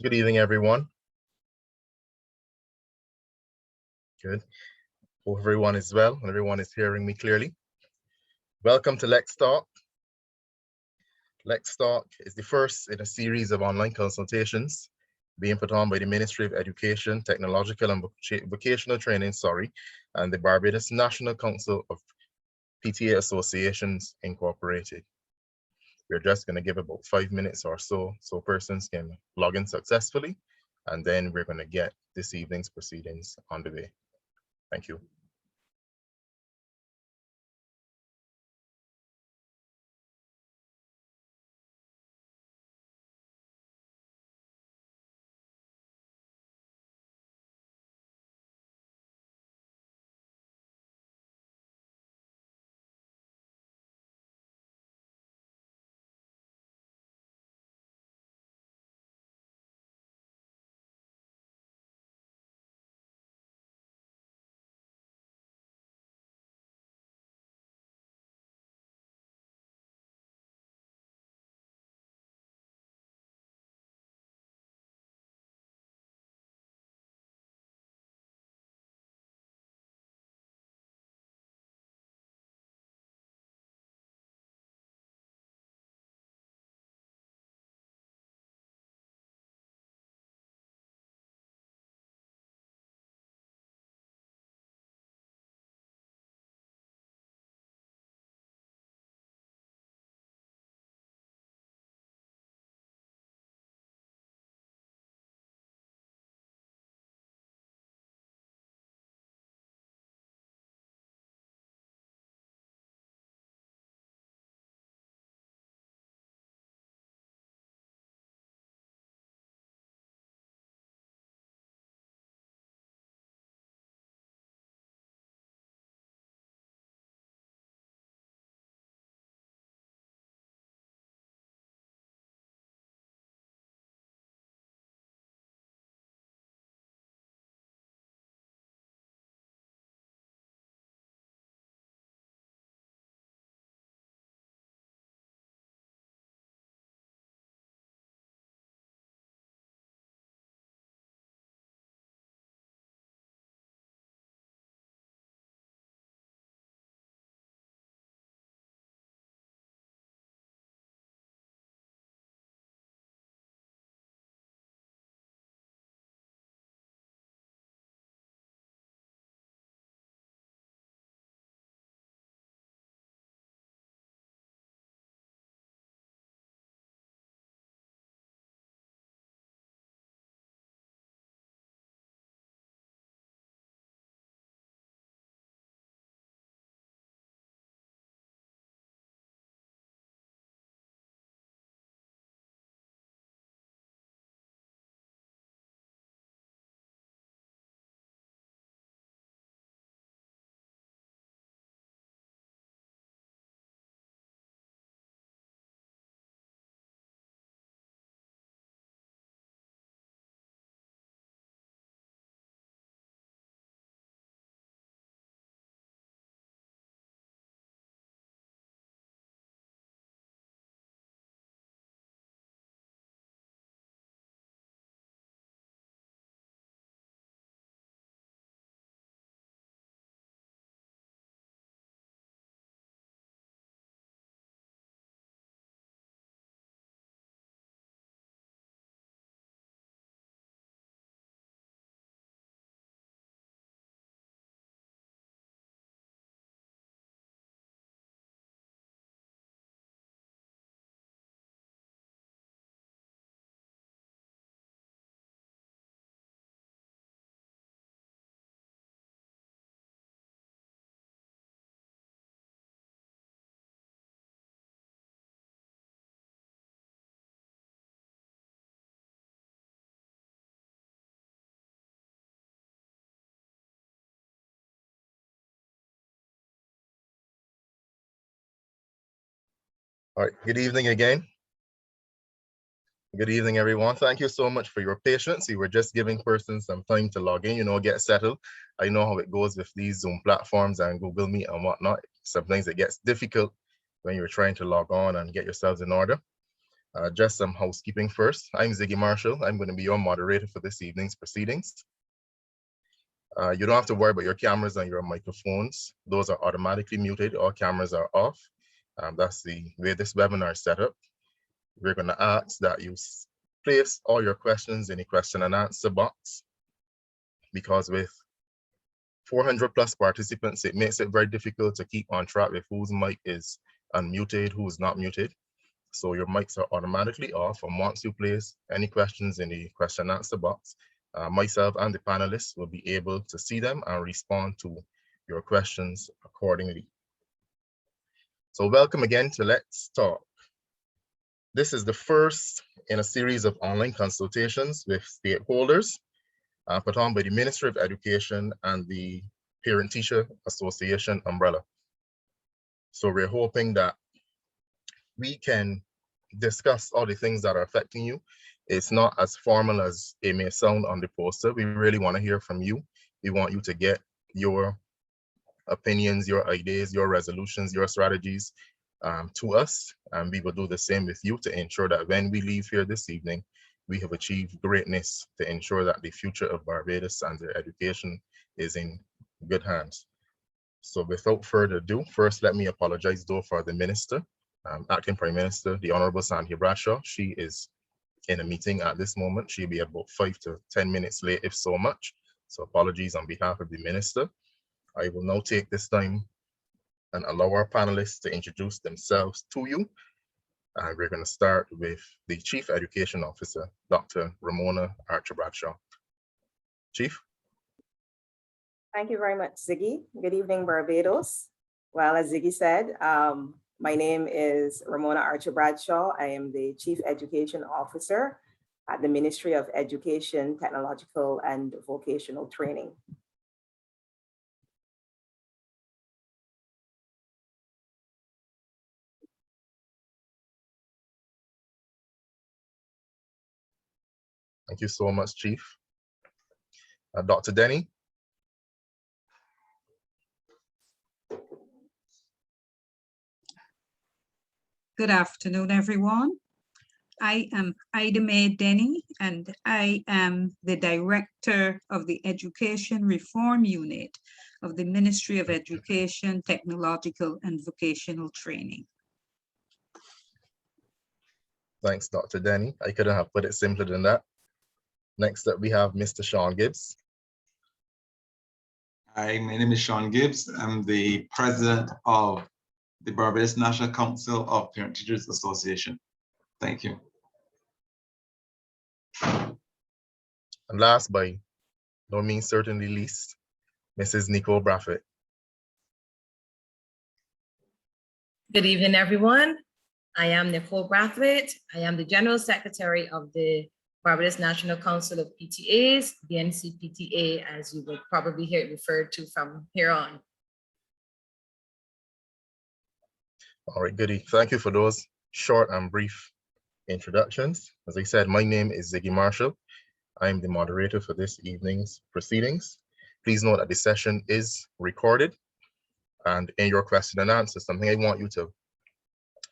Good evening, everyone. Good. Hope everyone is well and everyone is hearing me clearly. Welcome to Let's Talk. Let's Talk is the first in a series of online consultations being put on by the Ministry of Education, Technological and Vocational Training, and the Barbados National Council of PTA Associations Incorporated. We're just going to give about 5 minutes or so persons can log in successfully, and then we're going to get this evening's proceedings on the way. Thank you. All right, good evening again. Good evening, everyone. Thank you so much for your patience. We were just giving persons some time to log in, get settled. I know how it goes with these Zoom platforms and Google Meet and whatnot. Sometimes it gets difficult when you're trying to log on and get yourselves in order. Just some housekeeping first. I'm Ziggy Marshall. I'm going to be your moderator for this evening's proceedings. You don't have to worry about your cameras and your microphones. Those are automatically muted. All cameras are off. That's the way this webinar is set up. We're going to ask that you place all your questions in the question and answer box, because with 400 plus participants, it makes it very difficult to keep on track with whose mic is unmuted, who's not muted. So your mics are automatically off, and once you place any questions in the question and answer box, myself and the panelists will be able to see them and respond to your questions accordingly. So welcome again to Let's Talk. This is the first in a series of online consultations with stakeholders put on by the Ministry of Education and the Parent-Teacher Association umbrella. So we're hoping that we can discuss all the things that are affecting you. It's not as formal as it may sound on the poster. We really want to hear from you. We want you to get your opinions, your ideas, your resolutions, your strategies to us. And we will do the same with you to ensure that when we leave here this evening, we have achieved greatness to ensure that the future of Barbados and their education is in good hands. So without further ado, first let me apologize though for the Minister, Acting Prime Minister, the Honorable Sandhya Bradshaw. She is in a meeting at this moment. She'll be about 5 to 10 minutes late, if so much. So apologies on behalf of the Minister. I will now take this time and allow our panelists to introduce themselves to you. And we're going to start with the Chief Education Officer, Dr. Ramona Archer-Bradshaw. Chief. Thank you very much, Ziggy. Good evening, Barbados. Well, as Ziggy said, my name is Ramona Archer-Bradshaw. I am the Chief Education Officer at the Ministry of Education, Technological and Vocational Training. Thank you so much, Chief. Dr. Denny. Good afternoon, everyone. I am Ida Mae Denny, and I am the Director of the Education Reform Unit of the Ministry of Education, Technological and Vocational Training. Thanks, Dr. Denny. I couldn't have put it simpler than that. Next up, we have Mr. Sean Gibbs. Hi, my name is Sean Gibbs. I'm the President of the Barbados National Council of Parent-Teachers Association. Thank you. And last, by no means certainly least, Mrs. Nicole Braffett. Good evening, everyone. I am Nicole Brathwaite. I am the General Secretary of the Barbados National Council of PTAs, the NCPTA, as you would probably hear it referred to from here on. All right, goody. Thank you for those short and brief introductions. As I said, my name is Ziggy Marshall. I am the moderator for this evening's proceedings. Please note that the session is recorded, and in your question and answer, something I want you to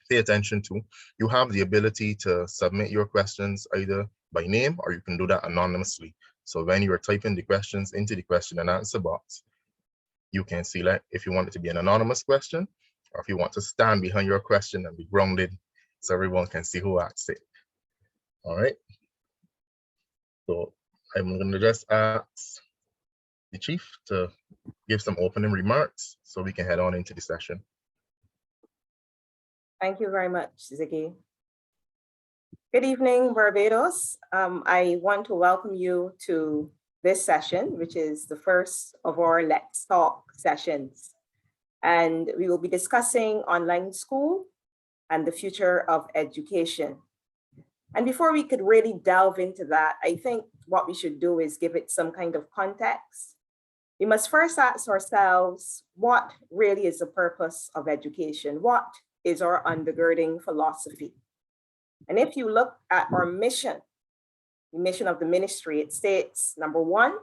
pay attention to, you have the ability to submit your questions either by name, or you can do that anonymously. So when you are typing the questions into the question and answer box, you can select if you want it to be an anonymous question, or if you want to stand behind your question and be grounded so everyone can see who asked it. All right. So I'm going to just ask the Chief to give some opening remarks so we can head on into the session. Thank you very much, Ziggy. Good evening, Barbados. I want to welcome you to this session, which is the first of our Let's Talk sessions. And we will be discussing online school and the future of education. And before we could really delve into that, I think what we should do is give it some kind of context. We must first ask ourselves, what really is the purpose of education? What is our undergirding philosophy? And if you look at our mission, the mission of the ministry, it states, number one,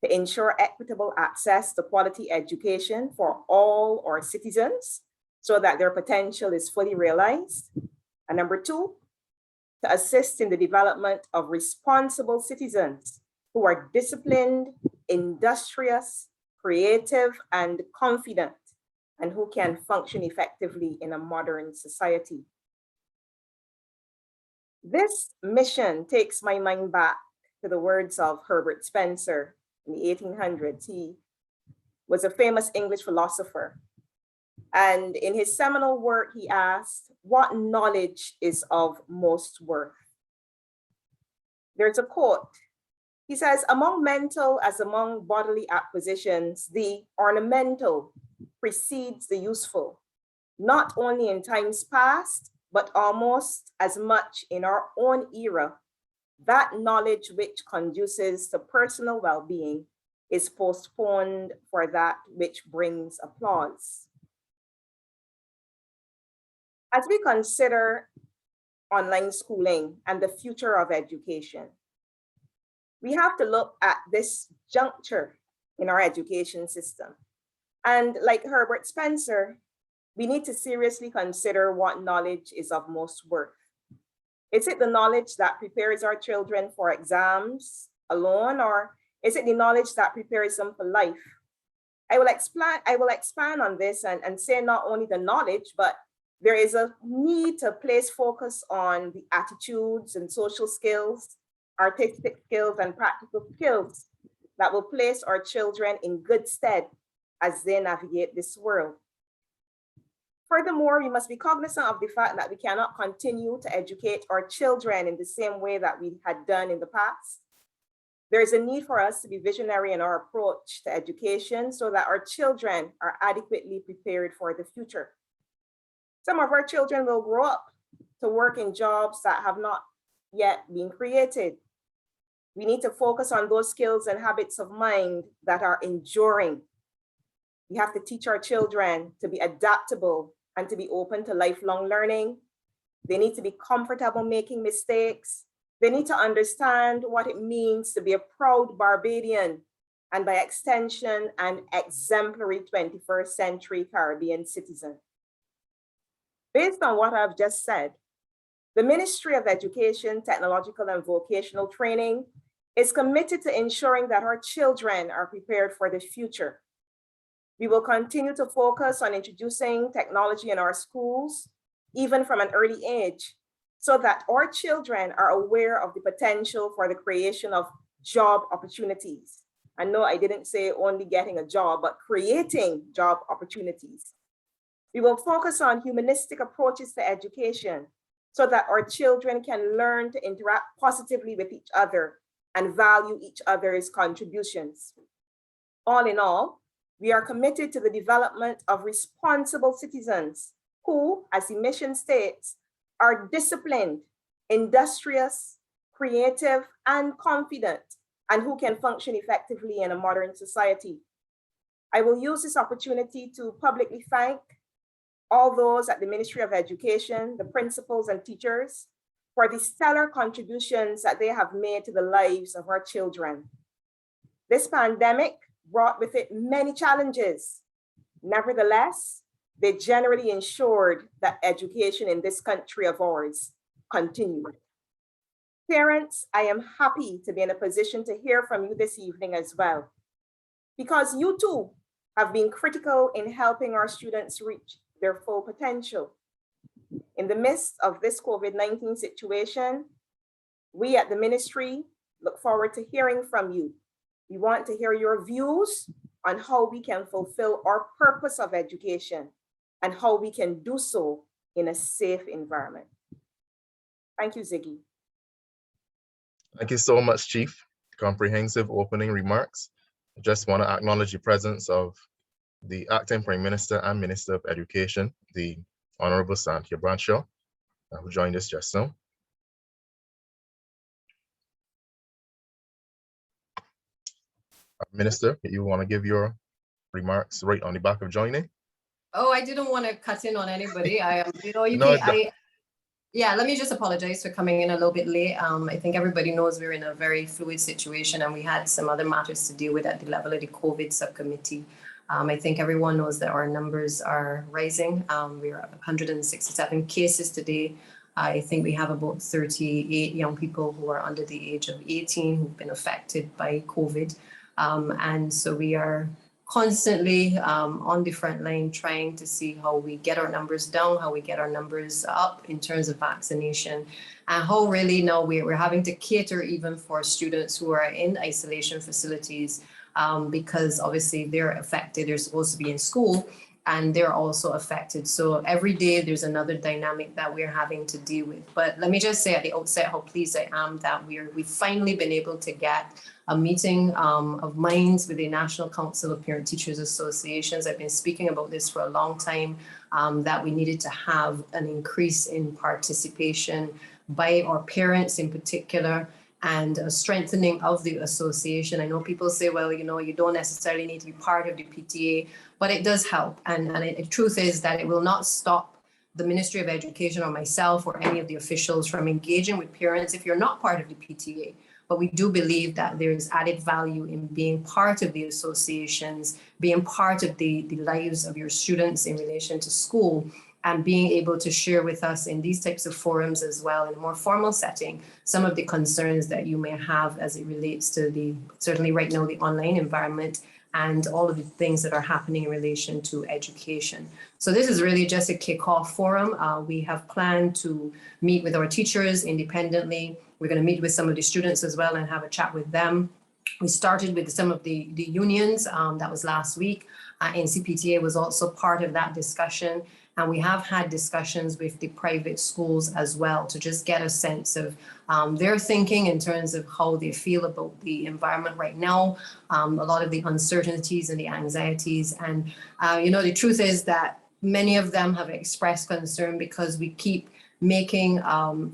to ensure equitable access to quality education for all our citizens so that their potential is fully realized. And number two, to assist in the development of responsible citizens who are disciplined, industrious, creative, and confident, and who can function effectively in a modern society. This mission takes my mind back to the words of Herbert Spencer in the 1800s. He was a famous English philosopher. And in his seminal work, he asked, what knowledge is of most worth? There's a quote. He says, among mental as among bodily acquisitions, the ornamental precedes the useful, not only in times past, but almost as much in our own era. That knowledge which conduces to personal well-being is postponed for that which brings applause. As we consider online schooling and the future of education, we have to look at this juncture in our education system. And like Herbert Spencer, we need to seriously consider what knowledge is of most worth. Is it the knowledge that prepares our children for exams alone, or is it the knowledge that prepares them for life? I will expand on this and say not only the knowledge, but there is a need to place focus on the attitudes and social skills, artistic skills, and practical skills that will place our children in good stead as they navigate this world. Furthermore, we must be cognizant of the fact that we cannot continue to educate our children in the same way that we had done in the past. There is a need for us to be visionary in our approach to education so that our children are adequately prepared for the future. Some of our children will grow up to work in jobs that have not yet been created. We need to focus on those skills and habits of mind that are enduring. We have to teach our children to be adaptable and to be open to lifelong learning. They need to be comfortable making mistakes. They need to understand what it means to be a proud Barbadian and by extension, an exemplary 21st century Caribbean citizen. Based on what I've just said, the Ministry of Education, Technological and Vocational Training is committed to ensuring that our children are prepared for the future. We will continue to focus on introducing technology in our schools, even from an early age, so that our children are aware of the potential for the creation of job opportunities. And no, I didn't say only getting a job, but creating job opportunities. We will focus on humanistic approaches to education so that our children can learn to interact positively with each other and value each other's contributions. All in all, we are committed to the development of responsible citizens who, as the mission states, are disciplined, industrious, creative, and confident, and who can function effectively in a modern society. I will use this opportunity to publicly thank all those at the Ministry of Education, the principals and teachers, for the stellar contributions that they have made to the lives of our children. This pandemic brought with it many challenges. Nevertheless, they generally ensured that education in this country of ours continued. Parents, I am happy to be in a position to hear from you this evening as well, because you too have been critical in helping our students reach their full potential. In the midst of this COVID-19 situation, we at the ministry look forward to hearing from you. We want to hear your views on how we can fulfill our purpose of education and how we can do so in a safe environment. Thank you, Ziggy. Thank you so much, Chief. Comprehensive opening remarks. I just want to acknowledge the presence of the Acting Prime Minister and Minister of Education, the Honorable Cynthia Bradshaw, who joined us just now. Minister, you want to give your remarks right on the back of joining? Oh, I didn't want to cut in on anybody. Yeah, let me just apologize for coming in a little bit late. I think everybody knows we're in a very fluid situation and we had some other matters to deal with at the level of the COVID subcommittee. I think everyone knows that our numbers are rising. We're at 167 cases today. I think we have about 38 young people who are under the age of 18 who've been affected by COVID. And so we are constantly on the front line trying to see how we get our numbers down, how we get our numbers up in terms of vaccination, and how really now we're having to cater even for students who are in isolation facilities because obviously they're affected, they're supposed to be in school, and they're also affected. So every day there's another dynamic that we're having to deal with. But let me just say at the outset how pleased I am that we've finally been able to get a meeting of minds with the National Council of Parent Teachers Associations. I've been speaking about this for a long time, that we needed to have an increase in participation by our parents in particular, and a strengthening of the association. I know people say, well, you know, you don't necessarily need to be part of the PTA, but it does help. And the truth is that it will not stop the Ministry of Education or myself or any of the officials from engaging with parents if you're not part of the PTA. But we do believe that there is added value in being part of the associations, being part of the lives of your students in relation to school, and being able to share with us in these types of forums as well, in a more formal setting, some of the concerns that you may have as it relates to certainly right now, the online environment and all of the things that are happening in relation to education. So this is really just a kickoff forum. We have planned to meet with our teachers independently. We're going to meet with some of the students as well and have a chat with them. We started with some of the unions, that was last week. NCPTA was also part of that discussion. And we have had discussions with the private schools as well to just get a sense of their thinking in terms of how they feel about the environment right now, a lot of the uncertainties and the anxieties. And, you know, the truth is that many of them have expressed concern because we keep making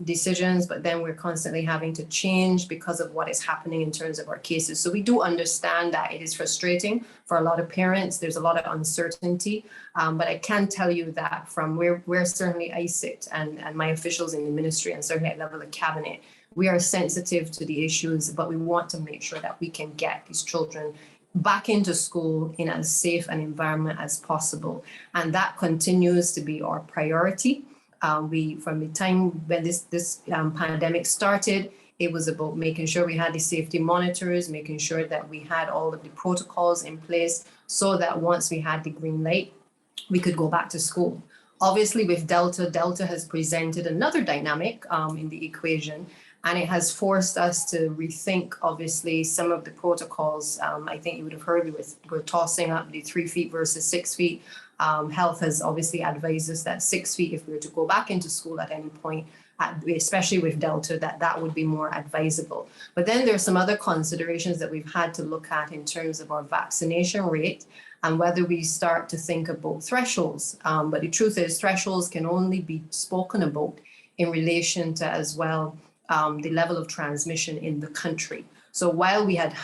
decisions, but then we're constantly having to change because of what is happening in terms of our cases. So we do understand that it is frustrating for a lot of parents. There's a lot of uncertainty, but I can tell you that from where certainly I sit and my officials in the ministry and certainly at level of cabinet, we are sensitive to the issues, but we want to make sure that we can get these children back into school in as safe an environment as possible. And that continues to be our priority. From the time when this pandemic started, it was about making sure we had the safety monitors, making sure that we had all of the protocols in place so that once we had the green light, we could go back to school. Obviously with Delta has presented another dynamic in the equation, and it has forced us to rethink, obviously, some of the protocols. I think you would have heard we're tossing up the 3 feet versus 6 feet. Health has obviously advised us that 6 feet, if we were to go back into school at any point, especially with Delta, that would be more advisable. But then there's some other considerations that we've had to look at in terms of our vaccination rate and whether we start to think about thresholds. But the truth is thresholds can only be spoken about in relation to as well the level of transmission in the country. So while we had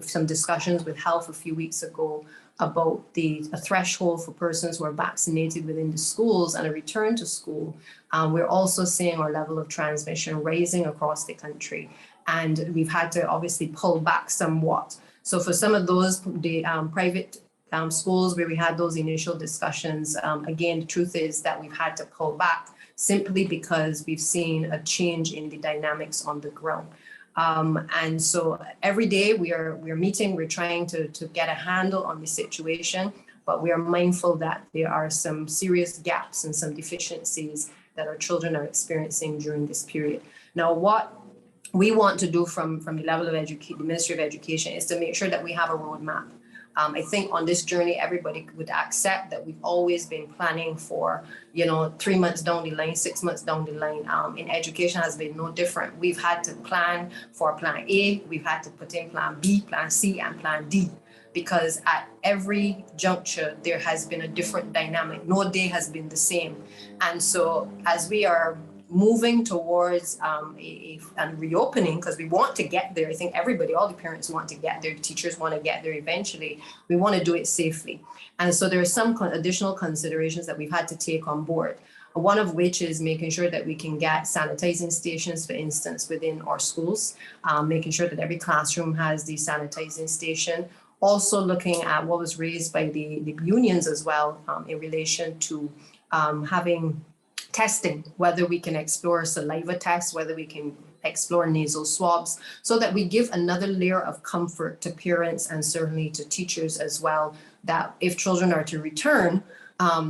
some discussions with health a few weeks ago about a threshold for persons who are vaccinated within the schools and a return to school, we're also seeing our level of transmission rising across the country. And we've had to obviously pull back somewhat. So for some of those, the private schools where we had those initial discussions, again, the truth is that we've had to pull back simply because we've seen a change in the dynamics on the ground. And so every day we are meeting, we're trying to get a handle on the situation, but we are mindful that there are some serious gaps and some deficiencies that our children are experiencing during this period. Now, what we want to do from the level of the Ministry of Education is to make sure that we have a roadmap. I think on this journey, everybody would accept that we've always been planning for, 3 months down the line, 6 months down the line. In education has been no different. We've had to plan for plan A, we've had to put in plan B, plan C, and plan D, because at every juncture, there has been a different dynamic. No day has been the same. And so as we are moving towards a reopening, because we want to get there. I think everybody, all the parents want to get there, the teachers want to get there eventually. We want to do it safely. And so there are some additional considerations that we've had to take on board. One of which is making sure that we can get sanitizing stations, for instance, within our schools, making sure that every classroom has the sanitizing station. Also looking at what was raised by the unions as well in relation to having testing, whether we can explore saliva tests, whether we can explore nasal swabs, so that we give another layer of comfort to parents and certainly to teachers as well, that if children are to return,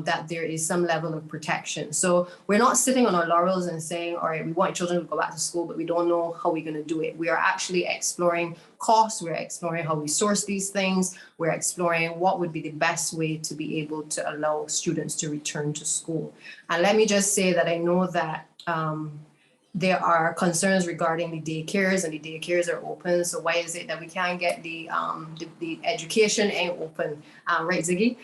that there is some level of protection. So we're not sitting on our laurels and saying, all right, we want children to go back to school, but we don't know how we're going to do it. We are actually exploring costs. We're exploring how we source these things. We're exploring what would be the best way to be able to allow students to return to school. And let me just say that I know that there are concerns regarding the daycares, and the daycares are open. So why is it that we can't get the education ain't open, right, Ziggy?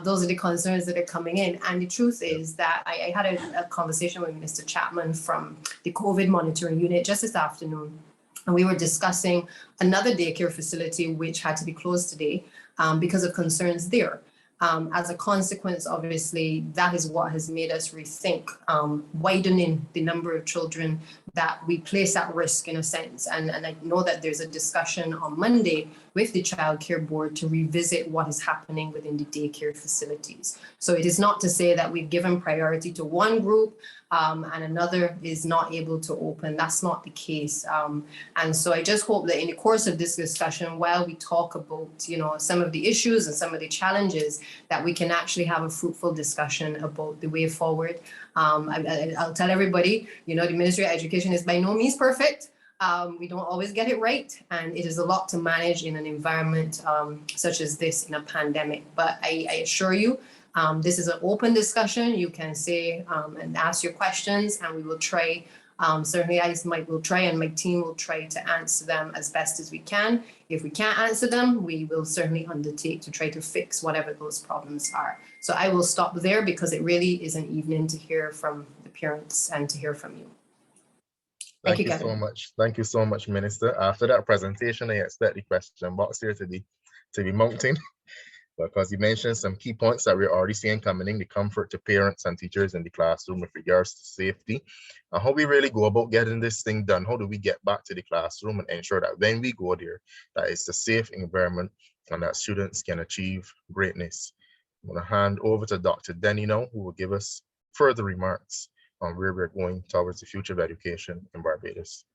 Those are the concerns that are coming in. And the truth is that I had a conversation with Mr. Chapman from the COVID monitoring unit just this afternoon. And we were discussing another daycare facility which had to be closed today because of concerns there. As a consequence, obviously, that is what has made us rethink widening the number of children that we place at risk, in a sense. And I know that there's a discussion on Monday with the Child Care Board to revisit what is happening within the daycare facilities. So it is not to say that we've given priority to one group and another is not able to open. That's not the case. And so I just hope that in the course of this discussion, while we talk about, you know, some of the issues and some of the challenges, that we can actually have a fruitful discussion about the way forward. I'll tell everybody, you know, the Ministry of Education is by no means perfect. We don't always get it right, and it is a lot to manage in an environment such as this in a pandemic. But I assure you, this is an open discussion. You can say and ask your questions, and we will try. Certainly will try, and my team will try to answer them as best as we can. If we can't answer them, we will certainly undertake to try to fix whatever those problems are. So I will stop there because it really is an evening to hear from the parents and to hear from you. Thank you Kevin. so much. Thank you so much, Minister. After that presentation, I expect the question box here to be mounting. Because you mentioned some key points that we're already seeing coming in, the comfort to parents and teachers in the classroom with regards to safety, and how we really go about getting this thing done. How do we get back to the classroom and ensure that when we go there, that it's a safe environment and that students can achieve greatness? I'm going to hand over to Dr. Denny now, who will give us further remarks on where we're going towards the future of education in Barbados.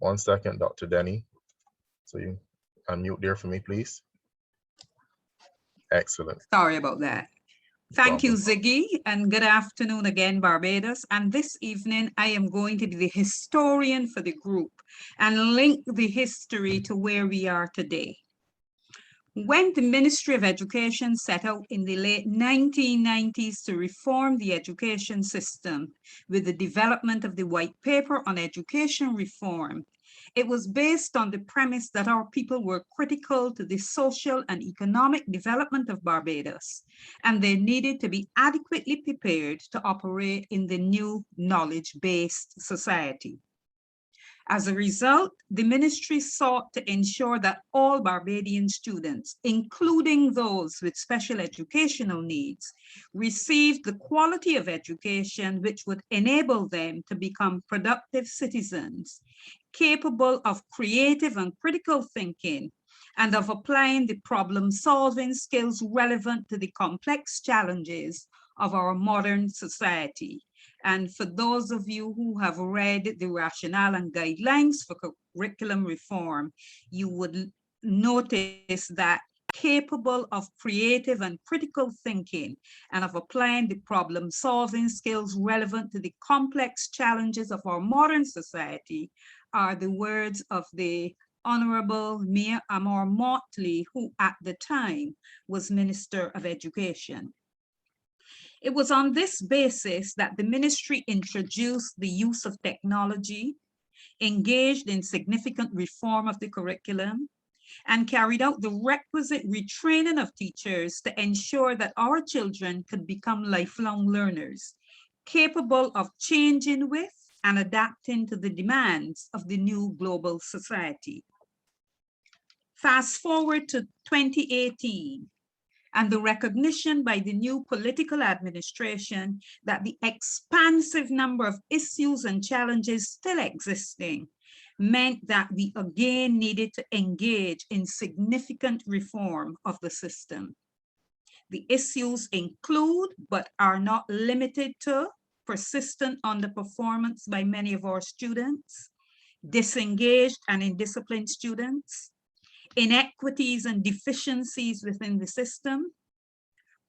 One second, Dr. Denny. So you unmute there for me, please. Excellent. Sorry about that. Thank you, Ziggy, and good afternoon again, Barbados. And this evening, I am going to be the historian for the group and link the history to where we are today. When the Ministry of Education set out in the late 1990s to reform the education system with the development of the White Paper on Education Reform, it was based on the premise that our people were critical to the social and economic development of Barbados, and they needed to be adequately prepared to operate in the new knowledge-based society. As a result, the ministry sought to ensure that all Barbadian students, including those with special educational needs, received the quality of education which would enable them to become productive citizens, capable of creative and critical thinking, and of applying the problem-solving skills relevant to the complex challenges of our modern society. And for those of you who have read the rationale and guidelines for curriculum reform, you would notice that capable of creative and critical thinking and of applying the problem-solving skills relevant to the complex challenges of our modern society are the words of the Honorable Mayor Amor Motley, who at the time was Minister of Education. It was on this basis that the ministry introduced the use of technology, engaged in significant reform of the curriculum, and carried out the requisite retraining of teachers to ensure that our children could become lifelong learners, capable of changing with and adapting to the demands of the new global society. Fast forward to 2018, and the recognition by the new political administration that the expansive number of issues and challenges still existing meant that we again needed to engage in significant reform of the system. The issues include, but are not limited to, persistent underperformance by many of our students, disengaged and indisciplined students, inequities and deficiencies within the system,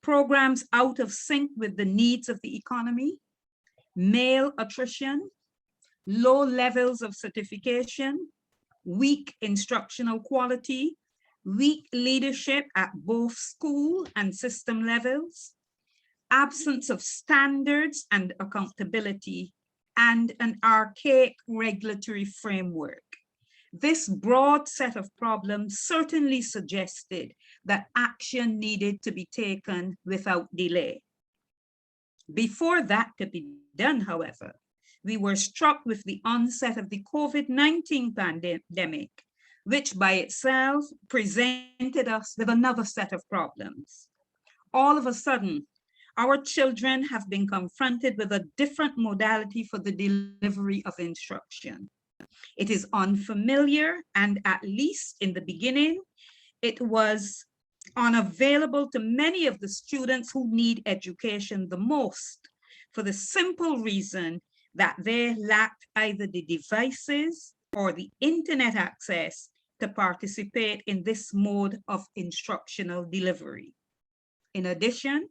programs out of sync with the needs of the economy, male attrition, low levels of certification, weak instructional quality, weak leadership at both school and system levels, absence of standards and accountability, and an archaic regulatory framework. This broad set of problems certainly suggested that action needed to be taken without delay. Before that could be done, however, we were struck with the onset of the COVID-19 pandemic, which by itself presented us with another set of problems. All of a sudden, our children have been confronted with a different modality for the delivery of instruction. It is unfamiliar, and at least in the beginning, it was unavailable to many of the students who need education the most, for the simple reason that they lacked either the devices or the internet access to participate in this mode of instructional delivery. In addition,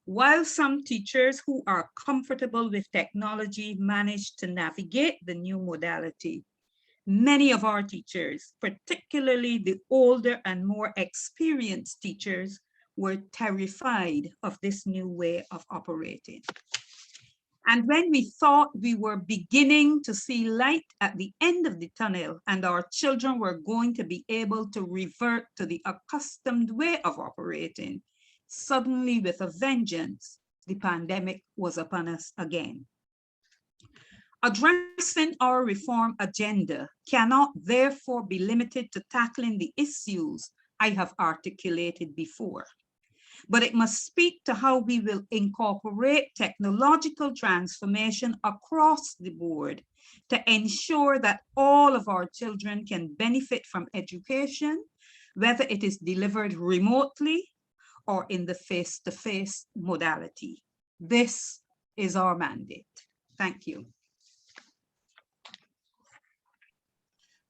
while some teachers who are comfortable with technology managed to navigate the new modality, many of our teachers, particularly the older and more experienced teachers, were terrified of this new way of operating. And when we thought we were beginning to see light at the end of the tunnel and our children were going to be able to revert to the accustomed way of operating, suddenly with a vengeance, the pandemic was upon us again. Addressing our reform agenda cannot therefore be limited to tackling the issues I have articulated before, but it must speak to how we will incorporate technological transformation across the board to ensure that all of our children can benefit from education, whether it is delivered remotely or in the face-to-face modality. This is our mandate. Thank you.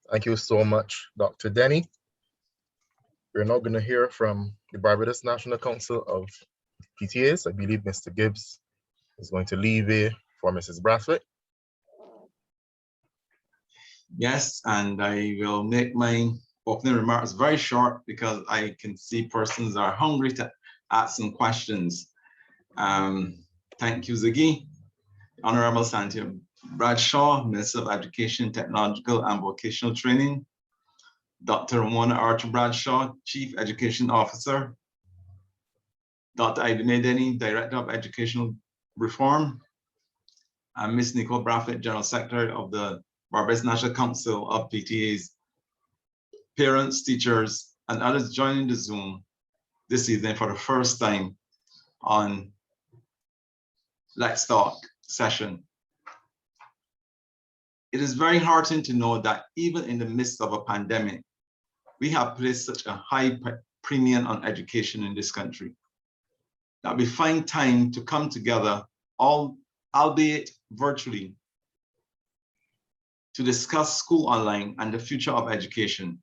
Thank you so much, Dr. Denny. We're now going to hear from the Barbados National Council of PTAs. I believe Mr. Gibbs is going to leave it for Mrs. Brathwaite. Yes, and I will make my opening remarks very short because I can see persons are hungry to ask some questions. Thank you, Ziggy. Honorable Santia Bradshaw, Minister of Education, Technological and Vocational Training. Dr. Ramona Archer Bradshaw, Chief Education Officer. Dr. Ida Denny, Director of Educational Reform. And Ms. Nicole Brathwaite, General Secretary of the Barbados National Council of PTAs. Parents, teachers, and others joining the Zoom this evening for the first time on Let's Talk session. It is very heartening to know that even in the midst of a pandemic, we have placed such a high premium on education in this country, that we find time to come together, albeit virtually, to discuss school online and the future of education.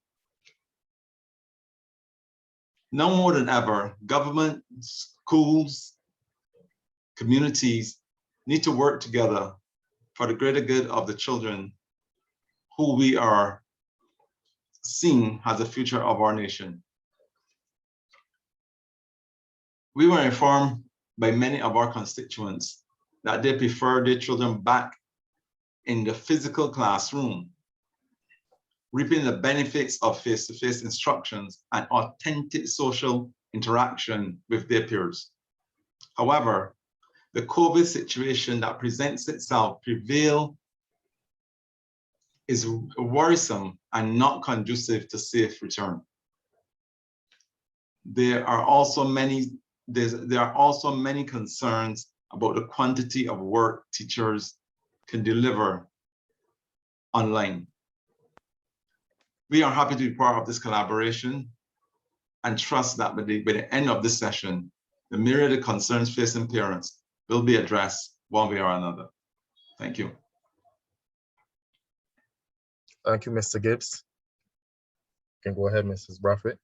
Now more than ever, government, schools, communities need to work together for the greater good of the children who we are seeing as the future of our nation. We were informed by many of our constituents that they prefer their children back in the physical classroom, reaping the benefits of face-to-face instructions and authentic social interaction with their peers. However, the COVID situation that presents itself is worrisome and not conducive to safe return. There are also many concerns about the quantity of work teachers can deliver online. We are happy to be part of this collaboration and trust that by the end of this session, the myriad of concerns facing parents will be addressed one way or another. Thank you. Thank you, Mr. Gibbs. You can go ahead, Mrs. Brathwaite.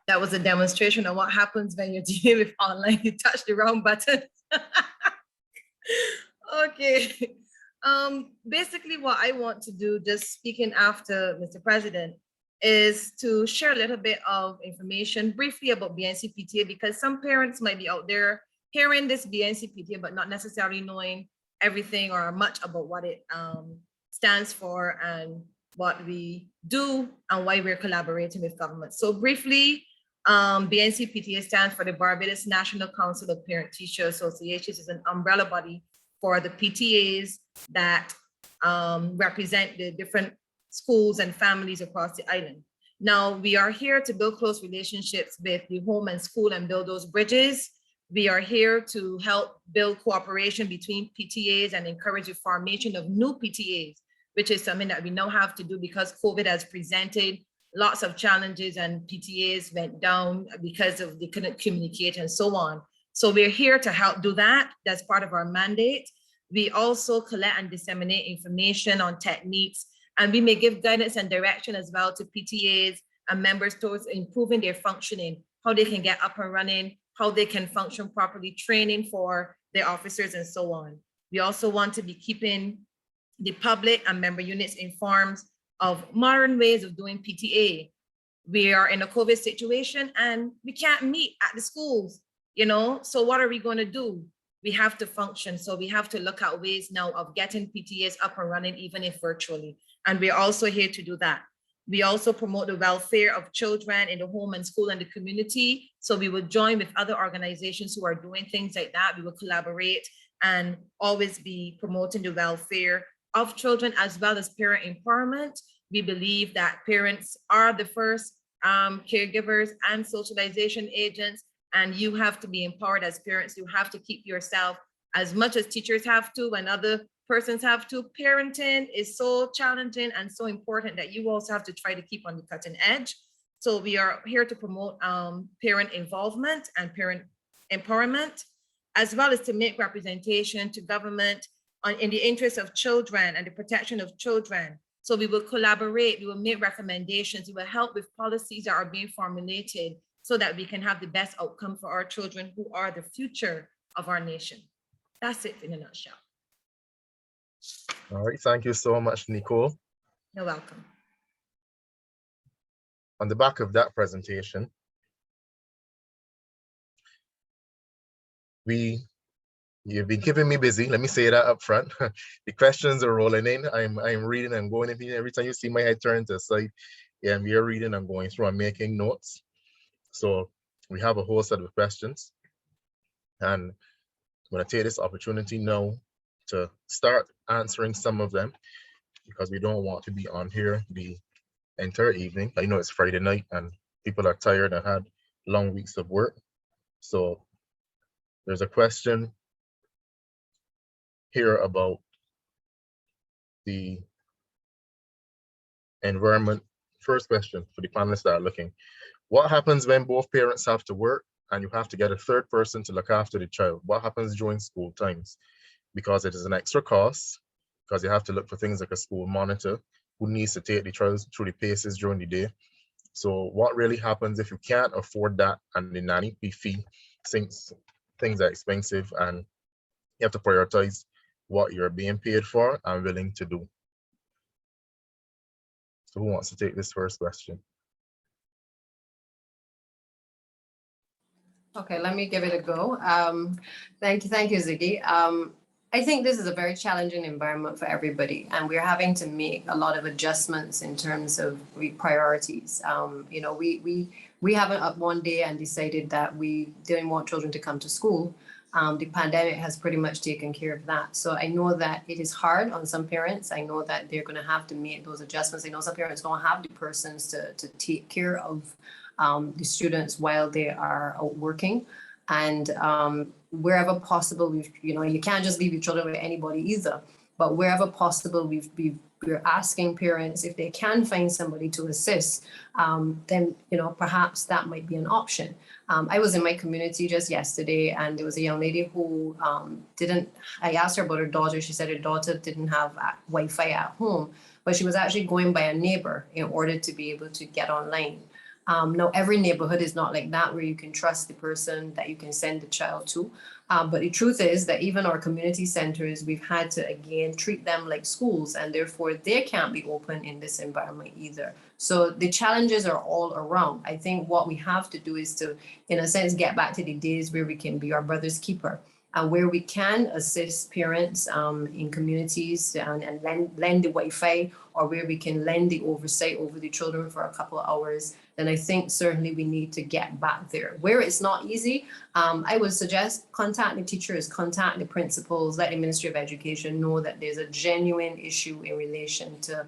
That was a demonstration of what happens when you're dealing with online. You touch the wrong button. Okay. Basically, what I want to do, just speaking after Mr. President, is to share a little bit of information briefly about BNCPTA, because some parents might be out there hearing this BNCPTA, but not necessarily knowing everything or much about what it stands for and what we do and why we're collaborating with government. So briefly, BNCPTA stands for the Barbados National Council of Parent-Teacher Associations. Is an umbrella body for the PTAs that represent the different schools and families across the island. Now, we are here to build close relationships with the home and school and build those bridges. We are here to help build cooperation between PTAs and encourage the formation of new PTAs, which is something that we now have to do because COVID has presented lots of challenges and PTAs went down because of they couldn't communicate and so on. So we're here to help do that. That's part of our mandate. We also collect and disseminate information on techniques, and we may give guidance and direction as well to PTAs and members towards improving their functioning, how they can get up and running, how they can function properly, training for their officers and so on. We also want to be keeping the public and member units informed of modern ways of doing PTA. We are in a COVID situation and we can't meet at the schools, you know, so what are we going to do? We have to function. So we have to look at ways now of getting PTAs up and running, even if virtually. And we're also here to do that. We also promote the welfare of children in the home and school and the community. So we will join with other organizations who are doing things like that. We will collaborate and always be promoting the welfare of children as well as parent empowerment. We believe that parents are the first caregivers and socialization agents, and you have to be empowered as parents. You have to keep yourself, as much as teachers have to and other persons have to. Parenting is so challenging and so important that you also have to try to keep on the cutting edge. So we are here to promote parent involvement and parent empowerment, as well as to make representation to government in the interest of children and the protection of children. So we will collaborate, we will make recommendations, we will help with policies that are being formulated so that we can have the best outcome for our children who are the future of our nation. That's it in a nutshell. All right, thank you so much, Nicole. You're welcome. On the back of that presentation, you've been keeping me busy. Let me say that up front. The questions are rolling in. I'm reading and going in here. Every time you see my head turn to the side, yeah, we are reading and going through and making notes. So we have a whole set of questions. And I'm going to take this opportunity now to start answering some of them, because we don't want to be on here the entire evening. I know it's Friday night and people are tired and had long weeks of work. So there's a question here about the environment. First question for the panelists that are looking. What happens when both parents have to work and you have to get a third person to look after the child? What happens during school times? Because it is an extra cost, because you have to look for things like a school monitor who needs to take the child through the paces during the day. So what really happens if you can't afford that and the nanny fee, since things are expensive and you have to prioritize what you're being paid for and willing to do? So who wants to take this first question? Okay, let me give it a go. Thank you, Ziggy. I think this is a very challenging environment for everybody, and we're having to make a lot of adjustments in terms of priorities. You know, we haven't up one day and decided that we didn't want children to come to school. The pandemic has pretty much taken care of that. So I know that it is hard on some parents. I know that they're going to have to make those adjustments. I know some parents don't have the persons to take care of the students while they are out working. And wherever possible, you can't just leave your children with anybody either. But wherever possible, we're asking parents if they can find somebody to assist, then perhaps that might be an option. I was in my community just yesterday, and there was a young lady who I asked her about her daughter. She said her daughter didn't have Wi-Fi at home, but she was actually going by a neighbor in order to be able to get online. Now, every neighborhood is not like that, where you can trust the person that you can send the child to. But the truth is that even our community centers, we've had to, again, treat them like schools, and therefore they can't be open in this environment either. So the challenges are all around. I think what we have to do is to, in a sense, get back to the days where we can be our brother's keeper, and where we can assist parents in communities and lend the Wi-Fi, or where we can lend the oversight over the children for a couple of hours, then I think certainly we need to get back there. Where it's not easy, I would suggest contact the teachers, contact the principals, let the Ministry of Education know that there's a genuine issue in relation to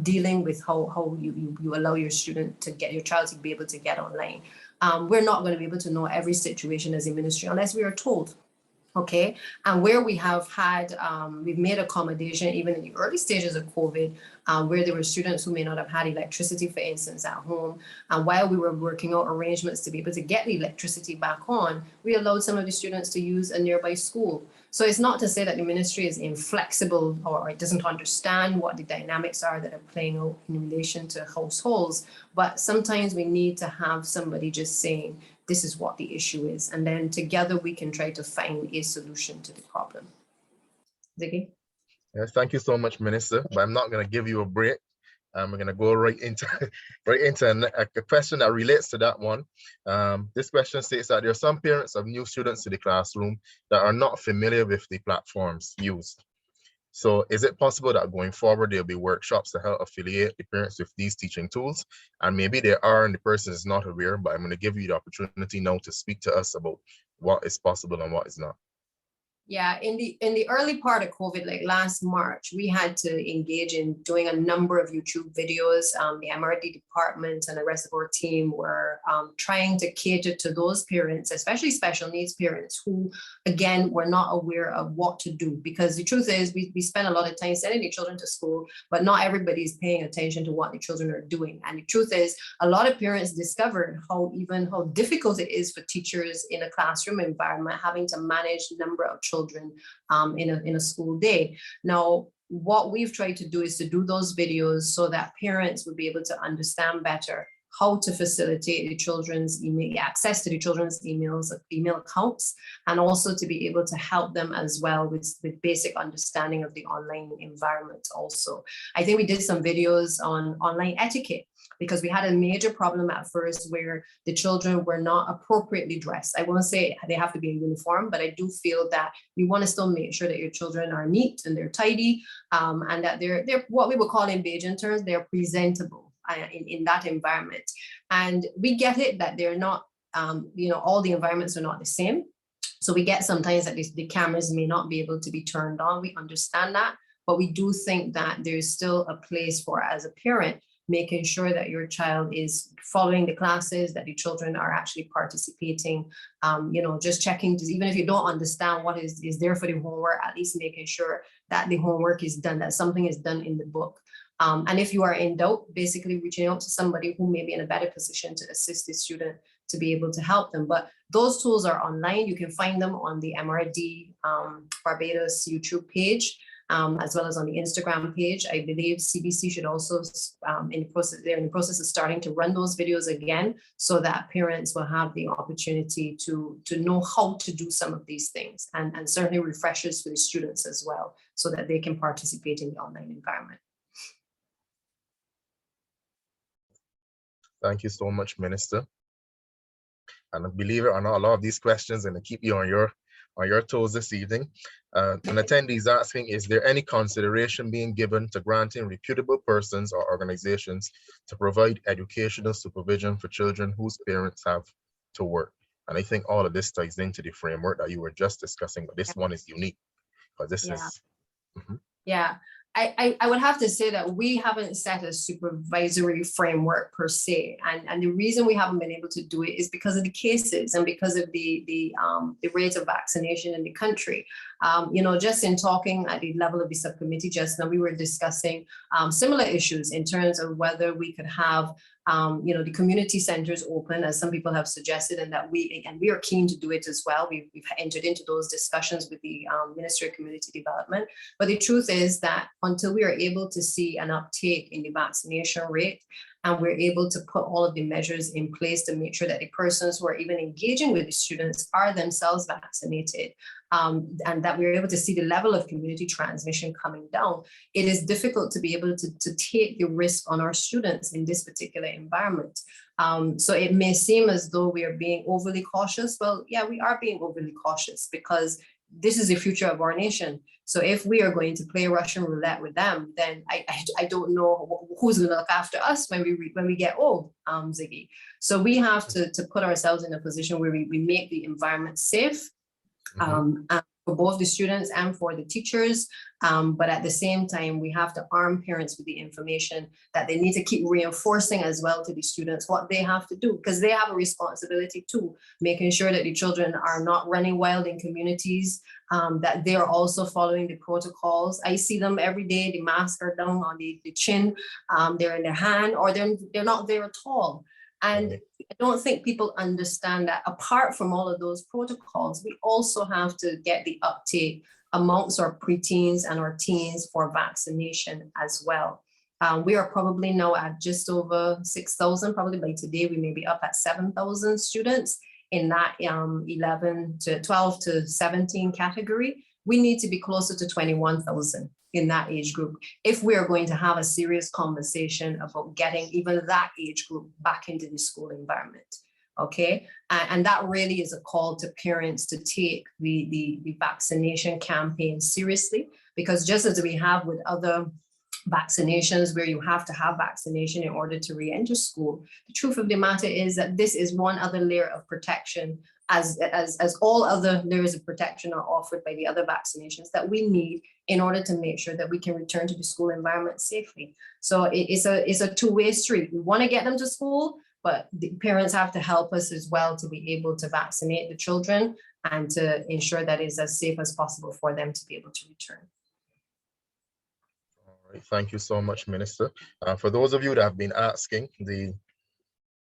dealing with how you allow your student to get, your child to be able to get online. We're not going to be able to know every situation as a ministry unless we are told. Okay, and where we have had, we've made accommodation even in the early stages of COVID, where there were students who may not have had electricity, for instance, at home. And while we were working out arrangements to be able to get the electricity back on, we allowed some of the students to use a nearby school. So it's not to say that the ministry is inflexible or it doesn't understand what the dynamics are that are playing out in relation to households, but sometimes we need to have somebody just saying, this is what the issue is. And then together we can try to find a solution to the problem. Ziggy? Yes, thank you so much, Minister. But I'm not going to give you a break. We're going to go right into a question that relates to that one. This question states that there are some parents of new students to the classroom that are not familiar with the platforms used. So is it possible that going forward, there'll be workshops to help affiliate the parents with these teaching tools? And maybe there are and the person is not aware, but I'm going to give you the opportunity now to speak to us about what is possible and what is not. Yeah, in the early part of COVID, like last March, we had to engage in doing a number of YouTube videos. The MRD department and the rest of our team were trying to cater to those parents, especially special needs parents who, again, were not aware of what to do. Because the truth is, we spend a lot of time sending the children to school, but not everybody is paying attention to what the children are doing. And the truth is, a lot of parents discovered how difficult it is for teachers in a classroom environment, having to manage the number of children in a school day. Now, what we've tried to do is to do those videos so that parents would be able to understand better how to facilitate the children's access to the children's email accounts, and also to be able to help them as well with basic understanding of the online environment also. I think we did some videos on online etiquette, because we had a major problem at first where the children were not appropriately dressed. I won't say they have to be in uniform, but I do feel that you want to still make sure that your children are neat and they're tidy, and that they're what we would call in Bajan terms, they're presentable in that environment. And we get it that they're not, all the environments are not the same. So we get sometimes that the cameras may not be able to be turned on. We understand that, but we do think that there's still a place for, as a parent, making sure that your child is following the classes, that the children are actually participating, just checking, even if you don't understand what is there for the homework, at least making sure that the homework is done, that something is done in the book. And if you are in doubt, basically reaching out to somebody who may be in a better position to assist the student to be able to help them. But those tools are online. You can find them on the MRD Barbados YouTube page, as well as on the Instagram page. I believe CBC should also, they're in the process of starting to run those videos again, so that parents will have the opportunity to know how to do some of these things, and certainly refreshers for the students as well, so that they can participate in the online environment. Thank you so much, Minister. And believe it or not, a lot of these questions are going to keep you on your toes this evening. An attendee is asking, is there any consideration being given to granting reputable persons or organizations to provide educational supervision for children whose parents have to work? And I think all of this ties into the framework that you were just discussing, but this one is unique, because this is... Yeah, I would have to say that we haven't set a supervisory framework per se. And the reason we haven't been able to do it is because of the cases and because of the rate of vaccination in the country. You know, just in talking at the level of the subcommittee just now, we were discussing similar issues in terms of whether we could have you know, the community centers open, as some people have suggested, and that we are keen to do it as well. We've entered into those discussions with the Ministry of Community Development. But the truth is that until we are able to see an uptake in the vaccination rate, and we're able to put all of the measures in place to make sure that the persons who are even engaging with the students are themselves vaccinated, and that we're able to see the level of community transmission coming down, it is difficult to be able to take the risk on our students in this particular environment. So it may seem as though we are being overly cautious. Well, yeah, we are being overly cautious because this is the future of our nation. So if we are going to play Russian roulette with them, then I don't know who's going to look after us when we get old, Ziggy. So we have to put ourselves in a position where we make the environment safe, for both the students and for the teachers. But at the same time, we have to arm parents with the information that they need to keep reinforcing as well to the students what they have to do, because they have a responsibility too, making sure that the children are not running wild in communities, that they are also following the protocols. I see them every day, the masks are down on the chin, they're in their hand, or they're not there at all. And I don't think people understand that apart from all of those protocols, we also have to get the uptake amongst our preteens and our teens for vaccination as well. We are probably now at just over 6,000, probably by today, we may be up at 7,000 students in that 12 to 17 category. We need to be closer to 21,000 in that age group if we are going to have a serious conversation about getting even that age group back into the school environment. Okay, and that really is a call to parents to take the vaccination campaign seriously, because just as we have with other vaccinations where you have to have vaccination in order to re-enter school, the truth of the matter is that this is one other layer of protection, as all other layers of protection are offered by the other vaccinations that we need in order to make sure that we can return to the school environment safely. So it's a two-way street. We want to get them to school, but the parents have to help us as well to be able to vaccinate the children and to ensure that it's as safe as possible for them to be able to return. All right, thank you so much, Minister. For those of you that have been asking,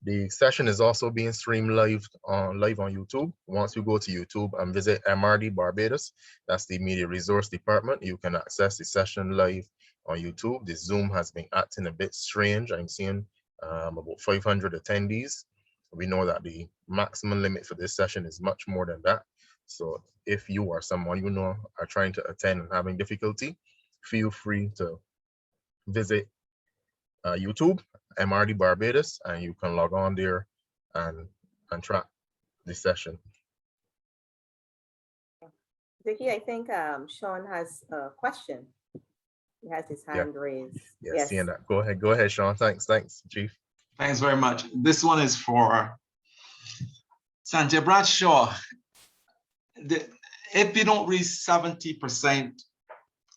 the session is also being streamed live on YouTube. Once you go to YouTube and visit MRD Barbados, that's the Media Resource Department, you can access the session live on YouTube. The Zoom has been acting a bit strange. I'm seeing about 500 attendees. We know that the maximum limit for this session is much more than that. So if you or someone you know are trying to attend and having difficulty, feel free to visit YouTube, MRD Barbados, and you can log on there and track the session. Vicky, I think Sean has a question. He has his hand raised. Yeah, yes. Seeing that. Go ahead, Sean. Thanks, Chief. Thanks very much. This one is for Sanjay Bradshaw. If you don't reach 70%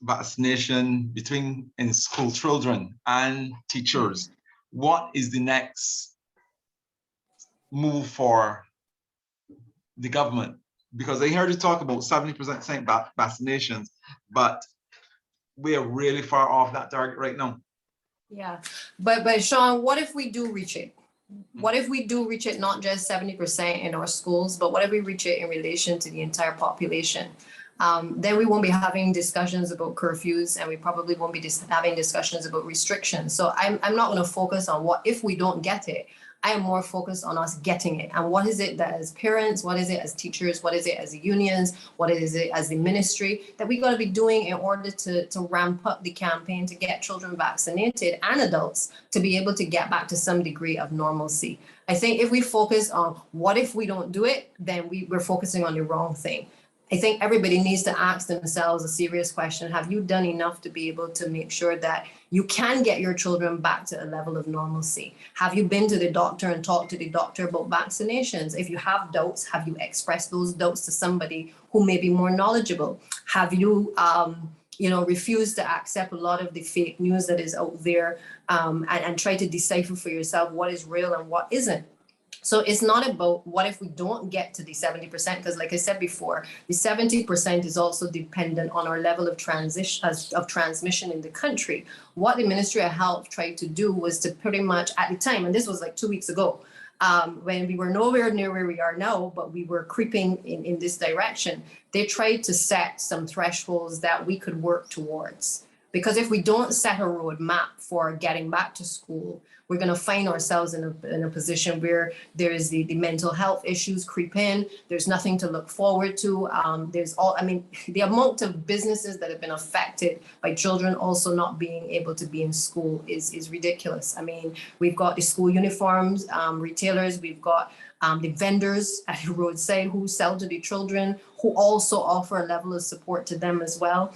vaccination between in school children and teachers, what is the next move for the government? Because I heard you talk about 70% vaccinations, but we are really far off that target right now. Yeah, but Sean, what if we do reach it? What if we do reach it, not just 70% in our schools, but what if we reach it in relation to the entire population? Then we won't be having discussions about curfews, and we probably won't be having discussions about restrictions. So I'm not going to focus on what if we don't get it. I am more focused on us getting it. And what is it that as parents, what is it as teachers, what is it as the unions, what is it as the ministry that we got to be doing in order to ramp up the campaign to get children vaccinated and adults to be able to get back to some degree of normalcy. I think if we focus on what if we don't do it, then we're focusing on the wrong thing. I think everybody needs to ask themselves a serious question. Have you done enough to be able to make sure that you can get your children back to a level of normalcy? Have you been to the doctor and talked to the doctor about vaccinations? If you have doubts, have you expressed those doubts to somebody who may be more knowledgeable? Have you, refuse to accept a lot of the fake news that is out there, and try to decipher for yourself what is real and what isn't. So it's not about what if we don't get to the 70%, because like I said before, the 70% is also dependent on our level of transmission in the country. What the Ministry of Health tried to do was to pretty much at the time, and this was like 2 weeks ago, when we were nowhere near where we are now, but we were creeping in this direction, they tried to set some thresholds that we could work towards. Because if we don't set a roadmap for getting back to school, we're going to find ourselves in a position where there is the mental health issues creep in. There's nothing to look forward to. The amount of businesses that have been affected by children also not being able to be in school is ridiculous. I mean, we've got the school uniforms, retailers, we've got the vendors at the roadside who sell to the children, who also offer a level of support to them as well.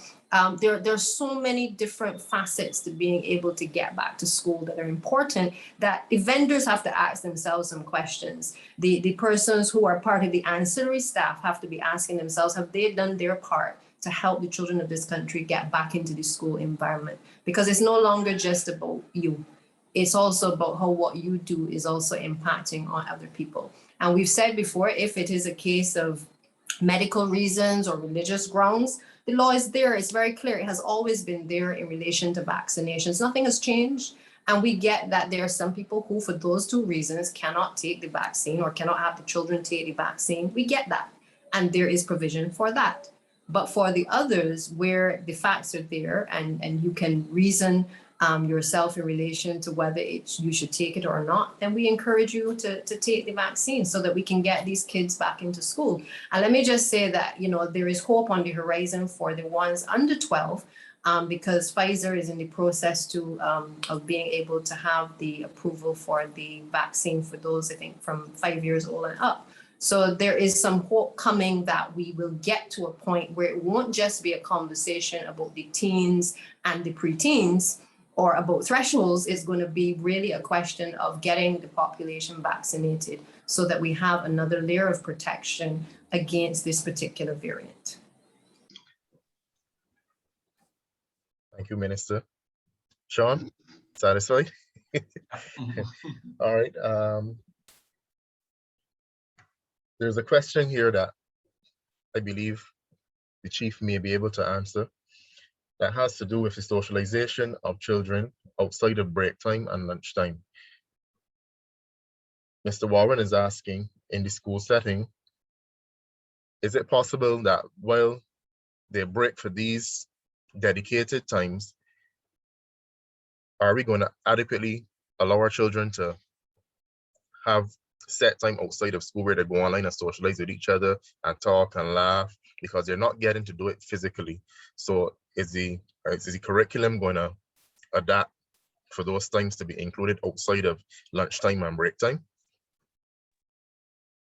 There's so many different facets to being able to get back to school that are important, that the vendors have to ask themselves some questions. The persons who are part of the ancillary staff have to be asking themselves, have they done their part to help the children of this country get back into the school environment? Because it's no longer just about you. It's also about how what you do is also impacting on other people. And we've said before, if it is a case of medical reasons or religious grounds, the law is there. It's very clear. It has always been there in relation to vaccinations. Nothing has changed. And we get that there are some people who, for those two reasons, cannot take the vaccine or cannot have the children take the vaccine. We get that. And there is provision for that. But for the others, where the facts are there and you can reason yourself in relation to whether you should take it or not, then we encourage you to take the vaccine so that we can get these kids back into school. And let me just say that, there is hope on the horizon for the ones under 12, because Pfizer is in the process of being able to have the approval for the vaccine for those, I think, from 5 years old and up. So there is some hope coming that we will get to a point where it won't just be a conversation about the teens and the preteens, or about thresholds. Is going to be really a question of getting the population vaccinated so that we have another layer of protection against this particular variant. Thank you, Minister. Sean, satisfied? All right. There's a question here that I believe the Chief may be able to answer, that has to do with the socialization of children outside of break time and lunchtime. Mr. Warren is asking, in the school setting, is it possible that while they break for these dedicated times, are we going to adequately allow our children to have set time outside of school where they go online and socialize with each other and talk and laugh, because they're not getting to do it physically? So is the curriculum going to adapt for those times to be included outside of lunchtime and break time?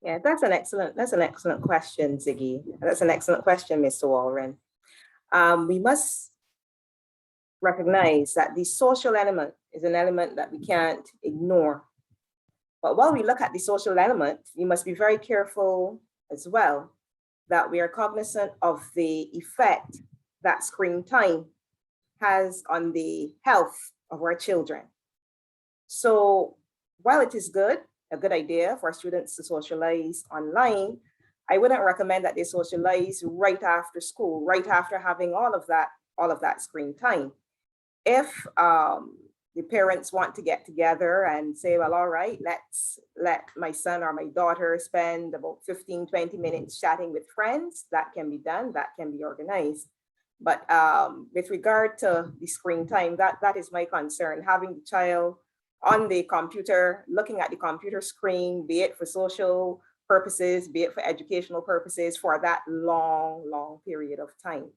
Yeah, that's an excellent question, Ziggy. That's an excellent question, Mr. Warren. We must recognize that the social element is an element that we can't ignore. But while we look at the social element, we must be very careful as well that we are cognizant of the effect that screen time has on the health of our children. So while it is a good idea for students to socialize online, I wouldn't recommend that they socialize right after school, right after having all of that screen time. If the parents want to get together and say, well, all right, let's let my son or my daughter spend about 15-20 minutes chatting with friends, that can be done, that can be organized. But with regard to the screen time, that is my concern, having the child on the computer, looking at the computer screen, be it for social purposes, be it for educational purposes, for that long period of time.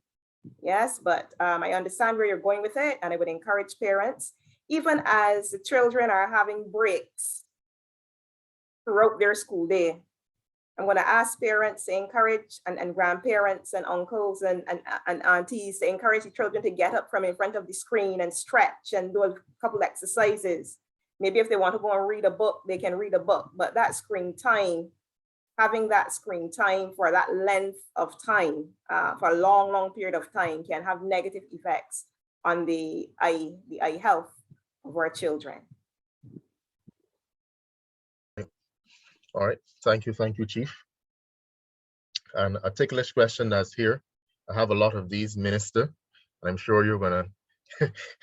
Yes, but I understand where you're going with it, and I would encourage parents, even as the children are having breaks throughout their school day, I'm going to ask parents to encourage, and grandparents and uncles and aunties to encourage the children to get up from in front of the screen and stretch and do a couple exercises. Maybe if they want to go and read a book, they can read a book, but that screen time having that screen time for that length of time, for a long, long period of time, can have negative effects on the eye health of our children. All right, thank you, Chief. And a ticklish question that's here. I have a lot of these, Minister, and I'm sure you're gonna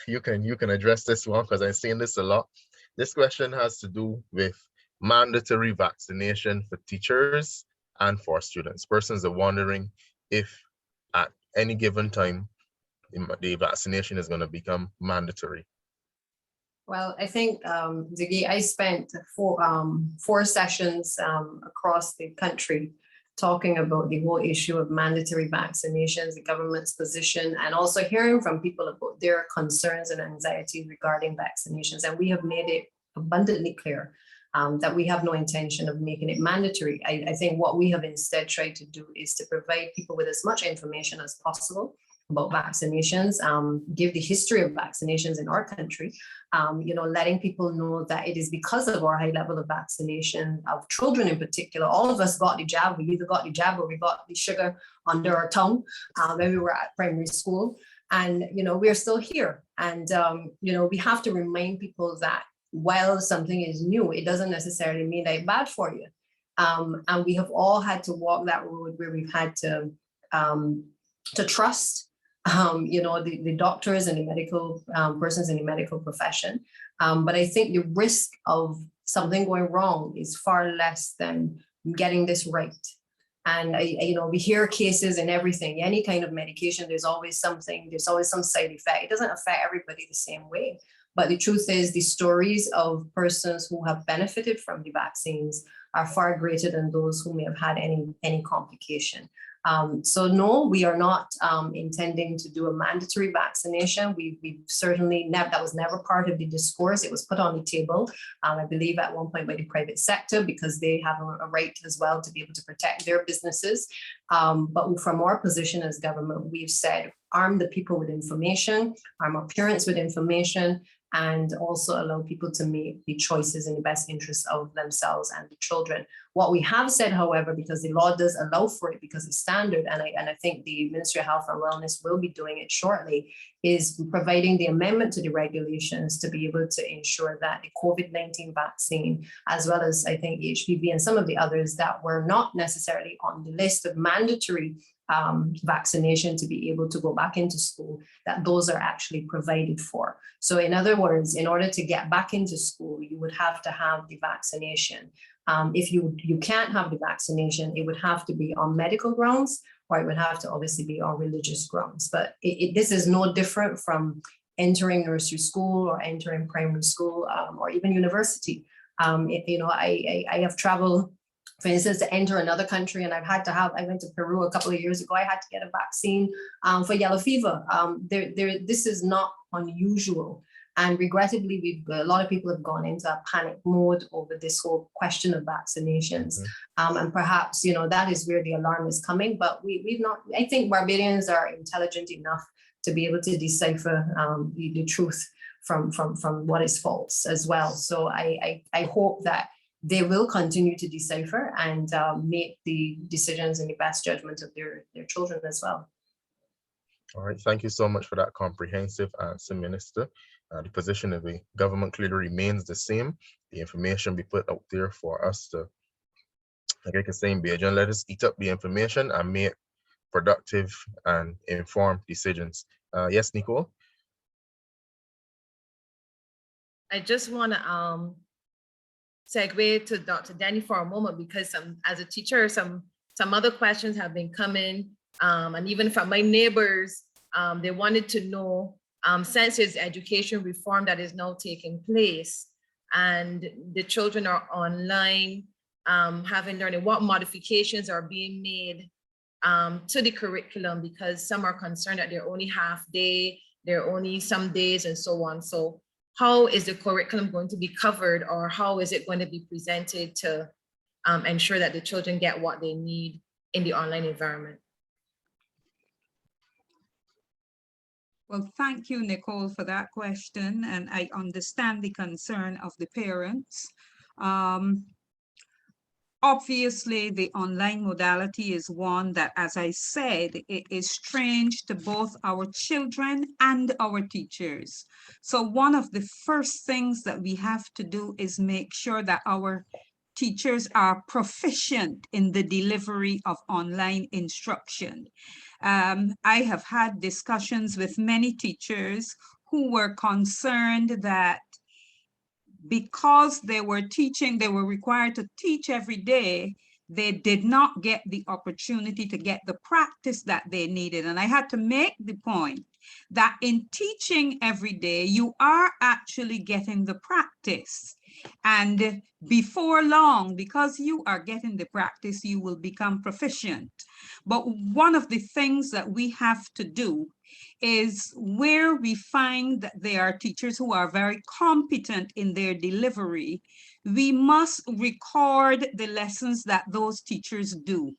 you can address this one because I've seen this a lot. This question has to do with mandatory vaccination for teachers and for students. Persons are wondering if at any given time the vaccination is going to become mandatory. Well, I think, Ziggy, I spent four sessions across the country talking about the whole issue of mandatory vaccinations, the government's position, and also hearing from people about their concerns and anxiety regarding vaccinations. And we have made it abundantly clear that we have no intention of making it mandatory. I think what we have instead tried to do is to provide people with as much information as possible about vaccinations, give the history of vaccinations in our country, letting people know that it is because of our high level of vaccination of children in particular. All of us got the jab. We either got the jab or we got the sugar under our tongue when we were at primary school. And, we're still here. And, we have to remind people that while something is new, it doesn't necessarily mean that it's bad for you. And we have all had to walk that road where we've had to trust the doctors and the medical persons in the medical profession. But I think the risk of something going wrong is far less than getting this right. And we hear cases and everything, any kind of medication, there's always some side effect. It doesn't affect everybody the same way. But the truth is the stories of persons who have benefited from the vaccines are far greater than those who may have had any complication. So no, we are not intending to do a mandatory vaccination. We certainly that was never part of the discourse. It was put on the table, I believe at one point by the private sector, because they have a right as well to be able to protect their businesses. But from our position as government, we've said, arm the people with information, arm our parents with information, and also allow people to make the choices in the best interest of themselves and the children. What we have said, however, because the law does allow for it, because it's standard, and I think the Ministry of Health and Wellness will be doing it shortly, is providing the amendment to the regulations to be able to ensure that the COVID-19 vaccine, as well as I think HPV and some of the others that were not necessarily on the list of mandatory vaccination to be able to go back into school, that those are actually provided for. So in other words, in order to get back into school, you would have to have the vaccination. If you can't have the vaccination, it would have to be on medical grounds, or it would have to obviously be on religious grounds. But this is no different from entering nursery school or entering primary school or even university. I have traveled, for instance, to enter another country, and I went to Peru a couple of years ago. I had to get a vaccine for yellow fever. This is not unusual. And regrettably, a lot of people have gone into a panic mode over this whole question of vaccinations. And perhaps, that is where the alarm is coming, but we've not, I think Barbadians are intelligent enough to be able to decipher the truth from what is false as well. So I hope that they will continue to decipher and make the decisions in the best judgment of their children as well. All right, thank you so much for that comprehensive answer, Minister. The position of the government clearly remains the same. The information be put out there for us to, like I can say in Bajan, let us eat up the information and make productive and informed decisions. Yes, Nicole? I just want to segue to Dr. Danny for a moment, because as a teacher, some other questions have been coming, and even from my neighbors, they wanted to know, since there's education reform that is now taking place and the children are online, having learning, what modifications are being made to the curriculum, because some are concerned that they're only half day, they're only some days and so on. So how is the curriculum going to be covered, or how is it going to be presented to ensure that the children get what they need in the online environment? Well, thank you, Nicole, for that question. And I understand the concern of the parents. Our obviously, the online modality is one that, as I said, it is strange to both our children and our teachers. So one of the first things that we have to do is make sure that our teachers are proficient in the delivery of online instruction. I have had discussions with many teachers who were concerned that because they were teaching, they were required to teach every day, they did not get the opportunity to get the practice that they needed. And I had to make the point that in teaching every day, you are actually getting the practice. And before long, because you are getting the practice, you will become proficient. But one of the things that we have to do is where we find that there are teachers who are very competent in their delivery, we must record the lessons that those teachers do.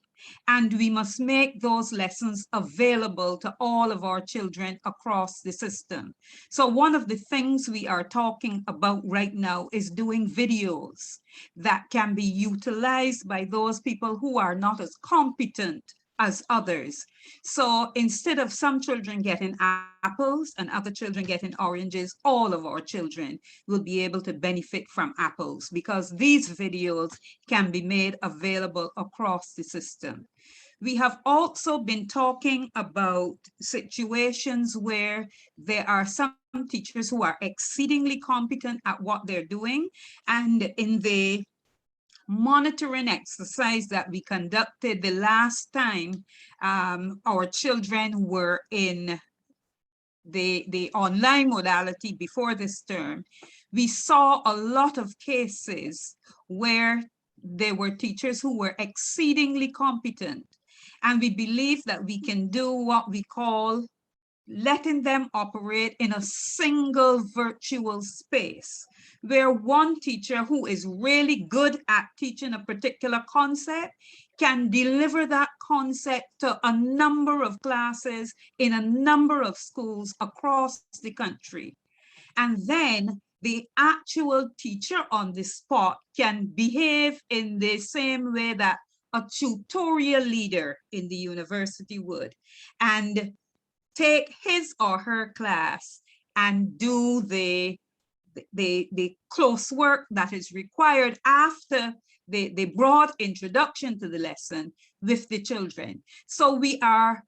And we must make those lessons available to all of our children across the system. So one of the things we are talking about right now is doing videos that can be utilized by those people who are not as competent as others. So instead of some children getting apples and other children getting oranges, all of our children will be able to benefit from apples because these videos can be made available across the system. We have also been talking about situations where there are some teachers who are exceedingly competent at what they're doing, and in the monitoring exercise that we conducted the last time our children were in the online modality before this term, we saw a lot of cases where there were teachers who were exceedingly competent. And we believe that we can do what we call letting them operate in a single virtual space, where one teacher who is really good at teaching a particular concept can deliver that concept to a number of classes in a number of schools across the country. And then the actual teacher on the spot can behave in the same way that a tutorial leader in the university would, and take his or her class and do the close work that is required after the broad introduction to the lesson with the children. So we are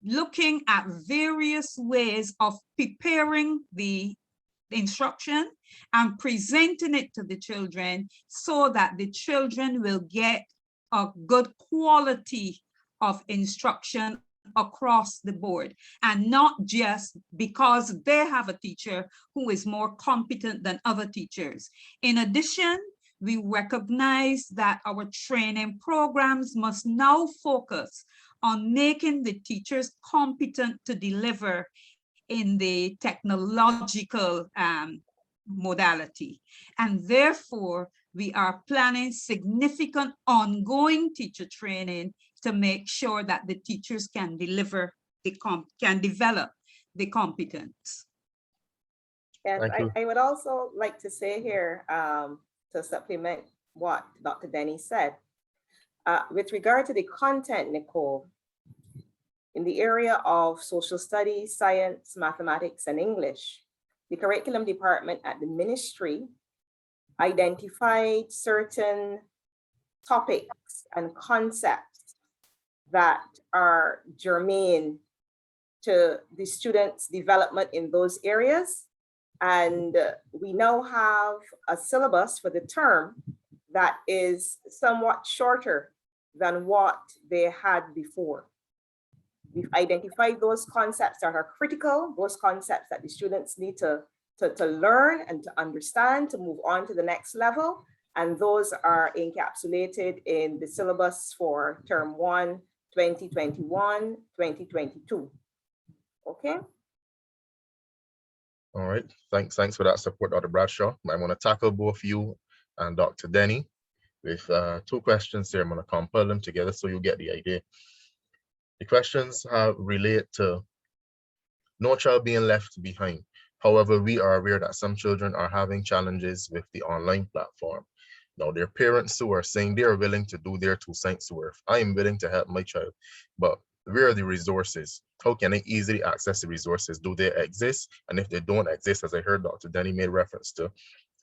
looking at various ways of preparing the instruction and presenting it to the children so that the children will get a good quality of instruction across the board, and not just because they have a teacher who is more competent than other teachers. In addition, we recognize that our training programs must now focus on making the teachers competent to deliver in the technological modality. And therefore, we are planning significant ongoing teacher training to make sure that the teachers can develop the competence. Yes, Thank you. I would also like to say here to supplement what Dr. Denny said. With regard to the content, Nicole, in the area of social studies, science, mathematics, and English, the curriculum department at the ministry identified certain topics and concepts that are germane to the students' development in those areas. And we now have a syllabus for the term that is somewhat shorter than what they had before. We've identified those concepts that are critical, those concepts that the students need to learn and to understand to move on to the next level. And those are encapsulated in the syllabus for term 1, 2021, 2022. Okay. All right, thanks for that support, Dr. Bradshaw. I want to tackle both you and Dr. Denny with two questions here. I'm going to compile them together so you get the idea. The questions relate to no child being left behind. However, we are aware that some children are having challenges with the online platform. Now, there are parents who are saying they are willing to do their 2 cents worth. I am willing to help my child, but where are the resources? How can I easily access the resources? Do they exist? And if they don't exist, as I heard Dr. Denny made reference to,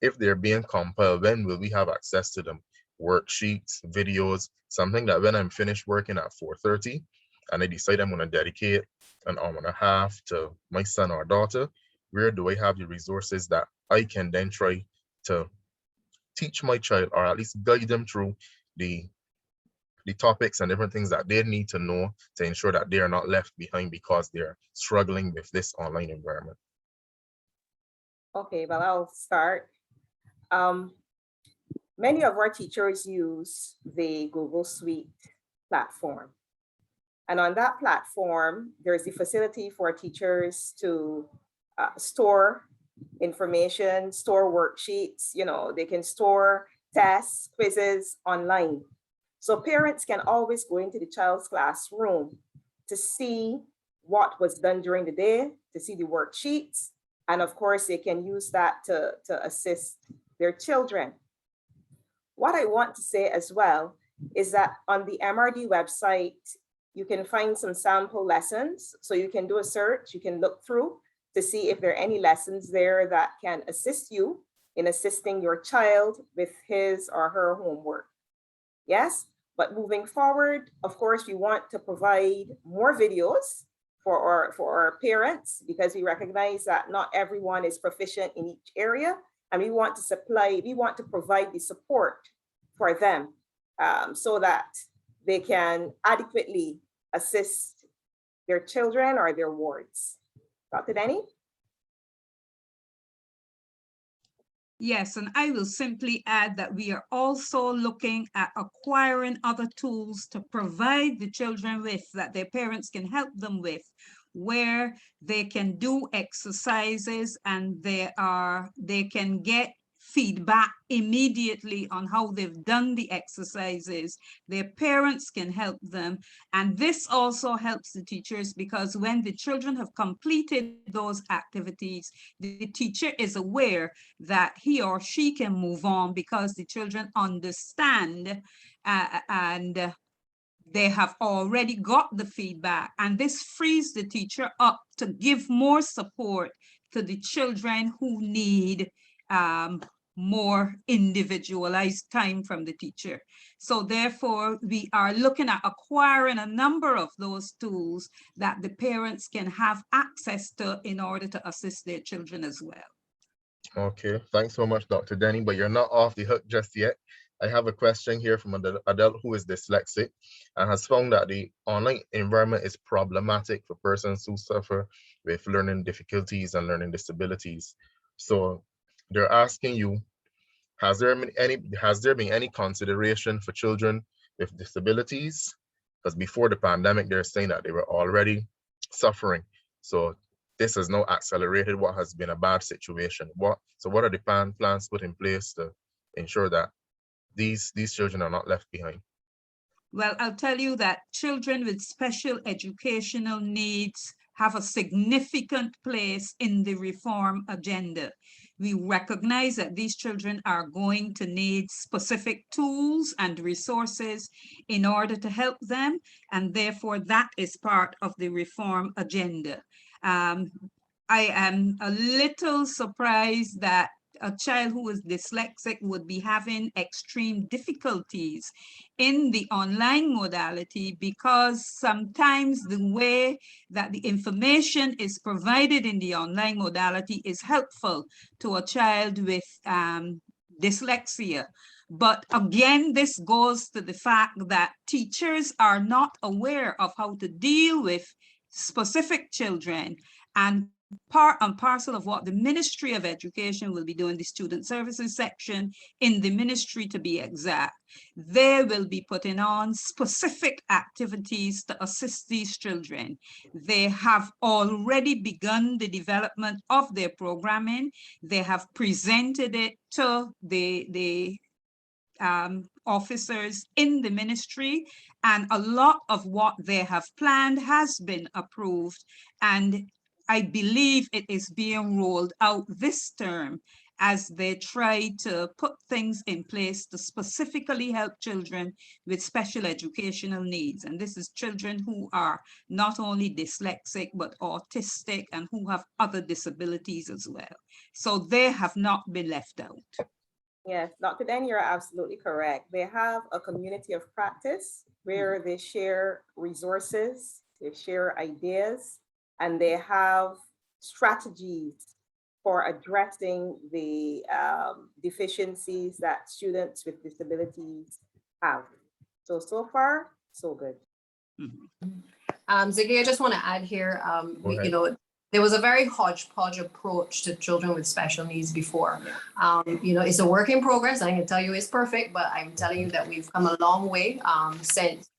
if they're being compiled, when will we have access to them? Worksheets, videos, something that when I'm finished working at 4:30 and I decide I'm going to dedicate an hour and a half to my son or daughter, where do I have the resources that I can then try to teach my child, or at least guide them through the topics and different things that they need to know to ensure that they are not left behind because they're struggling with this online environment? Okay, well, I'll start. Many of our teachers use the Google Suite platform. And on that platform, there's the facility for teachers to store information, store worksheets, they can store tests, quizzes online. So parents can always go into the child's classroom to see what was done during the day, to see the worksheets. And of course, they can use that to assist their children. What I want to say as well is that on the MRD website, you can find some sample lessons. So you can do a search, you can look through to see if there are any lessons there that can assist you in assisting your child with his or her homework. Yes, but moving forward, of course, we want to provide more videos for our parents, because we recognize that not everyone is proficient in each area. And we want to provide the support for them so that they can adequately assist their children or their wards. Dr. Denny? Yes, and I will simply add that we are also looking at acquiring other tools to provide the children with, that their parents can help them with, where they can do exercises and they can get feedback immediately on how they've done the exercises. Their parents can help them. And this also helps the teachers, because when the children have completed those activities, the teacher is aware that he or she can move on because the children understand and they have already got the feedback. And this frees the teacher up to give more support to the children who need more individualized time from the teacher. So therefore, we are looking at acquiring a number of those tools that the parents can have access to in order to assist their children as well. Okay, thanks so much, Dr. Denny, but you're not off the hook just yet. I have a question here from an adult who is dyslexic and has found that the online environment is problematic for persons who suffer with learning difficulties and learning disabilities. So they're asking you, has there been any consideration for children with disabilities? Because before the pandemic, they're saying that they were already suffering. So this has now accelerated what has been a bad situation. So what are the plans put in place to ensure that these children are not left behind? Well, I'll tell you that children with special educational needs have a significant place in the reform agenda. We recognize that these children are going to need specific tools and resources in order to help them, and therefore that is part of the reform agenda. I am a little surprised that a child who is dyslexic would be having extreme difficulties in the online modality, because sometimes the way that the information is provided in the online modality is helpful to a child with dyslexia. But again, this goes to the fact that teachers are not aware of how to deal with specific children, and part and parcel of what the Ministry of Education will be doing, the Student Services section in the ministry to be exact. They will be putting on specific activities to assist these children. They have already begun the development of their programming. They have presented it to the officers in the ministry, and a lot of what they have planned has been approved, and I believe it is being rolled out this term. as they try to put things in place to specifically help children with special educational needs. And this is children who are not only dyslexic, but autistic and who have other disabilities as well. So they have not been left out. Yes, Dr. Den, you're absolutely correct. They have a community of practice where they share resources, they share ideas, and they have strategies for addressing the deficiencies that students with disabilities have. So far, so good. Ziggy, I just want to add here, you know, there was a very hodgepodge approach to children with special needs before. You know, it's a work in progress. I can tell you it's perfect, but I'm telling you that we've come a long way since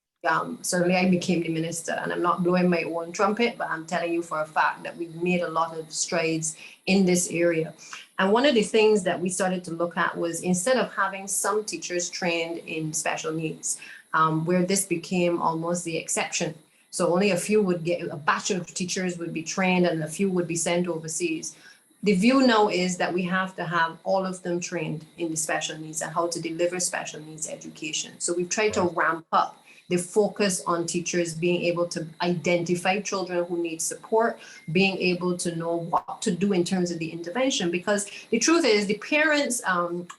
certainly I became the minister, and I'm not blowing my own trumpet, but I'm telling you for a fact that we've made a lot of strides in this area. And one of the things that we started to look at was, instead of having some teachers trained in special needs, where this became almost the exception. So only a few would get, a batch of teachers would be trained and a few would be sent overseas. The view now is that we have to have all of them trained in the special needs and how to deliver special needs education. So we've tried to ramp up the focus on teachers being able to identify children who need support, being able to know what to do in terms of the intervention, because the truth is the parents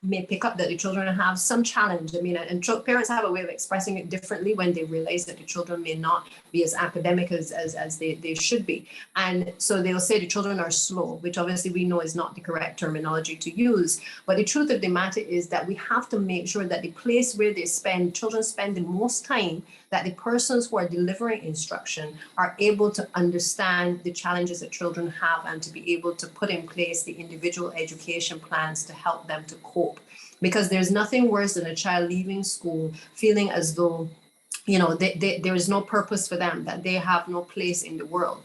may pick up that the children have some challenge. I mean, and parents have a way of expressing it differently when they realize that the children may not be as academic as they should be. And so they'll say the children are slow, which obviously we know is not the correct terminology to use. But the truth of the matter is that we have to make sure that the place where they spend, children spend the most time, that the persons who are delivering instruction are able to understand the challenges that children have and to be able to put in place the individual education plans to help them to cope. Because there's nothing worse than a child leaving school feeling as though, you know, there is no purpose for them, that they have no place in the world.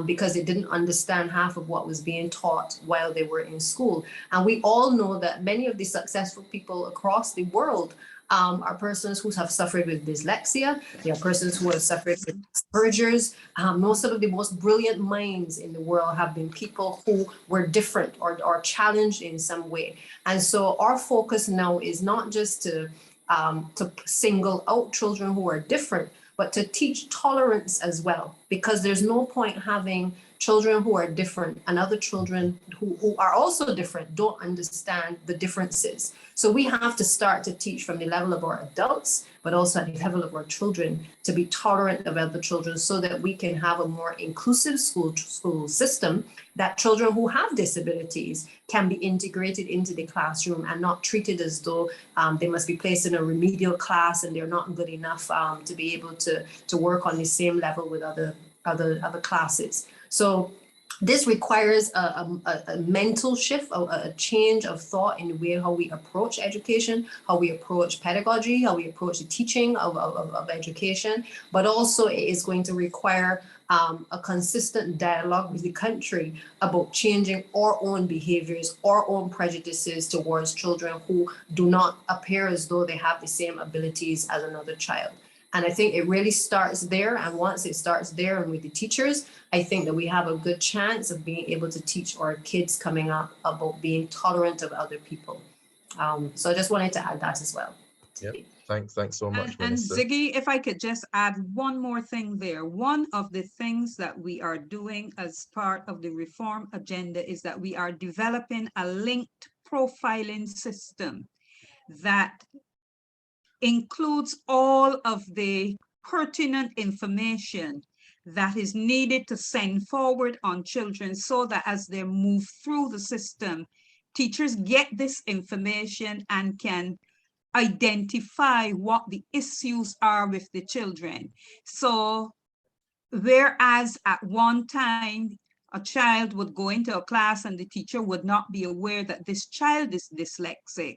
Because they didn't understand half of what was being taught while they were in school. And we all know that many of the successful people across the world are persons who have suffered with dyslexia. They are persons who have suffered with Asperger's. Most of the most brilliant minds in the world have been people who were different or challenged in some way. And so our focus now is not just to single out children who are different, but to teach tolerance as well, because there's no point having children who are different and other children who are also different don't understand the differences. So we have to start to teach from the level of our adults, but also at the level of our children, to be tolerant of other children so that we can have a more inclusive school system, that children who have disabilities can be integrated into the classroom and not treated as though they must be placed in a remedial class and they're not good enough to be able to work on the same level with other classes. So this requires a mental shift, a change of thought in the way how we approach education, how we approach pedagogy, how we approach the teaching of education, but also it is going to require a consistent dialogue with the country about changing our own behaviors, our own prejudices towards children who do not appear as though they have the same abilities as another child. And I think it really starts there. And once it starts there and with the teachers, I think that we have a good chance of being able to teach our kids coming up about being tolerant of other people. So I just wanted to add that as well. Yep. Thanks so much, and Minister. Ziggy, if I could just add one more thing there. One of the things that we are doing as part of the reform agenda is that we are developing a linked profiling system that includes all of the pertinent information that is needed to send forward on children, so that as they move through the system, teachers get this information and can identify what the issues are with the children. So whereas at one time, a child would go into a class and the teacher would not be aware that this child is dyslexic,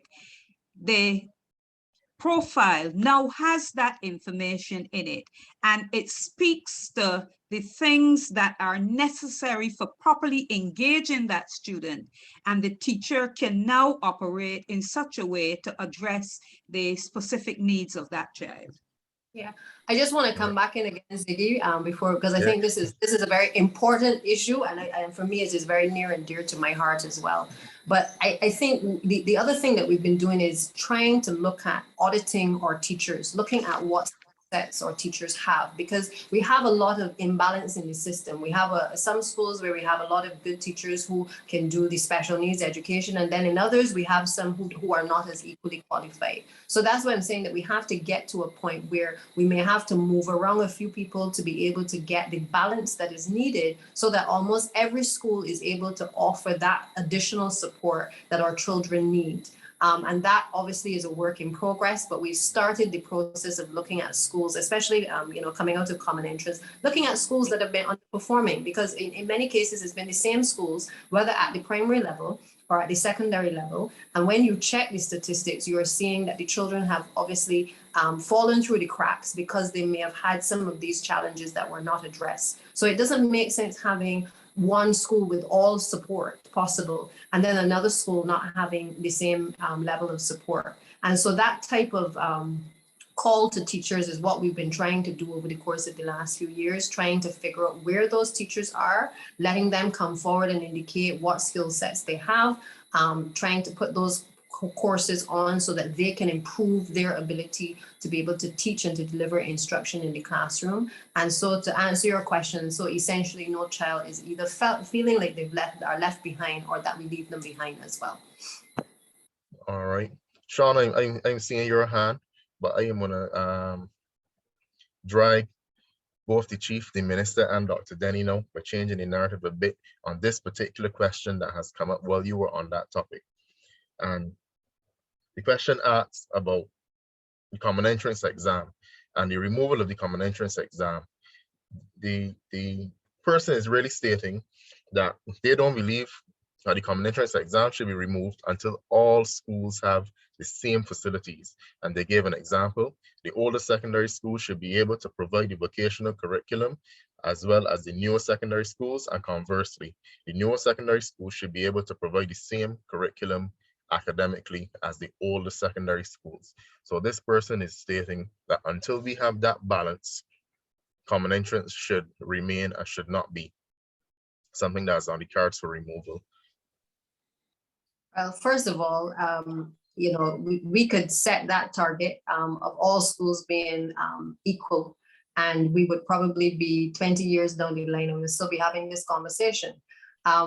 the profile now has that information in it, and it speaks to the things that are necessary for properly engaging that student, and the teacher can now operate in such a way to address the specific needs of that child. Yeah, I just want to come back in again, Ziggy, before, because I think this is a very important issue, and for me it is very near and dear to my heart as well. But I think the other thing that we've been doing is trying to look at auditing our teachers, looking at what sets our teachers have, because we have a lot of imbalance in the system. We have some schools where we have a lot of good teachers who can do the special needs education, and then in others we have some who are not as equally qualified. So that's why I'm saying that we have to get to a point where we may have to move around a few people to be able to get the balance that is needed, so that almost every school is able to offer that additional support that our children need. And that obviously is a work in progress, but we've started the process of looking at schools, especially, coming out of common entrance, looking at schools that have been underperforming, because in many cases, it's been the same schools, whether at the primary level or at the secondary level. And when you check the statistics, you are seeing that the children have obviously fallen through the cracks because they may have had some of these challenges that were not addressed. So it doesn't make sense having one school with all support possible, and then another school not having the same level of support. And so that type of call to teachers is what we've been trying to do over the course of the last few years, trying to figure out where those teachers are, letting them come forward and indicate what skill sets they have, trying to put those courses on so that they can improve their ability to be able to teach and to deliver instruction in the classroom. And so to answer your question, so essentially no child is either feeling like are left behind, or that we leave them behind as well. All right, Sean, I'm seeing your hand, but I am gonna drag both the chief, the minister, and Dr. Denny now by changing the narrative a bit on this particular question that has come up while you were on that topic. And the question asks about the common entrance exam and the removal of the common entrance exam. The person is really stating that they don't believe that the common entrance exam should be removed until all schools have the same facilities. And they gave an example. The older secondary schools should be able to provide the vocational curriculum as well as the newer secondary schools, and conversely, the newer secondary schools should be able to provide the same curriculum academically as the older secondary schools. So this person is stating that until we have that balance, common entrance should remain and should not be something that's on the cards for removal. Well, first of all, we could set that target of all schools being equal, and we would probably be 20 years down the line and we'll still be having this conversation.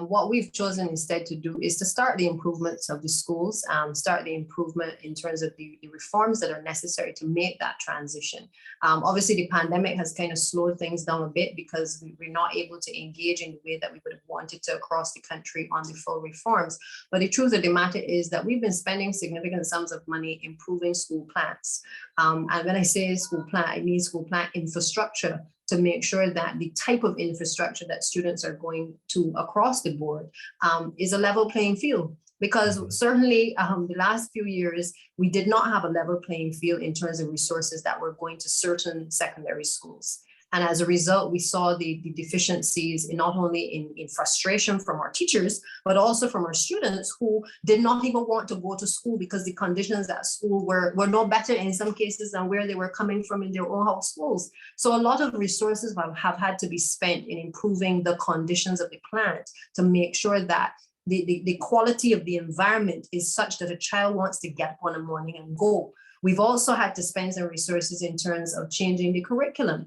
What we've chosen instead to do is to start the improvements of the schools, start the improvement in terms of the reforms that are necessary to make that transition. Obviously, the pandemic has kind of slowed things down a bit because we're not able to engage in the way that we would have wanted to across the country on the full reforms. But the truth of the matter is that we've been spending significant sums of money improving school plans. And when I say school plan, I mean school plan infrastructure, to make sure that the type of infrastructure that students are going to across the board is a level playing field. Because certainly the last few years, we did not have a level playing field in terms of resources that were going to certain secondary schools. And as a result, we saw the deficiencies in not only in frustration from our teachers, but also from our students who did not even want to go to school because the conditions at school were no better in some cases than where they were coming from in their own house schools. So a lot of resources have had to be spent in improving the conditions of the plant to make sure that the quality of the environment is such that a child wants to get up in the morning and go. We've also had to spend some resources in terms of changing the curriculum.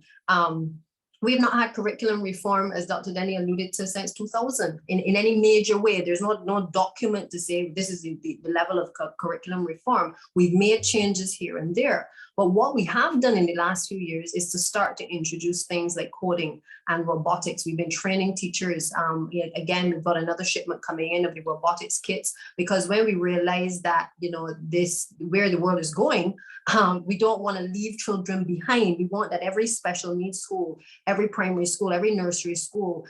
We've not had curriculum reform, as Dr. Denny alluded to, since 2000 in any major way. There's no document to say this is the level of curriculum reform. We've made changes here and there. But what we have done in the last few years is to start to introduce things like coding and robotics. We've been training teachers. Again, we've got another shipment coming in of the robotics kits, because when we realize that, where the world is going, we don't want to leave children behind. We want that every special needs school, every primary school, every nursery school,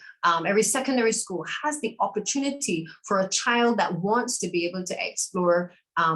every secondary school has the opportunity for a child that wants to be able to explore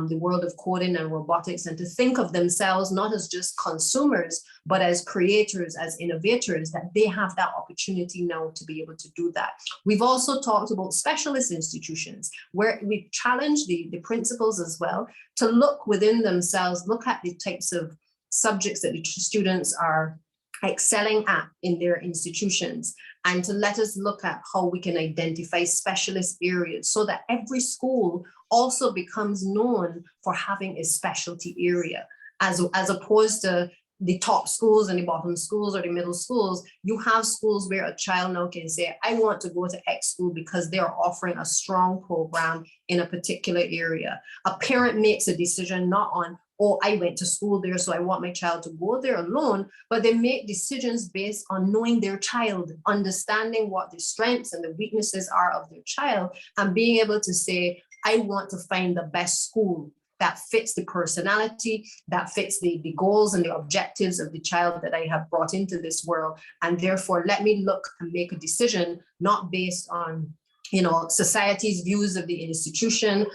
the world of coding and robotics, and to think of themselves not as just consumers, but as creators, as innovators, that they have that opportunity now to be able to do that. We've also talked about specialist institutions, where we challenge the principals as well to look within themselves, look at the types of subjects that the students are excelling at in their institutions, and to let us look at how we can identify specialist areas so that every school also becomes known for having a specialty area, as opposed to the top schools and the bottom schools or the middle schools. You have schools where a child now can say, I want to go to X school because they're offering a strong program in a particular area. A parent makes a decision not on, oh, I went to school there, so I want my child to go there alone, but they make decisions based on knowing their child, understanding what the strengths and the weaknesses are of their child, and being able to say, I want to find the best school that fits the personality, that fits the goals and the objectives of the child that I have brought into this world. And therefore, let me look and make a decision, not based on, you know, society's views of the institution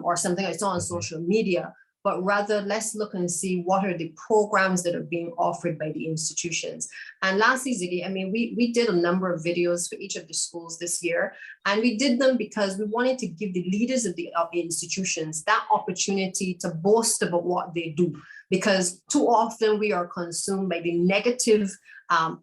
or something I saw on social media, but rather let's look and see what are the programs that are being offered by the institutions. And lastly, Ziggy, I mean, we did a number of videos for each of the schools this year, and we did them because we wanted to give the leaders of the institutions that opportunity to boast about what they do, because too often we are consumed by the negative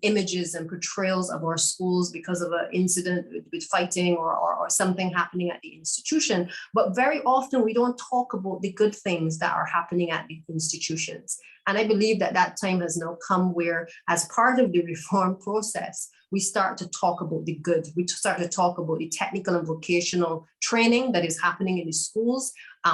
images and portrayals of our schools because of an incident with fighting or something happening at the institution. But very often we don't talk about the good things that are happening at the institutions. And I believe that that time has now come where, as part of the reform process, we start to talk about the good. We start to talk about the technical and vocational training that is happening in the schools.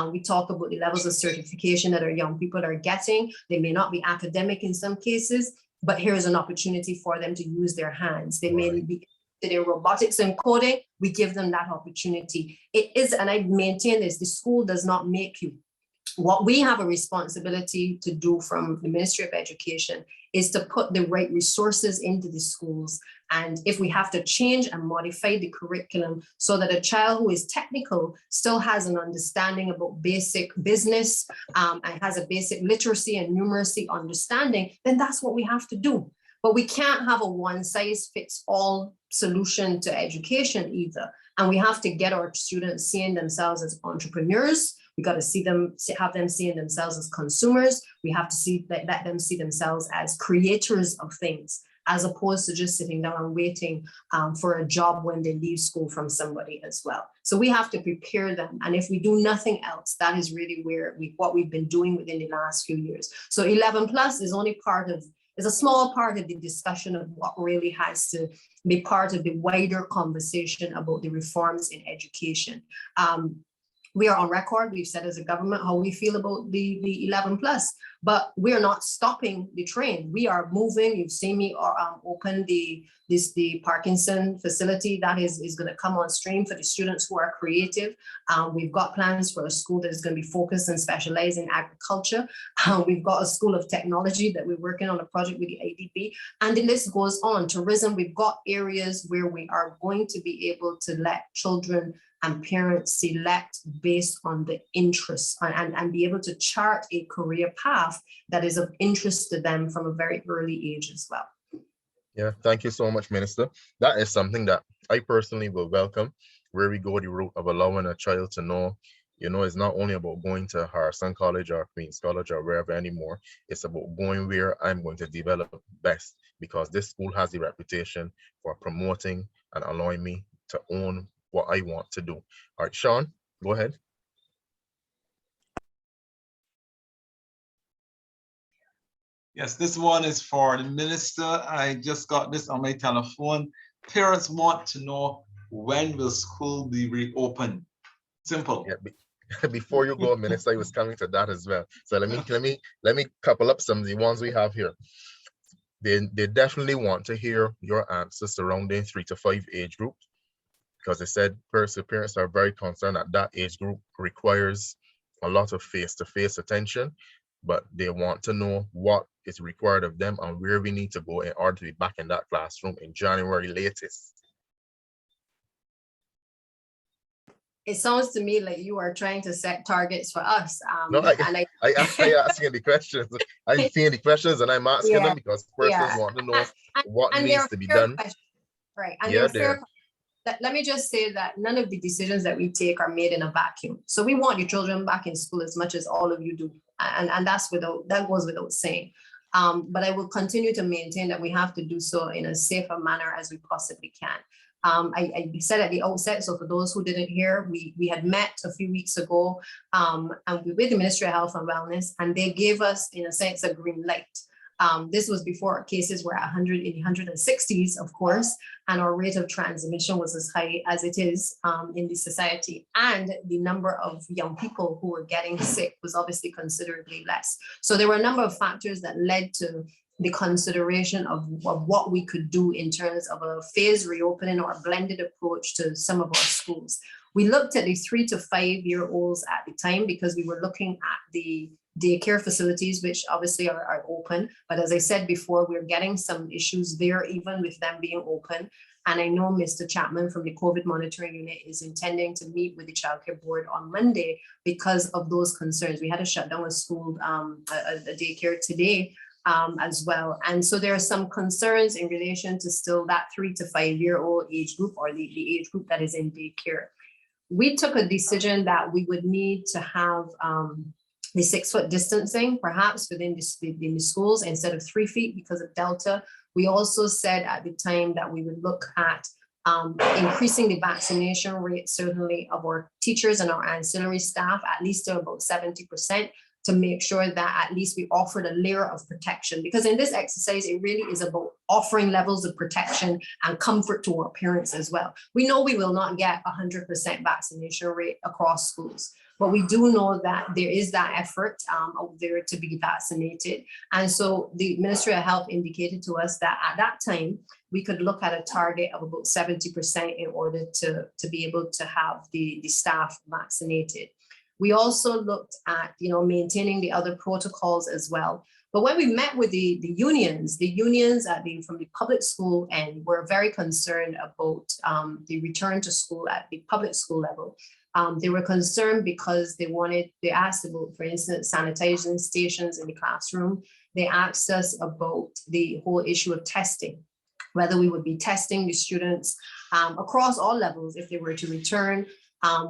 We talk about the levels of certification that our young people are getting. They may not be academic in some cases, but here's an opportunity for them to use their hands. They may be interested in robotics and coding. We give them that opportunity. It is, and I maintain this, the school does not make you. What we have a responsibility to do from the Ministry of Education is to put the right resources into the schools. And if we have to change and modify the curriculum so that a child who is technical still has an understanding about basic business and has a basic literacy and numeracy understanding, then that's what we have to do. But we can't have a one-size-fits-all solution to education either. And we have to get our students seeing themselves as entrepreneurs. We got to have them seeing themselves as consumers. We have to let them see themselves as creators of things, as opposed to just sitting down and waiting for a job when they leave school from somebody as well. So we have to prepare them. And if we do nothing else, that is really where what we've been doing within the last few years. So 11 plus is only is a small part of the discussion of what really has to be part of the wider conversation about the reforms in education. We are on record. We've said as a government how we feel about the 11 plus, but we're not stopping the train. We are moving. You've seen me open the Parkinson facility that is going to come on stream for the students who are creative. We've got plans for a school that is going to be focused and specialized in agriculture. We've got a school of technology that we're working on a project with the ADB, and the list goes on. Tourism, we've got areas where we are going to be able to let children and parents select based on the interests and be able to chart a career path that is of interest to them from a very early age as well. Yeah, thank you so much, Minister. That is something that I personally will welcome, where we go the route of allowing a child to know, you know, it's not only about going to Harrison College or Queen's College or wherever anymore. It's about going where I'm going to develop best, because this school has the reputation for promoting and allowing me to own what I want to do. All right, Sean, go ahead. Yes, this one is for the minister. I just got this on my telephone. Parents want to know, when will school be reopened? Simple. Yeah, before you go, Minister, I was coming to that as well. So let me couple up some of the ones we have here. They definitely want to hear your answers surrounding 3 to 5 age group, because they said parents are very concerned that age group requires a lot of face-to-face attention, but they want to know what is required of them and where we need to go in order to be back in that classroom in January latest. It sounds to me like you are trying to set targets for us. No, I asking the questions. I'm seeing the questions and I'm asking them because persons want to know what needs to be done. Right, and they're fair. Let me just say that none of the decisions that we take are made in a vacuum. So we want your children back in school as much as all of you do. And that goes without saying. But I will continue to maintain that we have to do so in a safer manner as we possibly can. I said at the outset, so for those who didn't hear, we had met a few weeks ago and we with the Ministry of Health and Wellness, and they gave us, in a sense, a green light. This was before cases were 100 in the 160s, of course, and our rate of transmission was as high as it is in the society. And the number of young people who were getting sick was obviously considerably less. So there were a number of factors that led to the consideration of what we could do in terms of a phased reopening or a blended approach to some of our schools. We looked at the 3 to 5 year olds at the time because we were looking at the daycare facilities, which obviously are open. But as I said before, we're getting some issues there, even with them being open. And I know Mr. Chapman from the COVID monitoring unit is intending to meet with the childcare board on Monday because of those concerns. We had to shut down a school, a daycare today as well. And so there are some concerns in relation to still that 3 to 5 year old age group, or the age group that is in daycare. We took a decision that we would need to have the 6 foot distancing, perhaps within the schools instead of 3 feet because of Delta. We also said at the time that we would look at increasing the vaccination rate, certainly of our teachers and our ancillary staff, at least to about 70%, to make sure that at least we offered a layer of protection. Because in this exercise, it really is about offering levels of protection and comfort to our parents as well. We know we will not get 100% vaccination rate across schools, but we do know that there is that effort out there to be vaccinated. And so the Ministry of Health indicated to us that at that time, we could look at a target of about 70% in order to be able to have the staff vaccinated. We also looked at, maintaining the other protocols as well. But when we met with the unions from the public school end were very concerned about the return to school at the public school level. They were concerned because they asked about, for instance, sanitizing stations in the classroom. They asked us about the whole issue of testing, whether we would be testing the students across all levels if they were to return.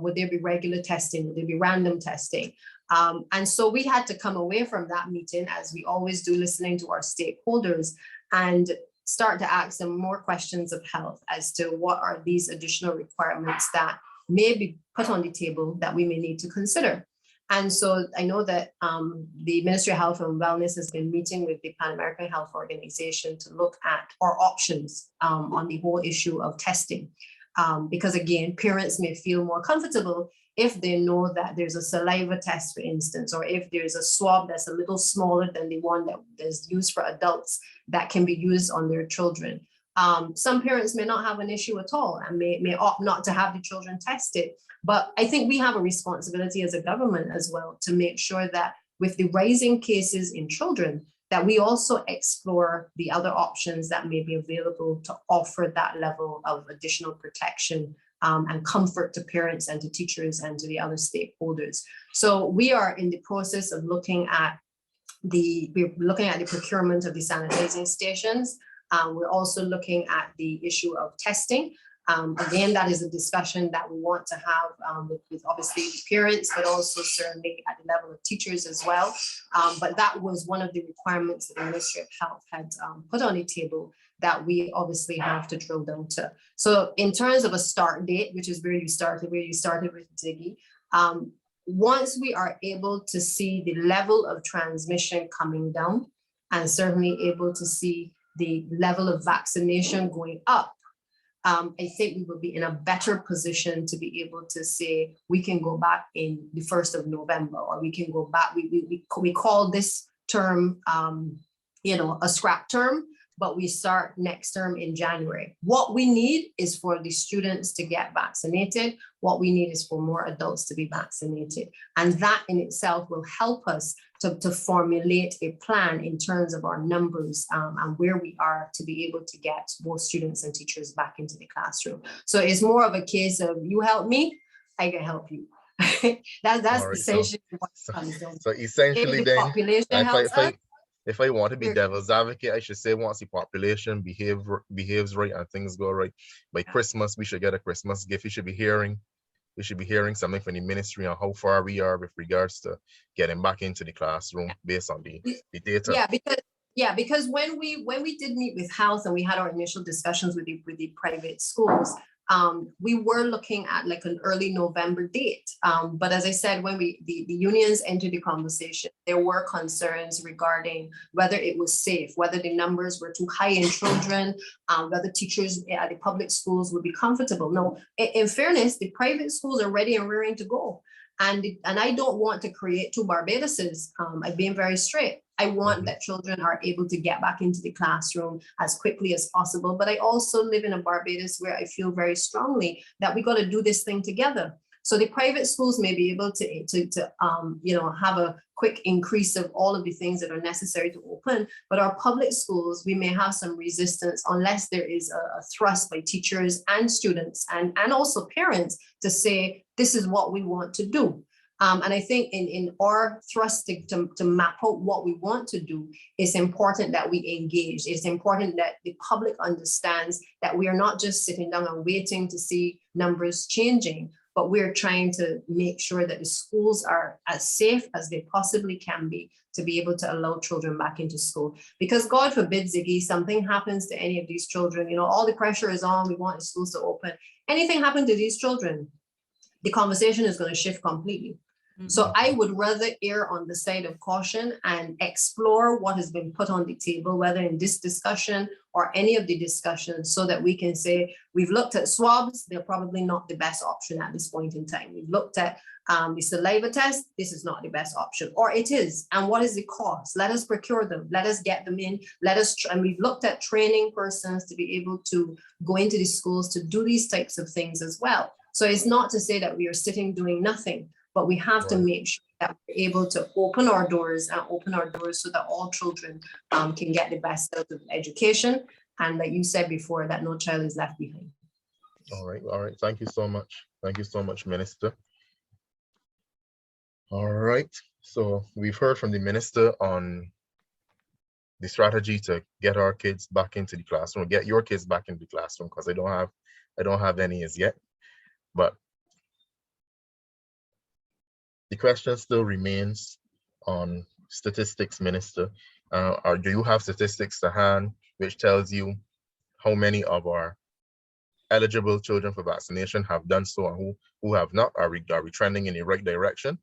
Would there be regular testing? Would there be random testing? And so we had to come away from that meeting, as we always do, listening to our stakeholders and start to ask them more questions of health as to what are these additional requirements that may be put on the table that we may need to consider. And so I know that the Ministry of Health and Wellness has been meeting with the Pan American Health Organization to look at our options on the whole issue of testing. Because again, parents may feel more comfortable if they know that there's a saliva test, for instance, or if there's a swab that's a little smaller than the one that is used for adults that can be used on their children. Some parents may not have an issue at all and may opt not to have the children tested. But I think we have a responsibility as a government as well to make sure that with the rising cases in children, that we also explore the other options that may be available to offer that level of additional protection and comfort to parents and to teachers and to the other stakeholders. So we are in the process of looking at the procurement of the sanitizing stations. We're also looking at the issue of testing. Again, that is a discussion that we want to have with obviously parents, but also certainly at the level of teachers as well. But that was one of the requirements that the Ministry of Health had put on the table that we obviously have to drill down to. So in terms of a start date, which is where you started with Ziggy, once we are able to see the level of transmission coming down and certainly able to see the level of vaccination going up, I think we will be in a better position to be able to say we can go back in the 1st of November, or we can go back. We call this term, a scrap term, but we start next term in January. What we need is for the students to get vaccinated. What we need is for more adults to be vaccinated. And that in itself will help us to formulate a plan in terms of our numbers and where we are to be able to get both students and teachers back into the classroom. So it's more of a case of you help me, I can help you. That's right, essentially what comes down. So essentially then, if I want to be Sure. devil's advocate, I should say once the population behaves right and things go right, by Christmas, we should get a Christmas gift. We should be hearing something from the ministry on how far we are with regards to getting back into the classroom based on the data. Yeah, because Yeah, because when we did meet with health and we had our initial discussions with the private schools, we were looking at like an early November date. But as I said, when the unions entered the conversation, there were concerns regarding whether it was safe, whether the numbers were too high in children, whether teachers at the public schools would be comfortable. No, in fairness, the private schools are ready and raring to go. And I don't want to create two Barbadoses. I'm being very straight. I want that children are able to get back into the classroom as quickly as possible. But I also live in a Barbados where I feel very strongly that we got to do this thing together. So the private schools may be able to have a quick increase of all of the things that are necessary to open, but our public schools, we may have some resistance unless there is a thrust by teachers and students and also parents to say, this is what we want to do. And I think in our thrusting to map out what we want to do, it's important that we engage. It's important that the public understands that we are not just sitting down and waiting to see numbers changing, but we're trying to make sure that the schools are as safe as they possibly can be to be able to allow children back into school. Because God forbid, Ziggy, something happens to any of these children, you know, all the pressure is on, we want the schools to open. Anything happen to these children, the conversation is going to shift completely. So I would rather err on the side of caution and explore what has been put on the table, whether in this discussion or any of the discussions, so that we can say, we've looked at swabs, they're probably not the best option at this point in time. We've looked at the saliva test, this is not the best option, or it is. And what is the cost? Let us procure them, let us get them in, and we've looked at training persons to be able to go into the schools to do these types of things as well. So it's not to say that we are sitting doing nothing, but we have to make sure that we're able to open our doors so that all children can get the best out of education. And like you said before, that no child is left behind. All right. Thank you so much. Thank you so much, Minister. All right. So we've heard from the Minister on the strategy to get our kids back into the classroom, get your kids back into the classroom, because I don't have any as yet. But the question still remains on statistics, Minister. Or do you have statistics to hand which tells you how many of our eligible children for vaccination have done so and who have not? Are we trending in the right direction?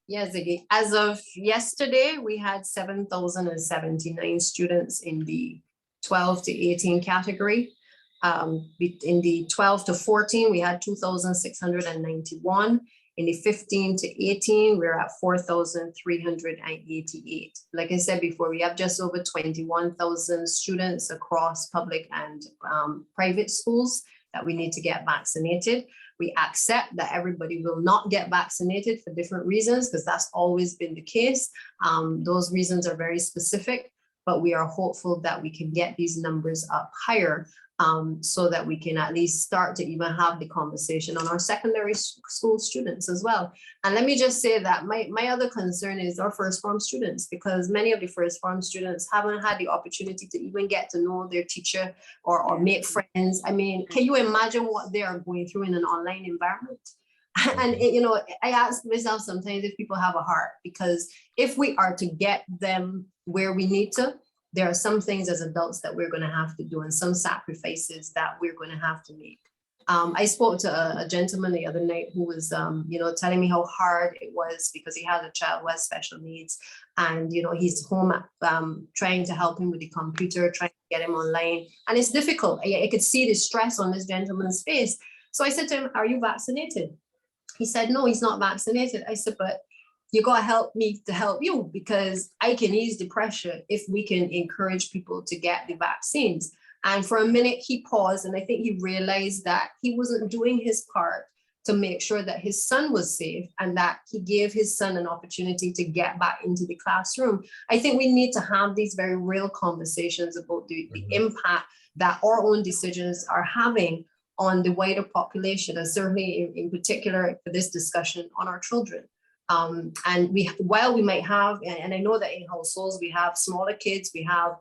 Yes, Ziggy. As of yesterday, we had 7,079 students in the 12 to 18 category. In the 12 to 14, we had 2,691. In the 15 to 18, we're at 4,388. Like I said before, we have just over 21,000 students across public and private schools that we need to get vaccinated. We accept that everybody will not get vaccinated for different reasons, because that's always been the case. Those reasons are very specific, but we are hopeful that we can get these numbers up higher, so that we can at least start to even have the conversation on our secondary school students as well. And let me just say that my other concern is our first form students, because many of the first form students haven't had the opportunity to even get to know their teacher or make friends. I mean, can you imagine what they are going through in an online environment? And I ask myself sometimes if people have a heart, because if we are to get them where we need to, there are some things as adults that we're going to have to do and some sacrifices that we're going to have to make. I spoke to a gentleman the other night who was, telling me how hard it was because he has a child who has special needs, and he's home trying to help him with the computer, trying to get him online, and it's difficult. I could see the stress on this gentleman's face. So I said to him, "Are you vaccinated?" He said, "No, he's not vaccinated." I said, "But you gotta help me to help you, because I can ease the pressure if we can encourage people to get the vaccines." And for a minute he paused, and I think he realized that he wasn't doing his part to make sure that his son was safe and that he gave his son an opportunity to get back into the classroom. I think we need to have these very real conversations about the impact that our own decisions are having on the wider population, and certainly in particular for this discussion on our children. And while we might have, and I know that in households we have smaller kids, we have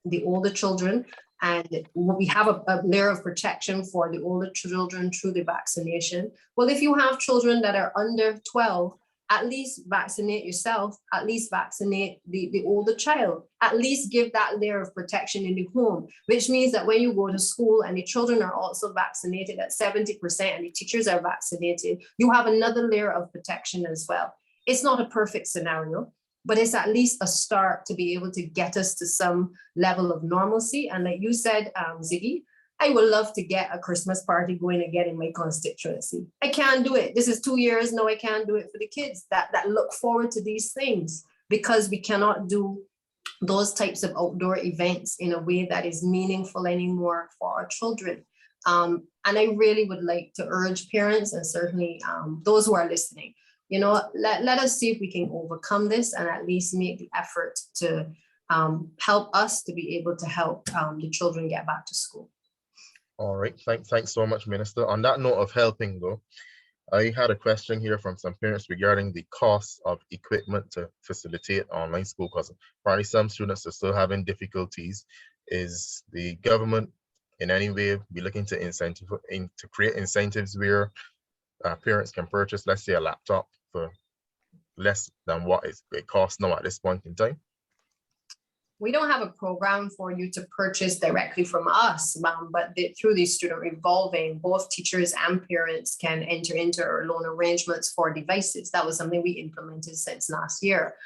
the older children, and we have a layer of protection for the older children through the vaccination. Well, if you have children that are under 12 at least vaccinate yourself, at least vaccinate the older child, at least give that layer of protection in the home, which means that when you go to school and the children are also vaccinated at 70% and the teachers are vaccinated, you have another layer of protection as well. It's not a perfect scenario, but it's at least a start to be able to get us to some level of normalcy. And like you said, Ziggy, I would love to get a Christmas party going again in my constituency. I can't do it. This is 2 years. No, I can't do it for the kids that look forward to these things, because we cannot do those types of outdoor events in a way that is meaningful anymore for our children. And I really would like to urge parents, and certainly those who are listening, you know, let us see if we can overcome this and at least make the effort to help us to be able to help the children get back to school. All right, thanks so much, Minister. On that note of helping though, I had a question here from some parents regarding the cost of equipment to facilitate online school, because apparently some students are still having difficulties. Is the government in any way be looking to create incentives where parents can purchase, let's say, a laptop for less than what it costs now at this point in time? We don't have a program for you to purchase directly from us, but through the student revolving, both teachers and parents can enter into loan arrangements for devices. That was something we implemented since last year.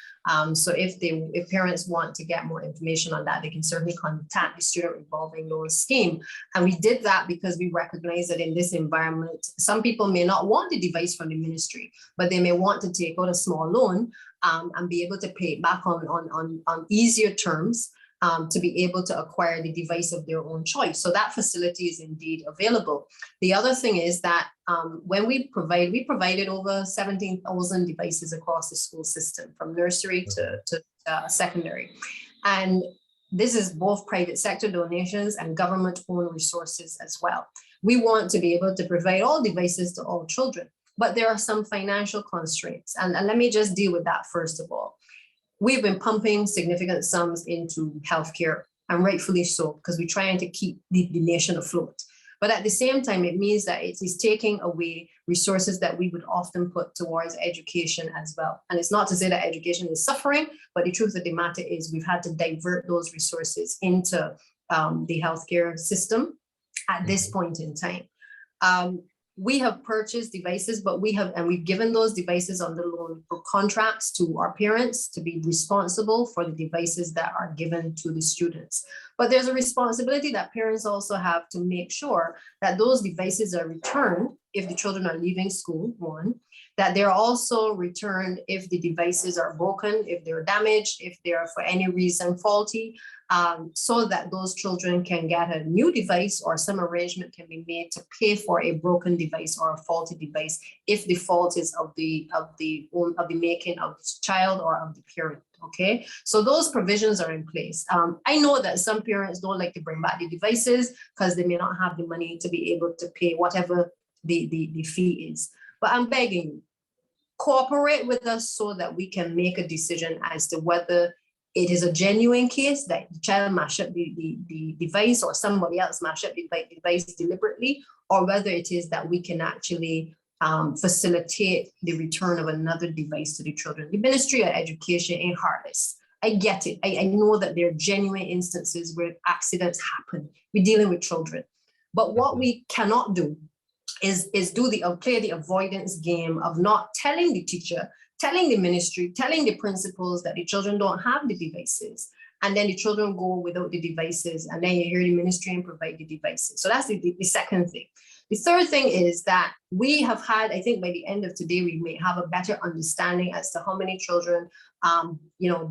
So if parents want to get more information on that, they can certainly contact the student revolving loan scheme. And we did that because we recognize that in this environment, some people may not want the device from the ministry, but they may want to take out a small loan and be able to pay it back on easier terms to be able to acquire the device of their own choice. So that facility is indeed available. The other thing is that when we provided over 17,000 devices across the school system, from nursery to secondary. And this is both private sector donations and government-owned resources as well. We want to be able to provide all devices to all children, but there are some financial constraints. And let me just deal with that first of all. We've been pumping significant sums into healthcare, and rightfully so, because we're trying to keep the nation afloat. But at the same time, it means that it is taking away resources that we would often put towards education as well. And it's not to say that education is suffering, but the truth of the matter is we've had to divert those resources into the healthcare system at this point in time. We have purchased devices, but we've given those devices on the loan for contracts to our parents to be responsible for the devices that are given to the students. But there's a responsibility that parents also have to make sure that those devices are returned if the children are leaving school, one, that they're also returned if the devices are broken, if they're damaged, if they're for any reason faulty, so that those children can get a new device, or some arrangement can be made to pay for a broken device or a faulty device if the fault is of the making of the child or of the parent. Okay, so those provisions are in place. I know that some parents don't like to bring back the devices because they may not have the money to be able to pay whatever the fee is. But I'm begging you, cooperate with us so that we can make a decision as to whether it is a genuine case that the child mash up the device, or somebody else mash up the device deliberately, or whether it is that we can actually facilitate the return of another device to the children. The Ministry of Education ain't heartless. I get it. I know that there are genuine instances where accidents happen. We're dealing with children. But what we cannot do is play the avoidance game of not telling the teacher, telling the ministry, telling the principals that the children don't have the devices. And then the children go without the devices, and then you hear the ministry and provide the devices. So that's the second thing. The third thing is that we have had, I think by the end of today, we may have a better understanding as to how many children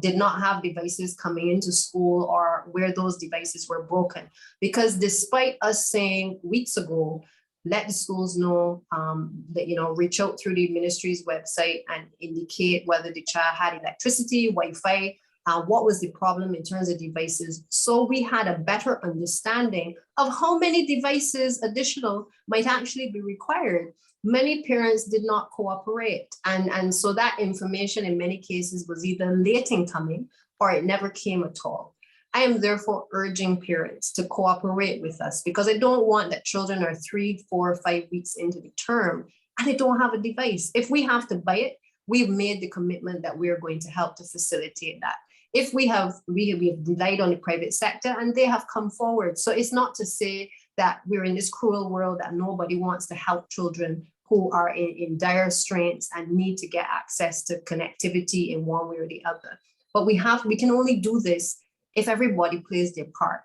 did not have devices coming into school, or where those devices were broken. Because despite us saying weeks ago, let the schools know that, reach out through the ministry's website and indicate whether the child had electricity, Wi-Fi, what was the problem in terms of devices. So we had a better understanding of how many devices additional might actually be required. Many parents did not cooperate. And so that information in many cases was either late in coming, or it never came at all. I am therefore urging parents to cooperate with us, because I don't want that children are 3, 4, 5 weeks into the term and they don't have a device. If we have to buy it, we've made the commitment that we're going to help to facilitate that. If we have relied on the private sector and they have come forward. So it's not to say that we're in this cruel world that nobody wants to help children who are in dire straits and need to get access to connectivity in one way or the other. But we can only do this if everybody plays their part.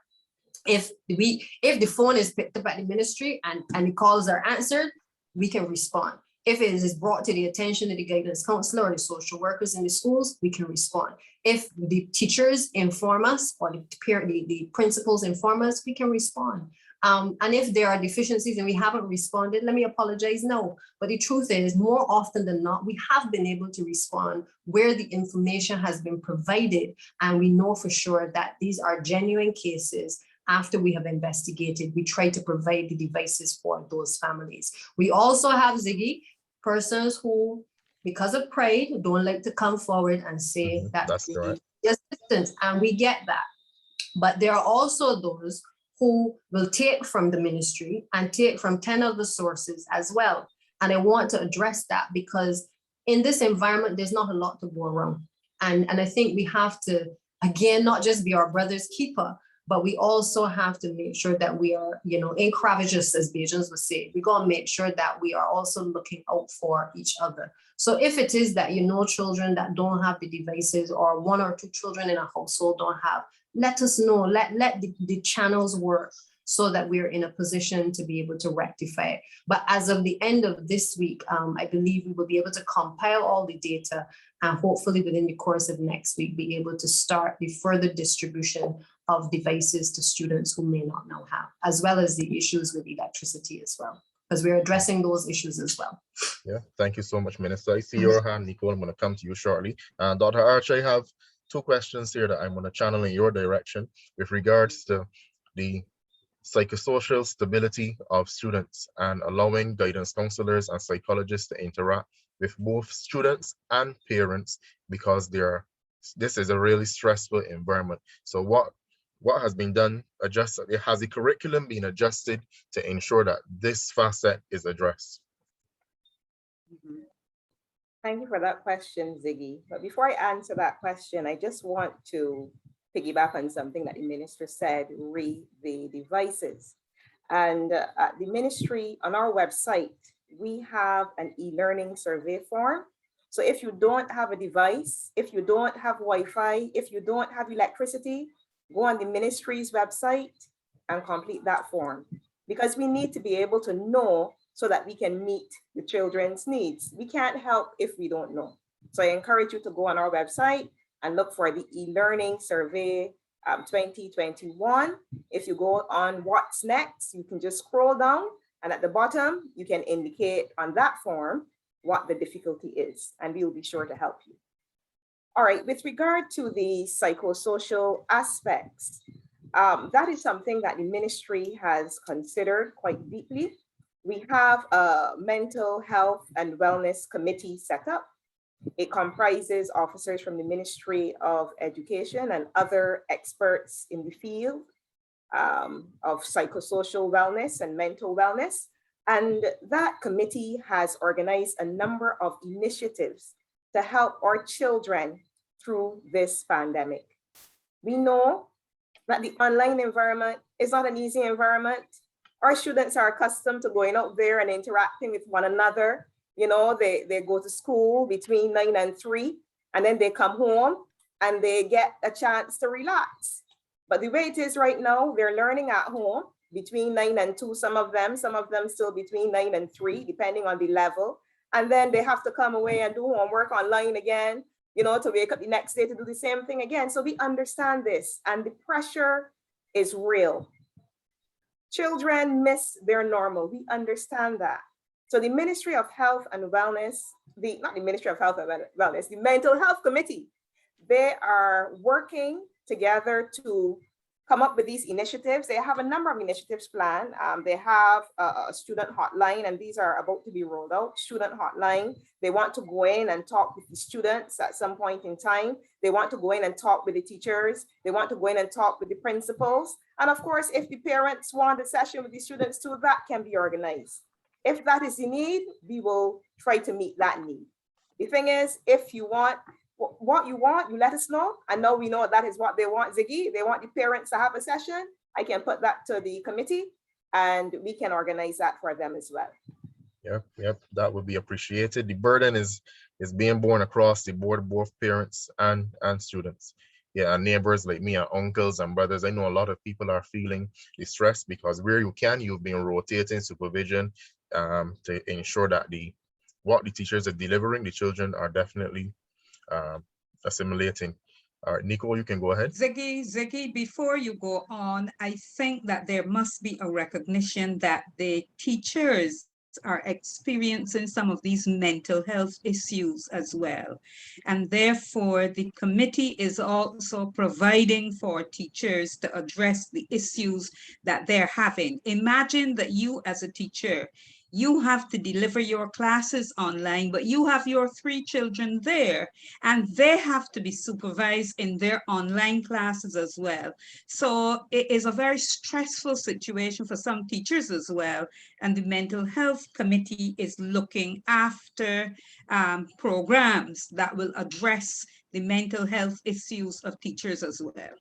If the phone is picked up at the ministry and the calls are answered, we can respond. If it is brought to the attention of the guidance counselor or the social workers in the schools, we can respond. If the teachers inform us or the principals inform us, we can respond. And if there are deficiencies and we haven't responded, let me apologize, no. But the truth is, more often than not, we have been able to respond where the information has been provided, and we know for sure that these are genuine cases. After we have investigated, we try to provide the devices for those families. We also have, Ziggy, persons who, because of pride, don't like to come forward and say that That's they right. need assistance, and we get that. But there are also those who will take from the ministry and take from 10 other sources as well. And I want to address that because in this environment, there's not a lot to go around. And I think we have to, again, not just be our brother's keeper, but we also have to make sure that we are, encourageous, as Bajans would say. We got to make sure that we are also looking out for each other. So if it is that children that don't have the devices, or 1 or 2 children in a household don't have, let us know, let the channels work so that we're in a position to be able to rectify it. But as of the end of this week, I believe we will be able to compile all the data and hopefully within the course of next week, be able to start the further distribution of devices to students who may not now have, as well as the issues with electricity as well, because we're addressing those issues as well. Yeah, thank you so much, Minister. I see your hand, Nicole. I'm going to come to you shortly. Dr. Arch, I have 2 questions here that I'm going to channel in your direction with regards to the psychosocial stability of students and allowing guidance counselors and psychologists to interact with both students and parents, because this is a really stressful environment. So what has been done, has the curriculum been adjusted to ensure that this facet is addressed? Thank you for that question, Ziggy. But before I answer that question, I just want to piggyback on something that the minister said, re the devices. And at the ministry, on our website, we have an e-learning survey form. So if you don't have a device, if you don't have Wi-Fi, if you don't have electricity, go on the ministry's website and complete that form, because we need to be able to know so that we can meet the children's needs. We can't help if we don't know. So I encourage you to go on our website and look for the e-learning survey 2021. If you go on what's next, you can just scroll down, and at the bottom, you can indicate on that form what the difficulty is, and we'll be sure to help you. All right, with regard to the psychosocial aspects, that is something that the ministry has considered quite deeply. We have a mental health and wellness committee set up. It comprises officers from the Ministry of Education and other experts in the field of psychosocial wellness and mental wellness. And that committee has organized a number of initiatives to help our children through this pandemic. We know that the online environment is not an easy environment. Our students are accustomed to going out there and interacting with one another. They go to school between 9 and 3, and then they come home and they get a chance to relax. But the way it is right now, they're learning at home between 9 and 2, some of them still between 9 and 3, depending on the level. And then they have to come away and do homework online again, to wake up the next day to do the same thing again. So we understand this, and the pressure is real. Children miss their normal. We understand that. So the Ministry of Health and Wellness, not the Ministry of Health and Wellness, the Mental Health Committee, they are working together to come up with these initiatives. They have a number of initiatives planned. They have a student hotline, and these are about to be rolled out. Student hotline. They want to go in and talk with the students at some point in time. They want to go in and talk with the teachers. They want to go in and talk with the principals. And of course, if the parents want a session with the students too, that can be organized. If that is the need, we will try to meet that need. The thing is, if you want what you want, you let us know. I know we know that is what they want, Ziggy. They want the parents to have a session. I can put that to the committee and we can organize that for them as well. Yep, that would be appreciated. The burden is being borne across the board, both parents and students. Yeah, and neighbors like me and uncles and brothers. I know a lot of people are feeling the stress because where you can, you've been rotating supervision to ensure that what the teachers are delivering, the children are definitely assimilating. All right, Nico, you can go ahead. Ziggy, before you go on, I think that there must be a recognition that the teachers are experiencing some of these mental health issues as well. And therefore, the committee is also providing for teachers to address the issues that they're having. Imagine that you as a teacher, you have to deliver your classes online, but you have your 3 children there and they have to be supervised in their online classes as well. So it is a very stressful situation for some teachers as well. And the Mental Health Committee is looking after programs that will address the mental health issues of teachers as well.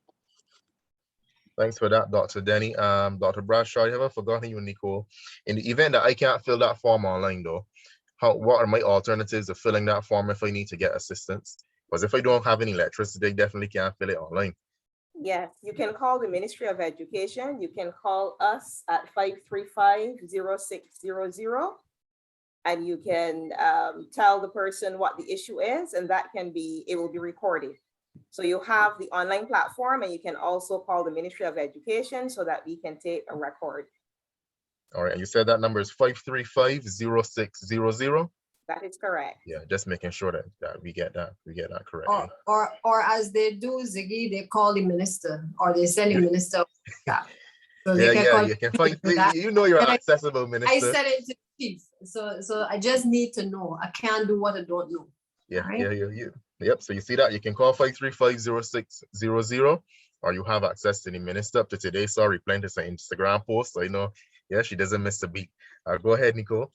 Thanks for that, Dr. Denny. Dr. Bradshaw, I haven't forgotten you, Nicole. In the event that I can't fill that form online though, what are my alternatives of filling that form if I need to get assistance? Because if I don't have any electricity, I definitely can't fill it online. Yes, you can call the Ministry of Education. You can call us at 535-0600 and you can tell the person what the issue is, and that can be, it will be recorded. So you have the online platform and you can also call the Ministry of Education so that we can take a record. All right, and you said that number is 535-0600? That is correct. Yeah, just making sure that we get that correctly. Or as they do, Ziggy, they call the minister or they send the minister. So you can find, you know you're accessible, minister. I said it to chief. So I just need to know. I can't do what I don't know. Yeah, right? Yep, so you see that, you can call 535-0600 or you have access to the minister. Up to today, saw replying to some Instagram post, so I know, yeah, she doesn't miss a beat. Go ahead, Nicole.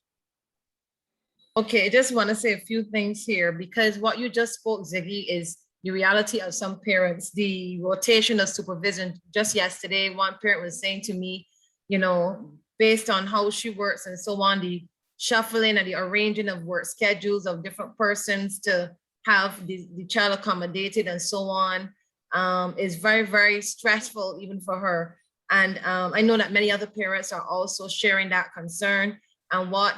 Okay, I just want to say a few things here because what you just spoke, Ziggy, is the reality of some parents, the rotation of supervision. Just yesterday, one parent was saying to me, you know, based on how she works and so on, the shuffling and the arranging of work schedules of different persons to have the child accommodated and so on is very, very stressful even for her. And I know that many other parents are also sharing that concern. And what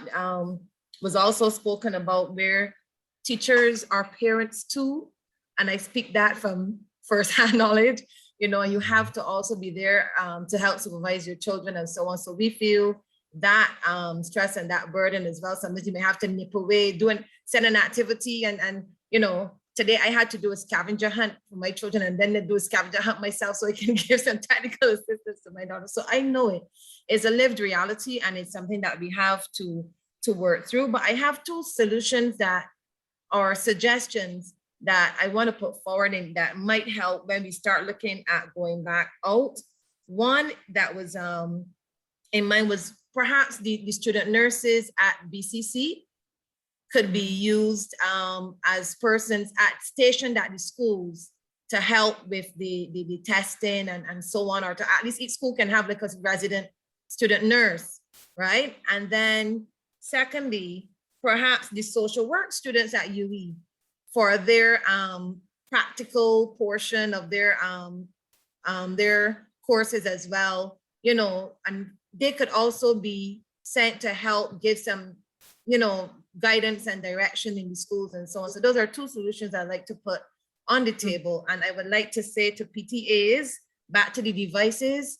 was also spoken about where teachers are parents too. And I speak that from firsthand knowledge, you know, and you have to also be there to help supervise your children and so on. So we feel that stress and that burden as well. Sometimes you may have to nip away, send an activity and you know, today I had to do a scavenger hunt for my children and then do a scavenger hunt myself so I can give some technical assistance to my daughter. So I know it is a lived reality and it's something that we have to work through. But I have 2 solutions that are suggestions that I want to put forward and that might help when we start looking at going back out. One that was in mind was perhaps the student nurses at BCC could be used as persons stationed at the schools to help with the testing and so on, or to at least each school can have like a resident student nurse, right? And then secondly, perhaps the social work students at UE for their practical portion of their courses as well, you know, and they could also be sent to help give some, you know, guidance and direction in the schools and so on. So those are 2 solutions I'd like to put on the table. And I would like to say to PTAs, back to the devices,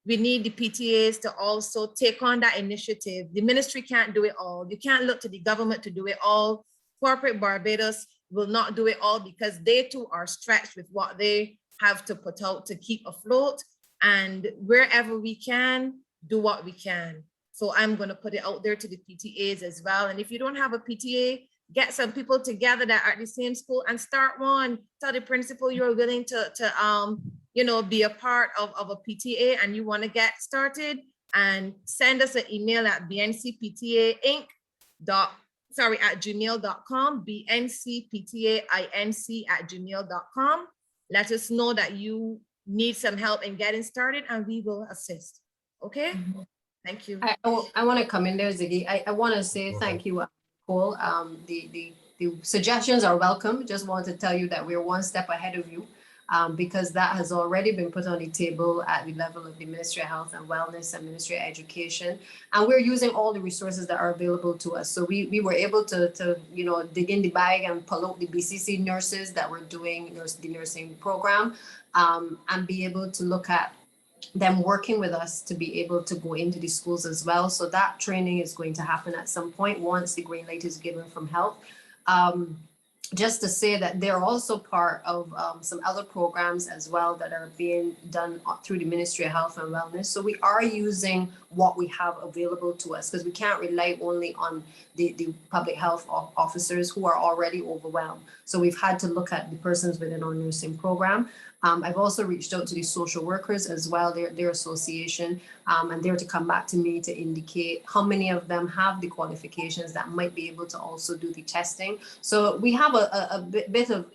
we need the PTAs to also take on that initiative. The ministry can't do it all. You can't look to the government to do it all. Corporate Barbados will not do it all because they too are stretched with what they have to put out to keep afloat. And wherever we can, do what we can. So I'm going to put it out there to the PTAs as well. And if you don't have a PTA, get some people together that are at the same school and start one. Tell the principal you're willing to you know, be a part of a PTA and you want to get started, and send us an email at bncptainc. at gmail.com, bncptainc@gmail.com. Let us know that you need some help in getting started and we will assist. Okay? Thank you. I want to come in there, Ziggy. I want to say thank you, Cole. The suggestions are welcome. Just want to tell you that we're one step ahead of you, because that has already been put on the table at the level of the Ministry of Health and Wellness and Ministry of Education. And we're using all the resources that are available to us. So we were able to dig in the bag and pull out the BCC nurses that were doing the nursing program, and be able to look at them working with us to be able to go into the schools as well. So that training is going to happen at some point once the green light is given from health. Just to say that they're also part of some other programs as well that are being done through the Ministry of Health and Wellness. So we are using what we have available to us, because we can't rely only on the public health officers who are already overwhelmed. So we've had to look at the persons within our nursing program. I've also reached out to the social workers as well, their association, and they're to come back to me to indicate how many of them have the qualifications that might be able to also do the testing. So we have a bit of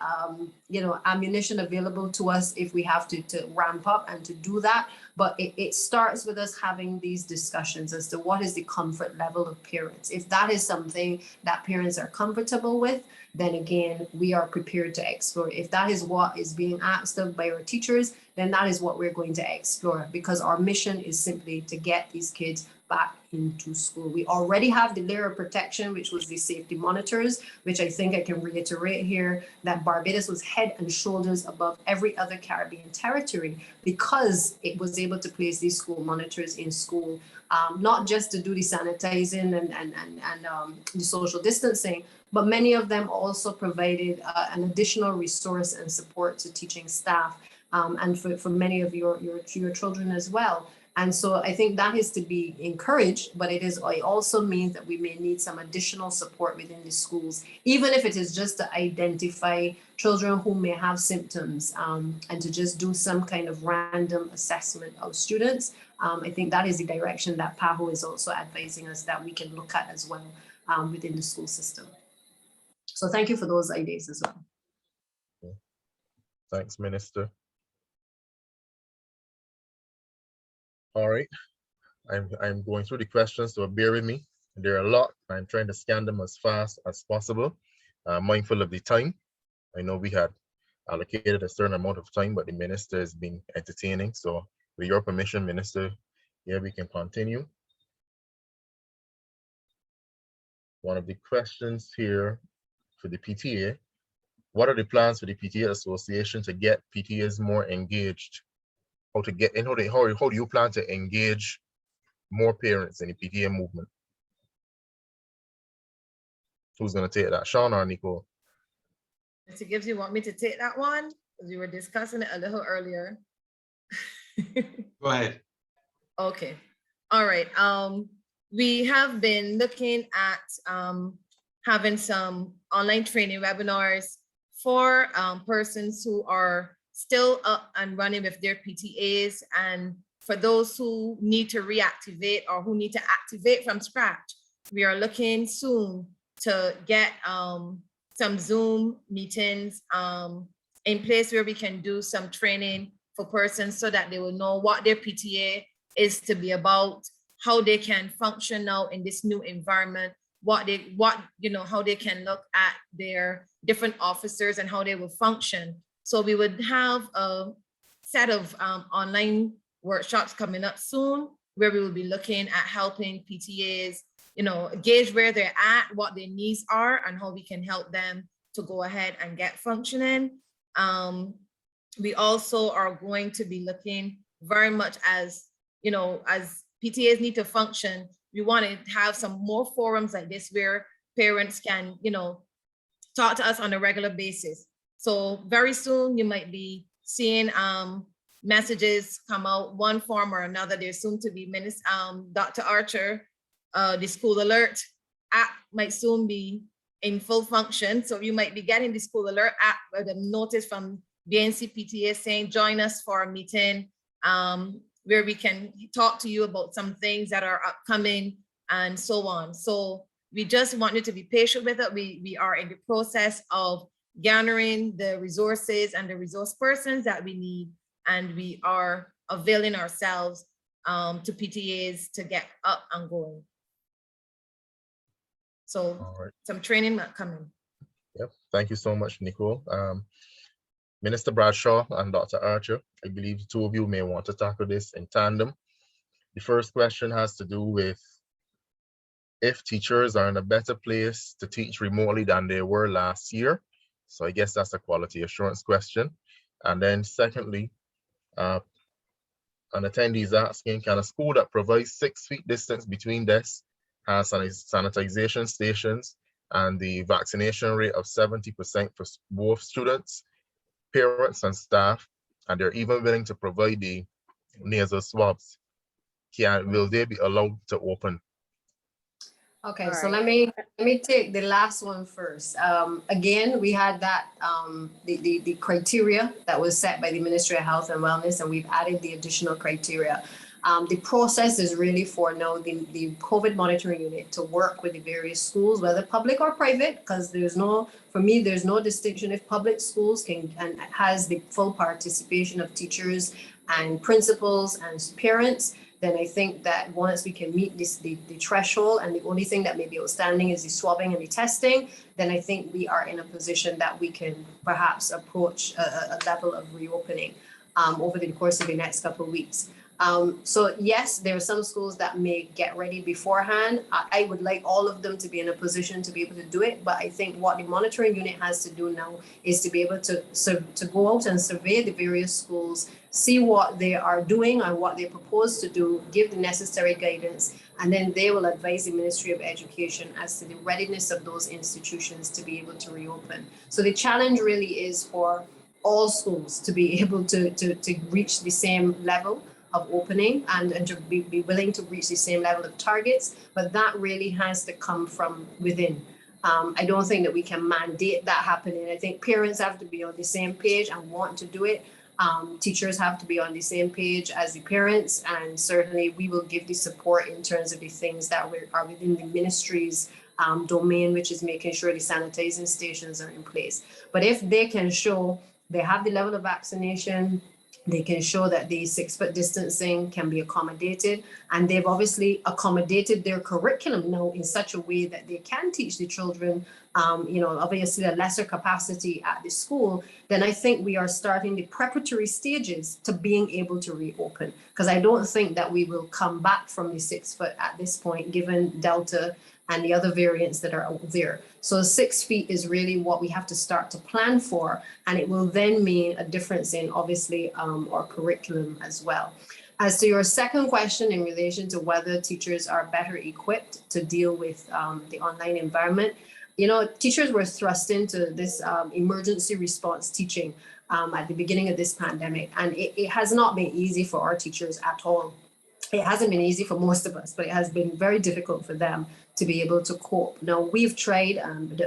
ammunition available to us if we have to ramp up and to do that. But it starts with us having these discussions as to what is the comfort level of parents. If that is something that parents are comfortable with, then again, we are prepared to explore. If that is what is being asked of by our teachers, then that is what we're going to explore, because our mission is simply to get these kids back into school. We already have the layer of protection, which was the safety monitors, which I think I can reiterate here, that Barbados was head and shoulders above every other Caribbean territory because it was able to place these school monitors in school, not just to do the sanitizing and the social distancing, but many of them also provided an additional resource and support to teaching staff, and for many of your children as well. And so I think that is to be encouraged, but it also means that we may need some additional support within the schools, even if it is just to identify children who may have symptoms, and to just do some kind of random assessment of students. I think that is the direction that PAHO is also advising us that we can look at as well within the school system. So thank you for those ideas as well. Thanks, Minister. All right, I'm going through the questions, so bear with me. There are a lot. I'm trying to scan them as fast as possible, mindful of the time. I know we had allocated a certain amount of time, but the minister is being entertaining. So with your permission, Minister, yeah, we can continue. One of the questions here for the PTA, what are the plans for the PTA Association to get PTAs more engaged? How do you plan to engage more parents in the PTA movement? Who's going to take that, Sean or Nicole? Mr. Gibbs, you want me to take that one? Because we were discussing it a little earlier. Go ahead. Okay. All right. We have been looking at having some online training webinars for persons who are still up and running with their PTAs, and for those who need to reactivate or who need to activate from scratch. We are looking soon to get some Zoom meetings in place where we can do some training for persons so that they will know what their PTA is to be about, how they can function now in this new environment, how they can look at their different officers and how they will function. So we would have a set of online workshops coming up soon where we will be looking at helping PTAs, gauge where they're at, what their needs are, and how we can help them to go ahead and get functioning. We also are going to be looking very much as PTAs need to function. We want to have some more forums like this where parents can, talk to us on a regular basis. So very soon you might be seeing messages come out one form or another. There's soon to be Dr. Archer, the school alert app might soon be in full function. So you might be getting the school alert app with a notice from BNC PTA saying, join us for a meeting where we can talk to you about some things that are upcoming and so on. So we just want you to be patient with it. We are in the process of gathering the resources and the resource persons that we need, and we are availing ourselves to PTAs to get up and going. So All right. some training coming. Yep. Thank you so much, Nicole. Minister Bradshaw and Dr. Archer, I believe the two of you may want to tackle this in tandem. The first question has to do with if teachers are in a better place to teach remotely than they were last year. So I guess that's a quality assurance question. And then secondly, an attendee is asking, can a school that provides 6 feet distance between desks, has sanitization stations, and the vaccination rate of 70% for both students, parents, and staff, and they're even willing to provide the nasal swabs, will they be allowed to open? Okay, All so right. let me take the last one first. Again, we had that the criteria that was set by the Ministry of Health and Wellness, and we've added the additional criteria. The process is really for now the COVID monitoring unit to work with the various schools, whether public or private, because for me, there's no distinction if public schools can and has the full participation of teachers and principals and parents. Then I think that once we can meet the threshold, and the only thing that may be outstanding is the swabbing and the testing, then I think we are in a position that we can perhaps approach a level of reopening over the course of the next couple of weeks. So yes, there are some schools that may get ready beforehand. I would like all of them to be in a position to be able to do it, but I think what the monitoring unit has to do now is to be able to go out and survey the various schools, see what they are doing and what they propose to do, give the necessary guidance, and then they will advise the Ministry of Education as to the readiness of those institutions to be able to reopen. So the challenge really is for all schools to be able to reach the same level of opening and to be willing to reach the same level of targets, but that really has to come from within. I don't think that we can mandate that happening. I think parents have to be on the same page and want to do it. Teachers have to be on the same page as the parents, and certainly we will give the support in terms of the things that are within the ministry's domain, which is making sure the sanitizing stations are in place. But if they can show they have the level of vaccination, they can show that the 6 foot distancing can be accommodated, and they've obviously accommodated their curriculum now in such a way that they can teach the children, obviously a lesser capacity at the school, then I think we are starting the preparatory stages to being able to reopen. Because I don't think that we will come back from the 6 foot at this point, given Delta and the other variants that are out there. So 6 feet is really what we have to start to plan for, and it will then mean a difference in obviously our curriculum as well. As to your second question in relation to whether teachers are better equipped to deal with the online environment, teachers were thrust into this emergency response teaching at the beginning of this pandemic, and it has not been easy for our teachers at all. It hasn't been easy for most of us, but it has been very difficult for them to be able to cope. Now, we've tried,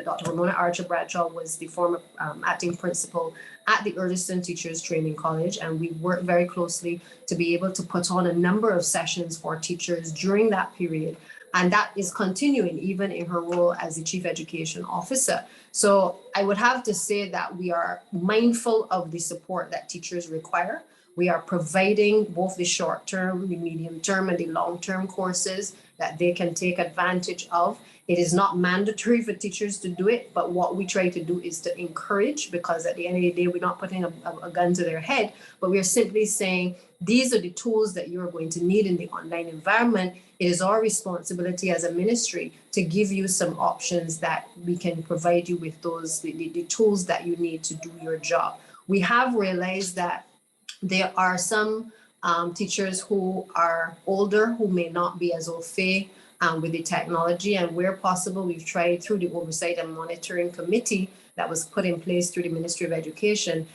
Dr. Ramona Archer Bradshaw was the former acting principal at the Urgeston Teachers Training College, and we worked very closely to be able to put on a number of sessions for teachers during that period. And that is continuing even in her role as the Chief Education Officer. So I would have to say that we are mindful of the support that teachers require. We are providing both the short-term, the medium-term, and the long-term courses that they can take advantage of. It is not mandatory for teachers to do it, but what we try to do is to encourage, because at the end of the day, we're not putting a gun to their head, but we're simply saying, these are the tools that you're going to need in the online environment. It is our responsibility as a ministry to give you some options that we can provide you with those, the tools that you need to do your job. We have realized that there are some teachers who are older, who may not be as au fait with the technology, and where possible, we've tried through the Oversight and Monitoring Committee that was put in place through the Ministry of Education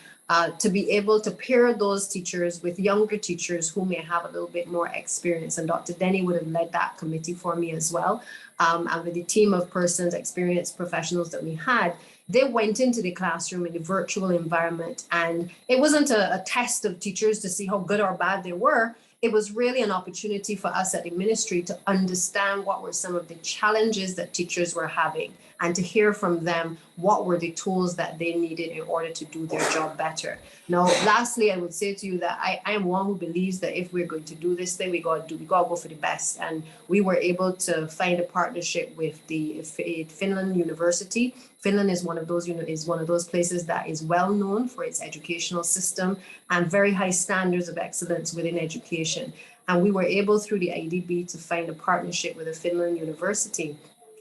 to be able to pair those teachers with younger teachers who may have a little bit more experience. And Dr. Denny would have led that committee for me as well. And with the team of persons, experienced professionals that we had, they went into the classroom in the virtual environment, and it wasn't a test of teachers to see how good or bad they were. it was really an opportunity for us at the ministry to understand what were some of the challenges that teachers were having and to hear from them what were the tools that they needed in order to do their job better. Now, lastly, I would say to you that I am one who believes that if we're going to do this thing, we gotta go for the best. And we were able to find a partnership with the Finland University. Finland is one of those places that is well known for its educational system and very high standards of excellence within education. And we were able through the IDB to find a partnership with the Finland University,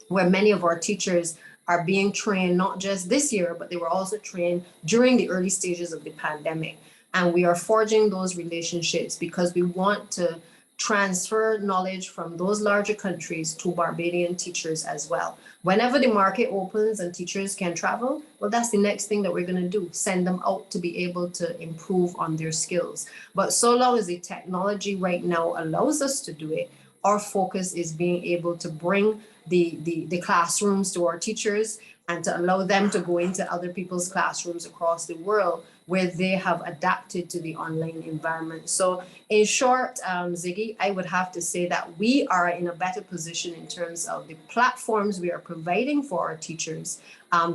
where many of our teachers are being trained, not just this year, but they were also trained during the early stages of the pandemic. And we are forging those relationships because we want to transfer knowledge from those larger countries to Barbadian teachers as well. Whenever the market opens and teachers can travel, well, that's the next thing that we're going to do, send them out to be able to improve on their skills. But so long as the technology right now allows us to do it, our focus is being able to bring the classrooms to our teachers and to allow them to go into other people's classrooms across the world where they have adapted to the online environment. So in short, Ziggy, I would have to say that we are in a better position in terms of the platforms we are providing for our teachers.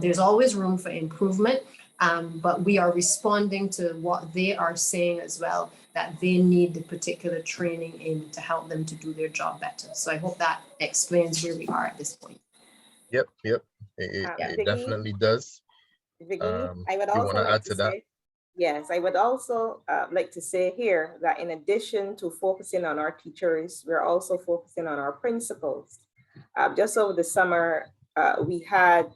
There's always room for improvement, but we are responding to what they are saying as well, that they need the particular training in to help them to do their job better. So I hope that explains where we are at this point. Yep. It Vicky? definitely does. Vicky, I would you also wanna like add to to that? say, yes, I would also like to say here that in addition to focusing on our teachers, we're also focusing on our principals. Just over the summer, we had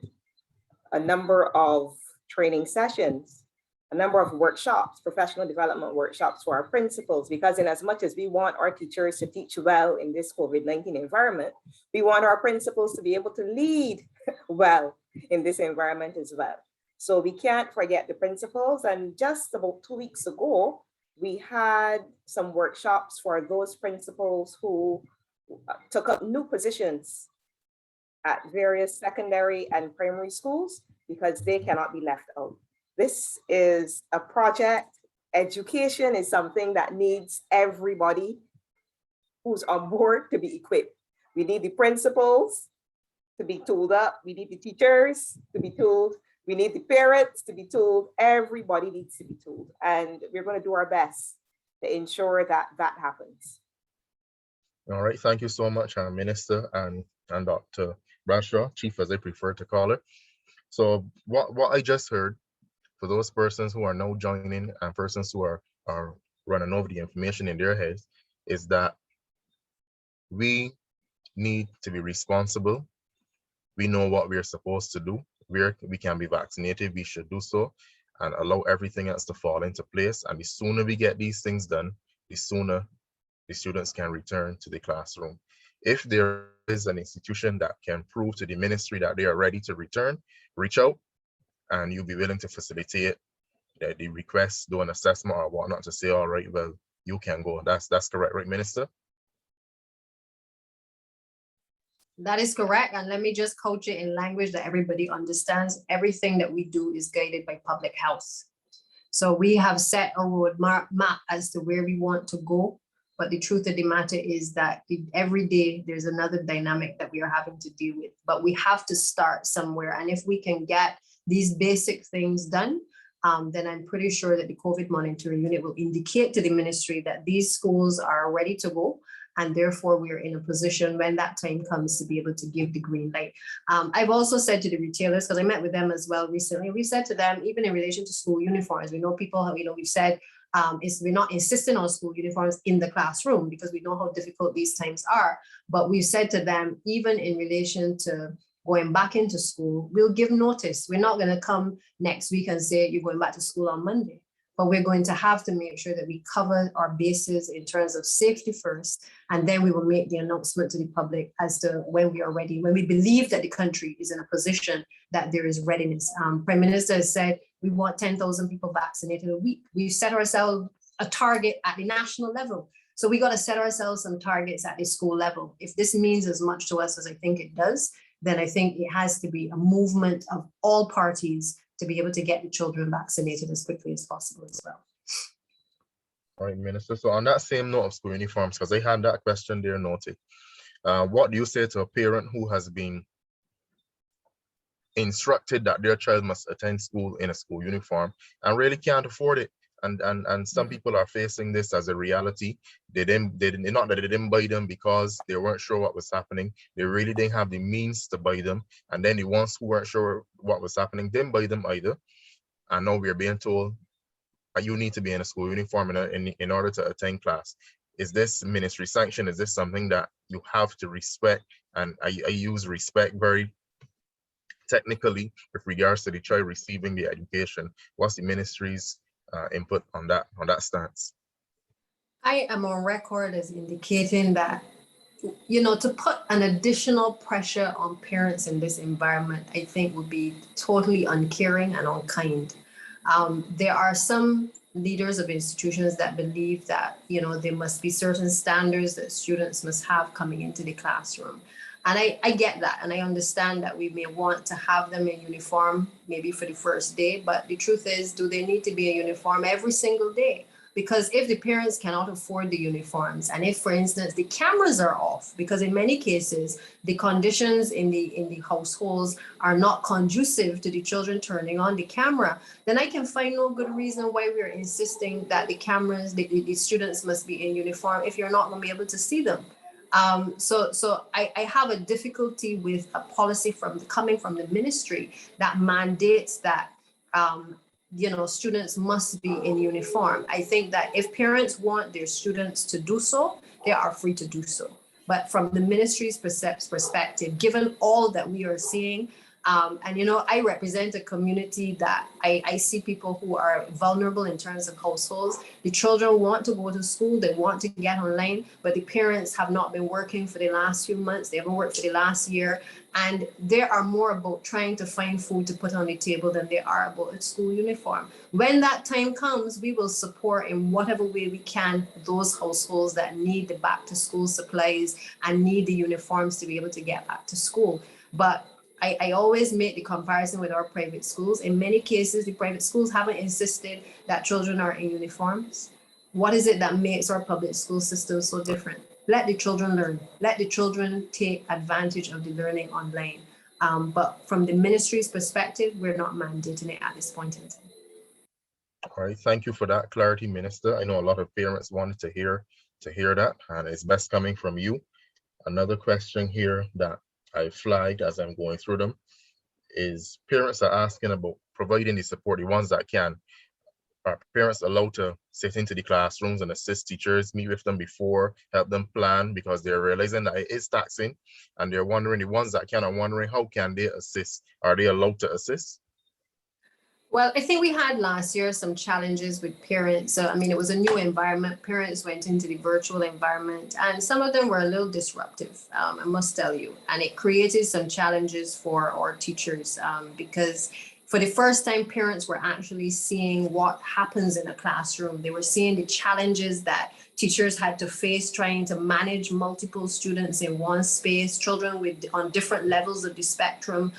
a number of training sessions, a number of workshops, professional development workshops for our principals, because in as much as we want our teachers to teach well in this COVID-19 environment, we want our principals to be able to lead well in this environment as well. So we can't forget the principals. And just about 2 weeks ago, we had some workshops for those principals who took up new positions at various secondary and primary schools because they cannot be left out. This is a project. Education is something that needs everybody who's on board to be equipped. We need the principals to be tooled up. We need the teachers to be tooled. We need the parents to be tooled. Everybody needs to be tooled. And we're going to do our best to ensure that that happens. All right, thank you so much, Minister and Dr. Bradshaw, Chief as I prefer to call her. So what I just heard, for those persons who are now joining and persons who are running over the information in their heads, is that we need to be responsible. We know what we're supposed to do. We can be vaccinated, we should do so, and allow everything else to fall into place. And the sooner we get these things done, the sooner the students can return to the classroom. If there is an institution that can prove to the ministry that they are ready to return, reach out and you'll be willing to facilitate the request, do an assessment or whatnot to say, all right, well, you can go. That's correct, right, Minister? That is correct. And let me just coach it in language that everybody understands. Everything that we do is guided by public health. So we have set a roadmap as to where we want to go. But the truth of the matter is that every day there's another dynamic that we are having to deal with. But we have to start somewhere. And if we can get these basic things done, then I'm pretty sure that the COVID monitoring unit will indicate to the ministry that these schools are ready to go. And therefore, we're in a position when that time comes to be able to give the green light. I've also said to the retailers, because I met with them as well recently, we said to them, even in relation to school uniforms, we know people, we've said, we're not insisting on school uniforms in the classroom because we know how difficult these times are. But we've said to them, even in relation to going back into school, we'll give notice. We're not going to come next week and say you're going back to school on Monday. But we're going to have to make sure that we cover our bases in terms of safety first, and then we will make the announcement to the public as to when we are ready, when we believe that the country is in a position that there is readiness. Prime Minister has said we want 10,000 people vaccinated a week. We've set ourselves a target at the national level. So we got to set ourselves some targets at the school level. If this means as much to us as I think it does, then I think it has to be a movement of all parties to be able to get the children vaccinated as quickly as possible as well. All right, Minister. So on that same note of school uniforms, because I had that question there noted, what do you say to a parent who has been instructed that their child must attend school in a school uniform and really can't afford it? And some people are facing this as a reality. They didn't, not that they didn't buy them because they weren't sure what was happening. They really didn't have the means to buy them. And then the ones who weren't sure what was happening didn't buy them either. And now we're being told you need to be in a school uniform in order to attend class. Is this ministry sanction? Is this something that you have to respect? And I use respect very technically with regards to the child receiving the education. What's the ministry's input on that stance? I am on record as indicating that, you know, to put an additional pressure on parents in this environment, I think would be totally uncaring and unkind. There are some leaders of institutions that believe that, you know, there must be certain standards that students must have coming into the classroom. And I get that, and I understand that we may want to have them in uniform maybe for the first day, but the truth is, do they need to be in uniform every single day? Because if the parents cannot afford the uniforms, and if, for instance, the cameras are off, because in many cases, the conditions in the households are not conducive to the children turning on the camera, then I can find no good reason why we're insisting that the cameras, the students must be in uniform if you're not going to be able to see them. So I have a difficulty with a policy coming from the ministry that mandates that you know, students must be in uniform. I think that if parents want their students to do so, they are free to do so. But from the ministry's perspective, given all that we are seeing, and you know, I represent a community that I see people who are vulnerable in terms of households. The children want to go to school, they want to get online, but the parents have not been working for the last few months, they haven't worked for the last year, and they are more about trying to find food to put on the table than they are about a school uniform. When that time comes, we will support in whatever way we can those households that need the back to school supplies and need the uniforms to be able to get back to school. But I always make the comparison with our private schools. In many cases, the private schools haven't insisted that children are in uniforms. What is it that makes our public school system so different? Let the children learn. Let the children take advantage of the learning online. But from the ministry's perspective, we're not mandating it at this point in time. All right, thank you for that clarity, Minister. I know a lot of parents wanted to hear that, and it's best coming from you. Another question here that I flagged as I'm going through them is parents are asking about providing the support, the ones that can. Are parents allowed to sit into the classrooms and assist teachers, meet with them before, help them plan, because they're realizing that it is taxing, and they're wondering, the ones that can are wondering, how can they assist? Are they allowed to assist? Well, I think we had last year some challenges with parents. So, I mean, it was a new environment. Parents went into the virtual environment, and some of them were a little disruptive, I must tell you. And it created some challenges for our teachers because for the first time, parents were actually seeing what happens in a classroom. They were seeing the challenges that teachers had to face trying to manage multiple students in one space, children on different levels of the spectrum,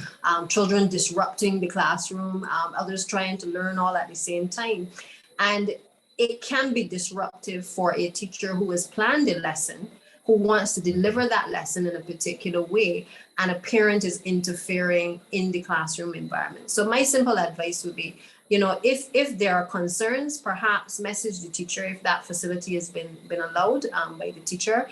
children disrupting the classroom, others trying to learn all at the same time. And it can be disruptive for a teacher who has planned a lesson, who wants to deliver that lesson in a particular way, and a parent is interfering in the classroom environment. So my simple advice would be, you know, if there are concerns, perhaps message the teacher if that facility has been allowed by the teacher,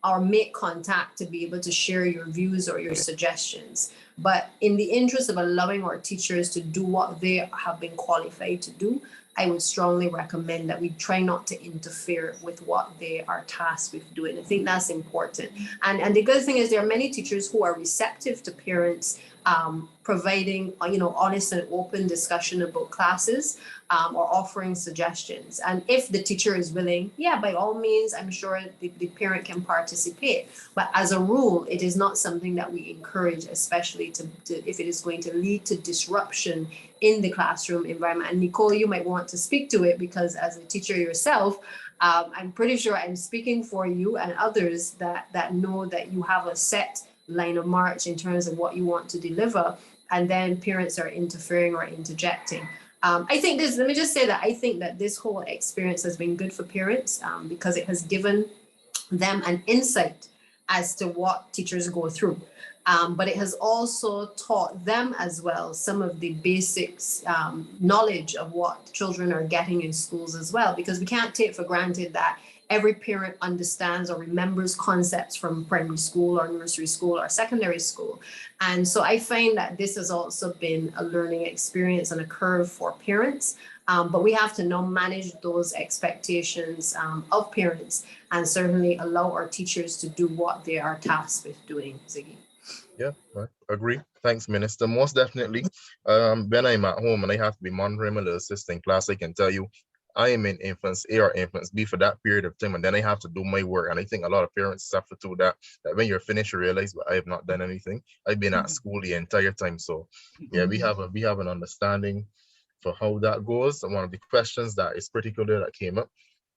or make contact to be able to share your views or your suggestions. But in the interest of allowing our teachers to do what they have been qualified to do, I would strongly recommend that we try not to interfere with what they are tasked with doing. I think that's important. And the good thing is there are many teachers who are receptive to parents providing, you know, honest and open discussion about classes or offering suggestions. And if the teacher is willing, yeah, by all means, I'm sure the parent can participate. But as a rule, it is not something that we encourage, especially if it is going to lead to disruption in the classroom environment. And Nicole, you might want to speak to it because as a teacher yourself, I'm pretty sure I'm speaking for you and others that know that you have a set line of march in terms of what you want to deliver, and then parents are interfering or interjecting. I think this, let me just say that I think that this whole experience has been good for parents because it has given them an insight as to what teachers go through. But it has also taught them as well some of the basics knowledge of what children are getting in schools as well, because we can't take for granted that every parent understands or remembers concepts from primary school or nursery school or secondary school. And so I find that this has also been a learning experience and a curve for parents. But we have to now manage those expectations of parents and certainly allow our teachers to do what they are tasked with doing, Ziggy. Yeah, I agree. Thanks, Minister. Most definitely. When I'm at home and I have to be monitoring my little sister in class, I can tell you I am in infants A or infants B for that period of time, and then I have to do my work. And I think a lot of parents suffer through that when you're finished, you realize, well, I have not done anything. I've been at school the entire time. So yeah, we have an understanding for how that goes. And one of the questions that is critical there that came up,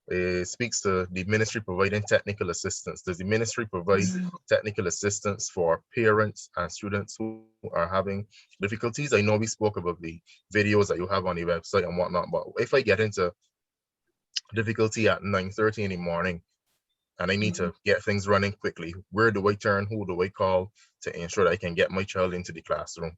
it speaks to the ministry providing technical assistance. Does the ministry provide technical assistance for parents and students who are having difficulties? I know we spoke about the videos that you have on the website and whatnot, but if I get into difficulty at 9:30 in the morning and I need to get things running quickly, where do I turn? Who do I call to ensure that I can get my child into the classroom?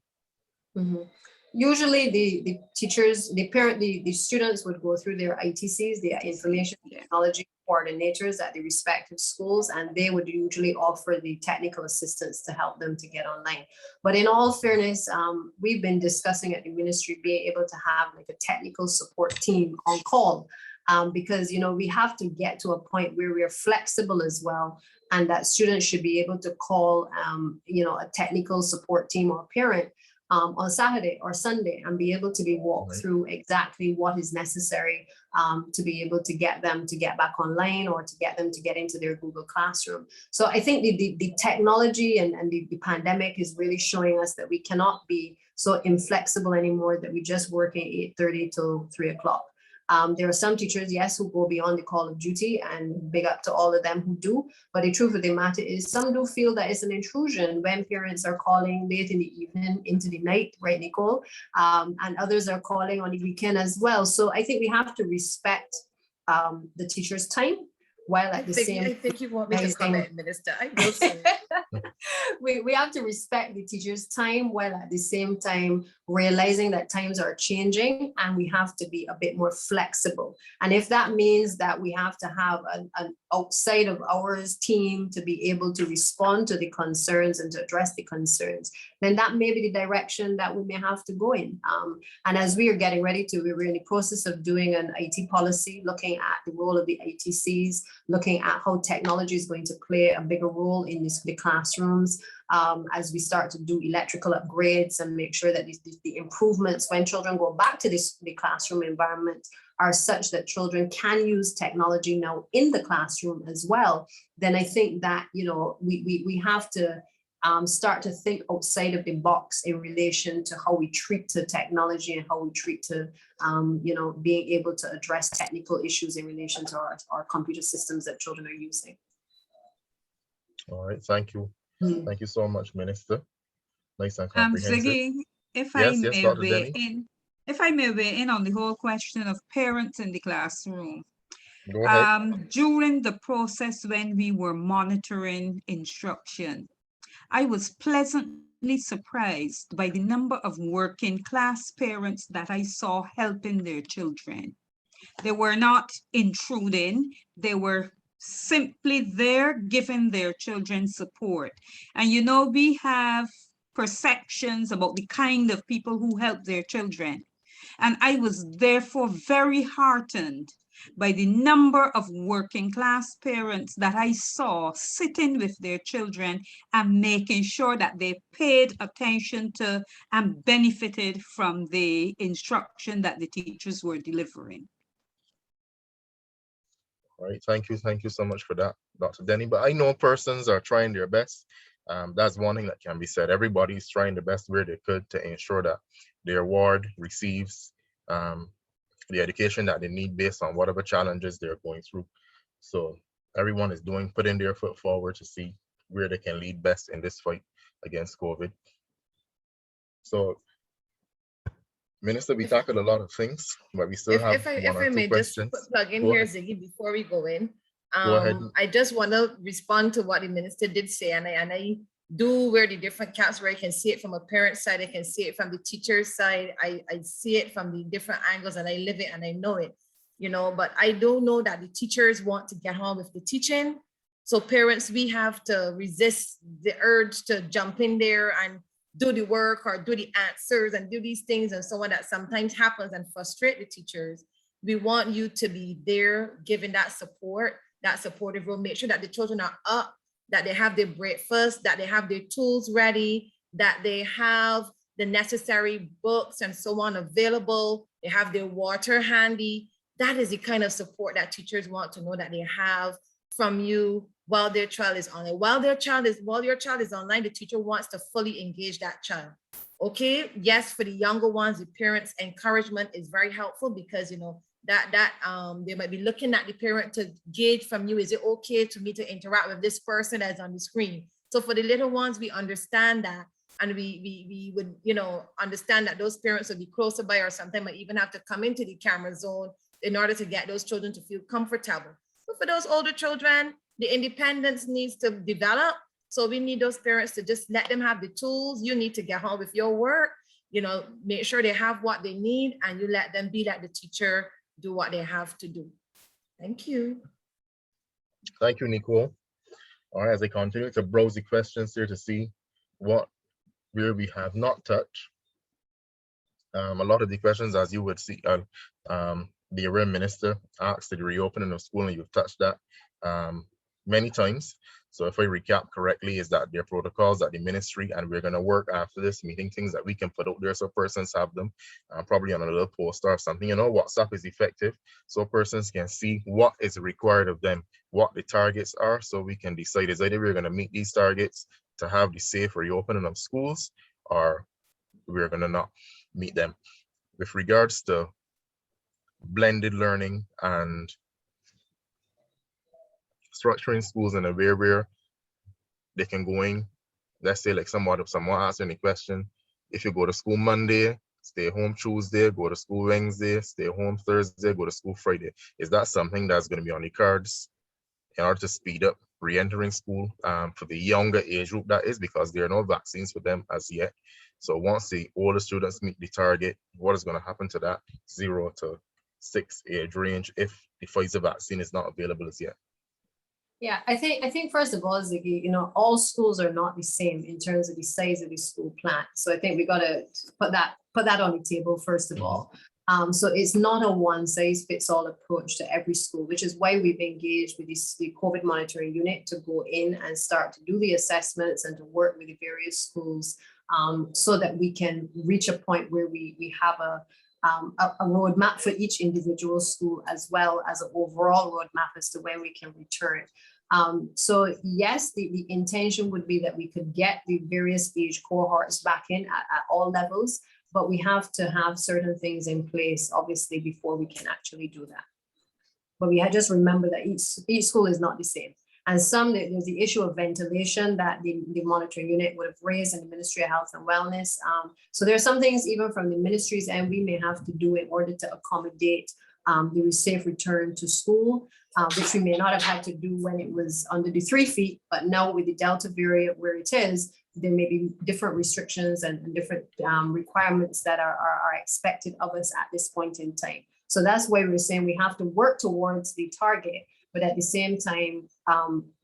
Usually the teachers, the students would go through their ITCs, their information technology coordinators at the respective schools, and they would usually offer the technical assistance to help them to get online. But in all fairness, we've been discussing at the ministry being able to have like a technical support team on call, because, you know, we have to get to a point where we are flexible as well, and that students should be able to call, you know, a technical support team or parent on Saturday or Sunday and be able to be walked through exactly what is necessary to be able to get them to get back online or to get them to get into their Google Classroom. So I think the technology and the pandemic is really showing us that we cannot be so inflexible anymore, that we just work at 8:30 till 3 o'clock. There are some teachers, yes, who go beyond the call of duty, and big up to all of them who do. But the truth of the matter is some do feel that it's an intrusion when parents are calling late in the evening into the night, right, Nicole? And others are calling on the weekend as well. So I think we have to respect the teacher's time, while at the same I think you want me to comment, Minister. I will say. we have to respect the teacher's time, while at the same time realizing that times are changing and we have to be a bit more flexible. And if that means that we have to have an outside of hours team to be able to respond to the concerns and to address the concerns, then that may be the direction that we may have to go in. And as we are getting ready to, we're in the process of doing an IT policy, looking at the role of the ITCs, looking at how technology is going to play a bigger role in the classrooms, as we start to do electrical upgrades and make sure that the improvements when children go back to the classroom environment are such that children can use technology now in the classroom as well. Then I think that, you know, we have to start to think outside of the box in relation to how we treat the technology and how we treat to, you know, being able to address technical issues in relation to our computer systems that children are using. All right, thank you. Thank you so much, Minister. Nice and comprehensive. Ziggy, if Yes, I yes, may Dr. weigh Denny. in, if I may weigh in on the whole question of parents in the classroom. Go ahead. During the process when we were monitoring instruction, I was pleasantly surprised by the number of working class parents that I saw helping their children. They were not intruding, they were simply there giving their children support. And you know, we have perceptions about the kind of people who help their children. And I was therefore very heartened by the number of working class parents that I saw sitting with their children and making sure that they paid attention to and benefited from the instruction that the teachers were delivering. All right, thank you so much for that, Dr. Denny. But I know persons are trying their best. That's one thing that can be said. Everybody's trying the best where they could to ensure that their ward receives the education that they need based on whatever challenges they're going through. So everyone is putting their foot forward to see where they can lead best in this fight against COVID. So Minister, we tackled a lot of things, but we still have one If or I two may just questions. plug in Go here, ahead. Ziggy, before we go in. Go ahead. I just want to respond to what the minister did say, and I do wear the different caps where I can see it from a parent side, I can see it from the teacher's side, I see it from the different angles, and I live it and I know it, you know, but I don't know that the teachers want to get on with the teaching. So parents, we have to resist the urge to jump in there and do the work or do the answers and do these things and so on that sometimes happens and frustrate the teachers. We want you to be there giving that support, that supportive role. Make sure that the children are up, that they have their breakfast, that they have their tools ready, that they have the necessary books and so on available, they have their water handy. That is the kind of support that teachers want to know that they have from you while their child is online. While your child is online, the teacher wants to fully engage that child. Okay, yes, for the younger ones, the parents' encouragement is very helpful because you know that they might be looking at the parent to gauge from you, is it okay to me to interact with this person that's on the screen? So for the little ones, we understand that, and we would, you know, understand that those parents will be closer by, or sometimes might even have to come into the camera zone in order to get those children to feel comfortable. But for those older children, the independence needs to develop. So we need those parents to just let them have the tools. You need to get on with your work, you know, make sure they have what they need, and you let them be like the teacher, do what they have to do. Thank you. Thank you, Nicole. All right, as I continue to browse the questions here to see where we have not touched. A lot of the questions, as you would see, the Area Minister asked the reopening of school, and you've touched that many times. So if I recap correctly, is that there are protocols that the ministry, and we're going to work after this meeting, things that we can put out there so persons have them, probably on a little poster or something. You know, WhatsApp is effective, so persons can see what is required of them, what the targets are, so we can decide is either we're going to meet these targets to have the safe reopening of schools, or we're going to not meet them. With regards to blended learning and structuring schools in a way where they can go in, let's say like someone asking a question, if you go to school Monday, stay home Tuesday, go to school Wednesday, stay home Thursday, go to school Friday. Is that something that's going to be on the cards in order to speed up re-entering school for the younger age group, that is, because there are no vaccines for them as yet? So once the older students meet the target, what is going to happen to that 0 to 6 age range if the Pfizer vaccine is not available as yet? Yeah, I think first of all, Ziggy, you know, all schools are not the same in terms of the size of the school plan. So I think we got to put that on the table first of all. So it's not a one size fits all approach to every school, which is why we've engaged with the COVID monitoring unit to go in and start to do the assessments and to work with the various schools so that we can reach a point where we have a roadmap for each individual school, as well as an overall roadmap as to when we can return. So yes, the intention would be that we could get the various age cohorts back in at all levels, but we have to have certain things in place, obviously, before we can actually do that. But we just remember that each school is not the same. And there's the issue of ventilation that the monitoring unit would have raised in the Ministry of Health and Wellness. So there are some things even from the ministry's end we may have to do in order to accommodate the safe return to school, which we may not have had to do when it was under the 3 feet, but now with the Delta variant where it is, there may be different restrictions and different requirements that are expected of us at this point in time. So that's why we're saying we have to work towards the target, but at the same time,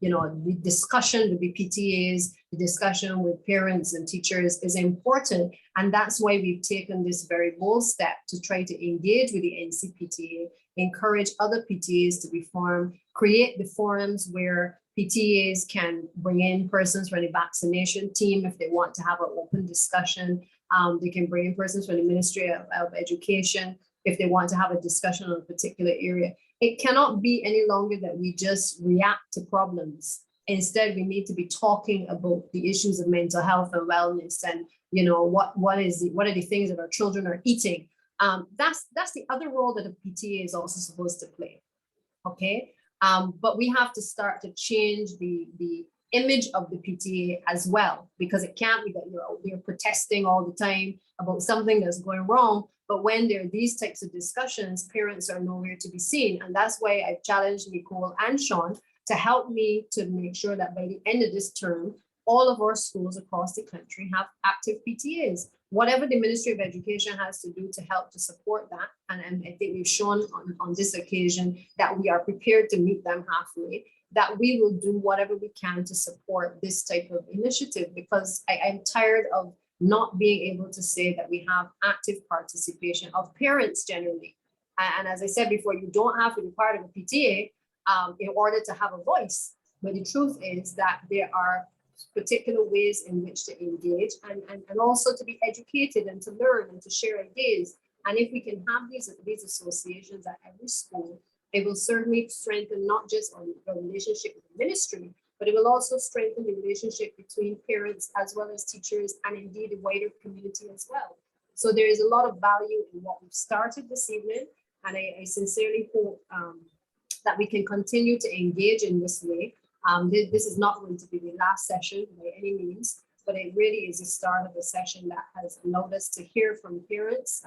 you know, the discussion with the PTAs, the discussion with parents and teachers is important. And that's why we've taken this very bold step to try to engage with the NCPTA, encourage other PTAs to be formed, create the forums where PTAs can bring in persons from the vaccination team if they want to have an open discussion. They can bring in persons from the Ministry of Education if they want to have a discussion on a particular area. It cannot be any longer that we just react to problems. Instead, we need to be talking about the issues of mental health and wellness, and you know what are the things that our children are eating. That's the other role that a PTA is also supposed to play. Okay, but we have to start to change the image of the PTA as well, because it can't be that you're out there protesting all the time about something that's going wrong. But when there are these types of discussions, parents are nowhere to be seen. And that's why I've challenged Nicole and Sean to help me to make sure that by the end of this term, all of our schools across the country have active PTAs. Whatever the Ministry of Education has to do to help to support that. And I think we've shown on this occasion that we are prepared to meet them halfway, that we will do whatever we can to support this type of initiative, because I'm tired of not being able to say that we have active participation of parents generally. And as I said before, you don't have to be part of a PTA in order to have a voice. But the truth is that there are particular ways in which to engage and also to be educated and to learn and to share ideas. And if we can have these associations at every school, it will certainly strengthen not just our relationship with the ministry, but it will also strengthen the relationship between parents as well as teachers and indeed the wider community as well. So there is a lot of value in what we've started this evening. And I sincerely hope that we can continue to engage in this way. This is not going to be the last session by any means, but it really is the start of a session that has allowed us to hear from parents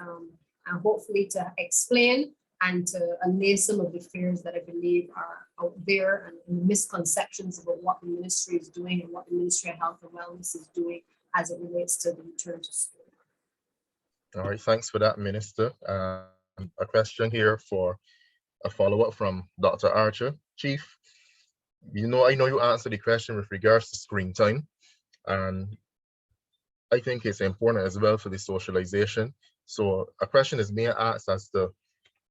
and hopefully to explain and to allay some of the fears that I believe are out there and misconceptions about what the ministry is doing and what the Ministry of Health and Wellness is doing as it relates to the return to school. All right, thanks for that, Minister. A question here for a follow-up from Dr. Archer. Chief, I know you answered the question with regards to screen time, and I think it's important as well for the socialization. So a question is being asked as to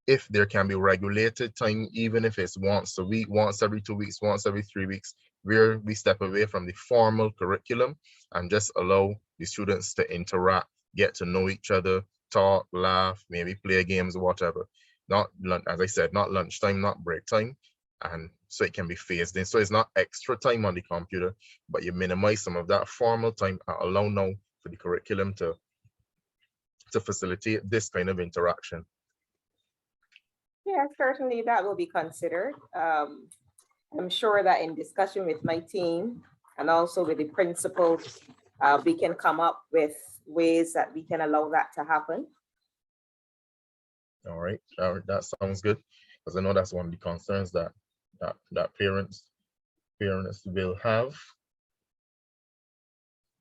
if there can be regulated time, even if it's once a week, once every 2 weeks, once every 3 weeks, where we step away from the formal curriculum and just allow the students to interact, get to know each other, talk, laugh, maybe play games, whatever. Not, as I said, not lunchtime, not break time. And so it can be phased in. So it's not extra time on the computer, but you minimize some of that formal time and allow now for the curriculum to facilitate this kind of interaction. Yeah, certainly that will be considered. I'm sure that in discussion with my team and also with the principals, we can come up with ways that we can allow that to happen. All right, that sounds good, because I know that's one of the concerns that parents will have.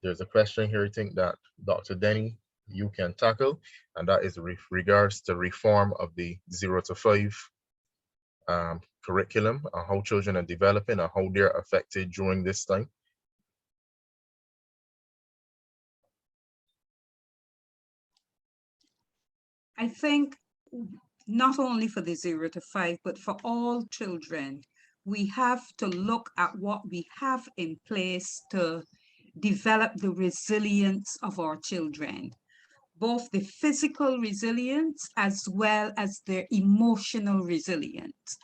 There's a question here I think that Dr. Denny, you can tackle, and that is with regards to reform of the 0 to 5 curriculum and how children are developing and how they're affected during this time. I think not only for the 0 to 5, but for all children, we have to look at what we have in place to develop the resilience of our children, both the physical resilience as well as their emotional resilience.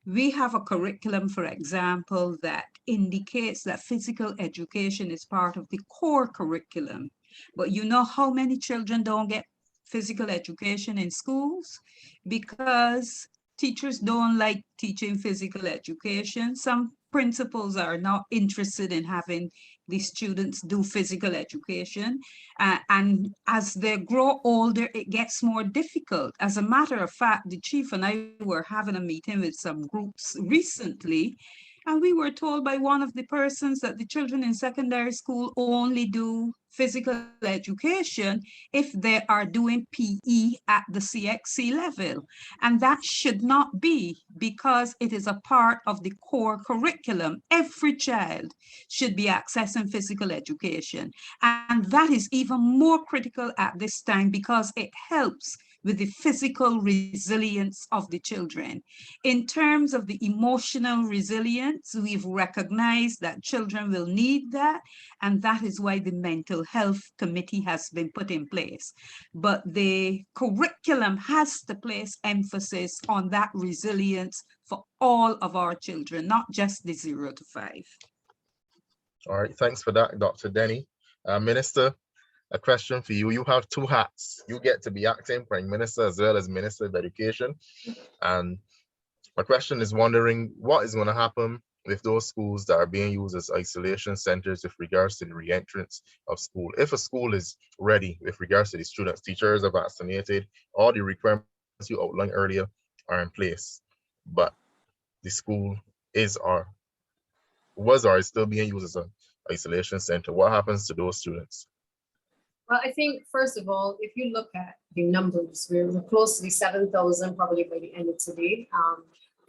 We have a curriculum, for example, that indicates that physical education is part of the core curriculum. But you know how many children don't get physical education in schools? Because teachers don't like teaching physical education. Some principals are not interested in having the students do physical education. And as they grow older, it gets more difficult. As a matter of fact, the chief and I were having a meeting with some groups recently, and we were told by one of the persons that the children in secondary school only do physical education if they are doing PE at the CXC level. And that should not be, because it is a part of the core curriculum. Every child should be accessing physical education. And that is even more critical at this time because it helps with the physical resilience of the children. In terms of the emotional resilience, we've recognized that children will need that, and that is why the Mental Health Committee has been put in place. But the curriculum has to place emphasis on that resilience for all of our children, not just the 0 to 5. All right, thanks for that, Dr. Denny. Minister, a question for you. You have two hats. You get to be acting Prime Minister as well as Minister of Education. And my question is wondering what is going to happen with those schools that are being used as isolation centers with regards to the re-entrance of school. If a school is ready with regards to the students, teachers are vaccinated, all the requirements you outlined earlier are in place, but the school is or was or is still being used as an isolation center, what happens to those students? Well, I think, first of all, if you look at the numbers, we're close to the 7,000 probably by the end of today.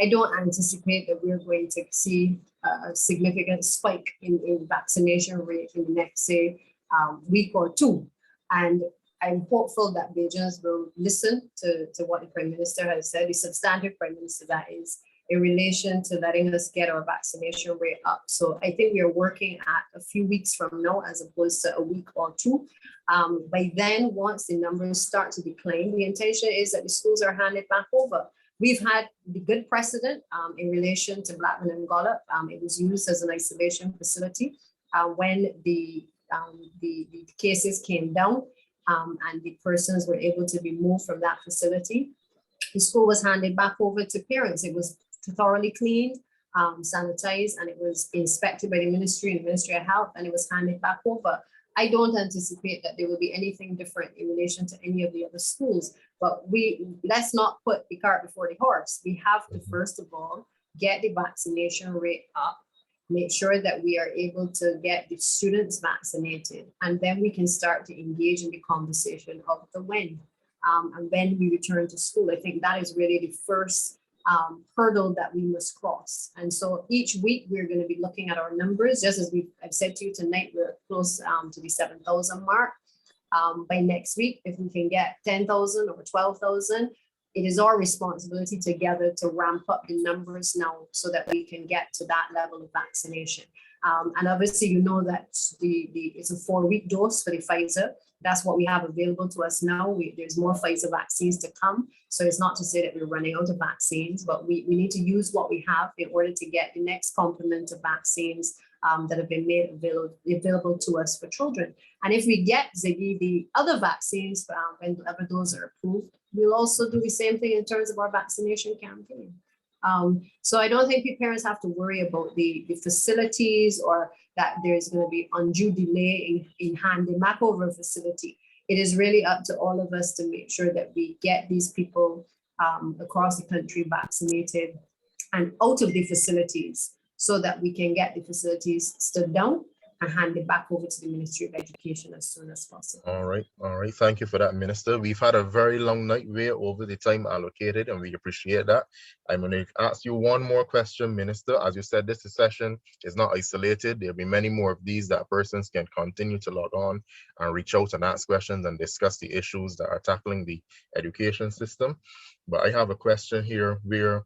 I don't anticipate that we're going to see a significant spike in vaccination rate in the next, say, week or two. And I'm hopeful that Bajans will listen to what the Prime Minister has said, the substantive Prime Minister that is, in relation to letting us get our vaccination rate up. So I think we are working at a few weeks from now as opposed to a week or two. By then, once the numbers start to decline, the intention is that the schools are handed back over. We've had the good precedent in relation to Blackburn and Gollop. It was used as an isolation facility when the cases came down and the persons were able to be moved from that facility. The school was handed back over to parents. It was thoroughly cleaned, sanitized, and it was inspected by the Ministry of Health, and it was handed back over. I don't anticipate that there will be anything different in relation to any of the other schools, but let's not put the cart before the horse. We have to, first of all, get the vaccination rate up, make sure that we are able to get the students vaccinated, and then we can start to engage in the conversation of the when. And when we return to school. I think that is really the first hurdle that we must cross. And so each week we're going to be looking at our numbers. Just as I've said to you tonight, we're close to the 7,000 mark. By next week, if we can get 10,000 or 12,000, it is our responsibility together to ramp up the numbers now so that we can get to that level of vaccination. And obviously, you know that it's a 4-week dose for the Pfizer. That's what we have available to us now. There's more Pfizer vaccines to come. So it's not to say that we're running out of vaccines, but we need to use what we have in order to get the next complement of vaccines that have been made available to us for children. And if we get, Ziggy, the other vaccines, whenever those are approved, we'll also do the same thing in terms of our vaccination campaign. So I don't think parents have to worry about the facilities or that there's going to be undue delay in handing back over a facility. It is really up to all of us to make sure that we get these people across the country vaccinated and out of the facilities so that we can get the facilities stood down and hand it back over to the Ministry of Education as soon as possible. All right. Thank you for that, Minister. We've had a very long night. We're over the time allocated, and we appreciate that. I'm going to ask you one more question, Minister. As you said, this session is not isolated. There'll be many more of these that persons can continue to log on and reach out and ask questions and discuss the issues that are tackling the education system. But I have a question here where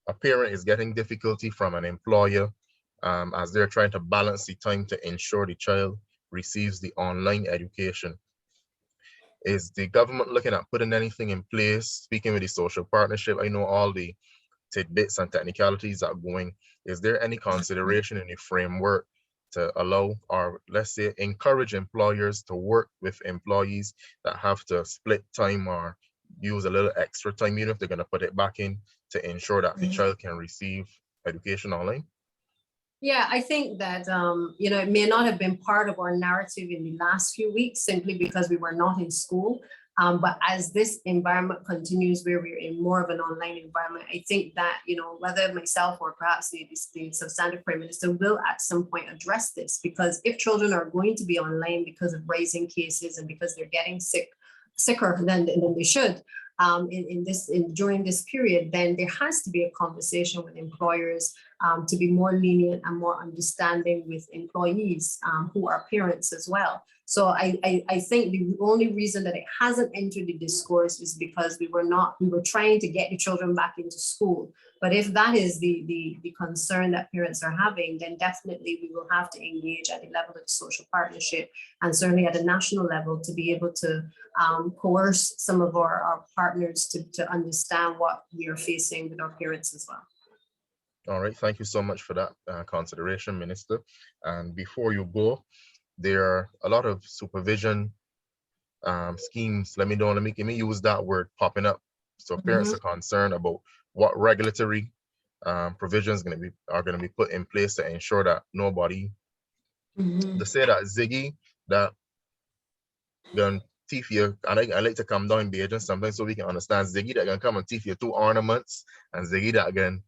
a parent is getting difficulty from an employer as they're trying to balance the time to ensure the child receives the online education. Is the government looking at putting anything in place, speaking with the social partnership? I know all the tidbits and technicalities are going. Is there any consideration in the framework to allow, or let's say encourage employers to work with employees that have to split time or use a little extra time, even if they're going to put it back in, to ensure that the child can receive education online? Yeah, I think that, it may not have been part of our narrative in the last few weeks simply because we were not in school. But as this environment continues where we're in more of an online environment, I think that, whether myself or perhaps the substantive Prime Minister will at some point address this, because if children are going to be online because of rising cases and because they're getting sicker than they should, during this period, then there has to be a conversation with employers to be more lenient and more understanding with employees who are parents as well. So I think the only reason that it hasn't entered the discourse is because we were trying to get the children back into school. But if that is the concern that parents are having, then definitely we will have to engage at the level of the social partnership and certainly at a national level to be able to coerce some of our partners to understand what we are facing with our parents as well. All right, thank you so much for that consideration, Minister. And before you go, there are a lot of supervision schemes. Let me use that word, popping up. So parents are concerned about what regulatory provisions are going to be put in place to ensure that nobody, to say that Ziggy, that going to thief you, and I like to come down Beijing sometimes so we can understand Ziggy that can come and thief you 2 ornaments, and Ziggy that again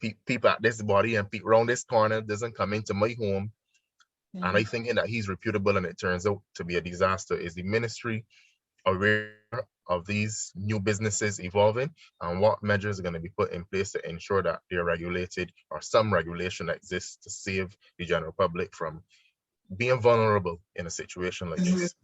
peep at this body and peep around this corner, doesn't come into my home. And I thinking that he's reputable and it turns out to be a disaster. Is the ministry aware of these new businesses evolving, and what measures are going to be put in place to ensure that they're regulated, or some regulation exists to save the general public from being vulnerable in a situation like this?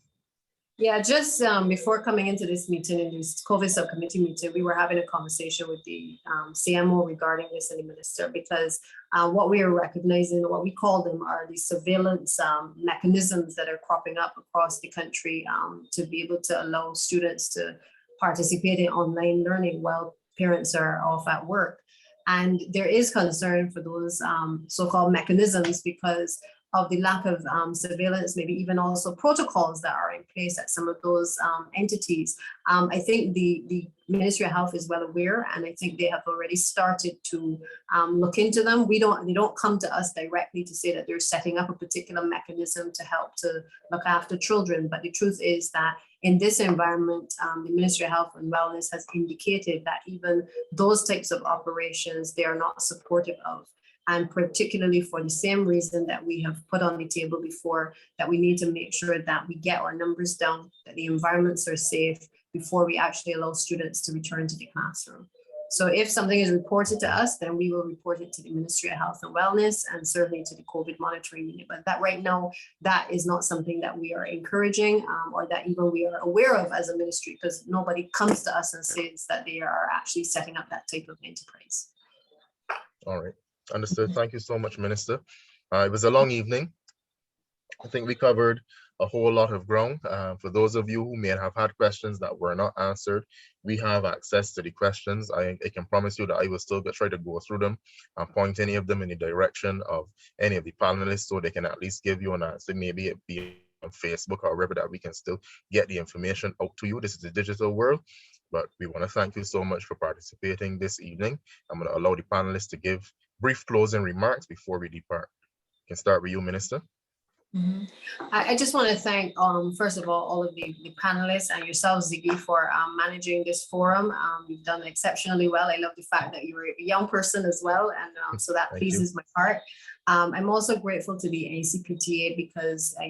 Yeah, just before coming into this meeting, in this COVID subcommittee meeting, we were having a conversation with the CMO regarding this and the minister, because what we are recognizing, what we call them, are the surveillance mechanisms that are cropping up across the country to be able to allow students to participate in online learning while parents are off at work. And there is concern for those so-called mechanisms because of the lack of surveillance, maybe even also protocols that are in place at some of those entities. I think the Ministry of Health is well aware, and I think they have already started to look into them. They don't come to us directly to say that they're setting up a particular mechanism to help to look after children. But the truth is that in this environment, the Ministry of Health and Wellness has indicated that even those types of operations, they are not supportive of. And particularly for the same reason that we have put on the table before, that we need to make sure that we get our numbers down, that the environments are safe before we actually allow students to return to the classroom. So if something is reported to us, then we will report it to the Ministry of Health and Wellness and certainly to the COVID monitoring unit. But that right now, that is not something that we are encouraging or that even we are aware of as a ministry, because nobody comes to us and says that they are actually setting up that type of enterprise. All right. Understood. Thank you so much, Minister. It was a long evening. I think we covered a whole lot of ground. For those of you who may have had questions that were not answered, we have access to the questions. I can promise you that I will still try to go through them and point any of them in the direction of any of the panelists so they can at least give you an answer. Maybe it be on Facebook or wherever that we can still get the information out to you. This is the digital world. But we want to thank you so much for participating this evening. I'm going to allow the panelists to give brief closing remarks before we depart. We can start with you, Minister. I just want to thank, first of all of the panelists and yourself, Ziggy, for managing this forum. You've done exceptionally well. I love the fact that you're a young person as well, and so that pleases my heart. I'm also grateful to the ACPTA because I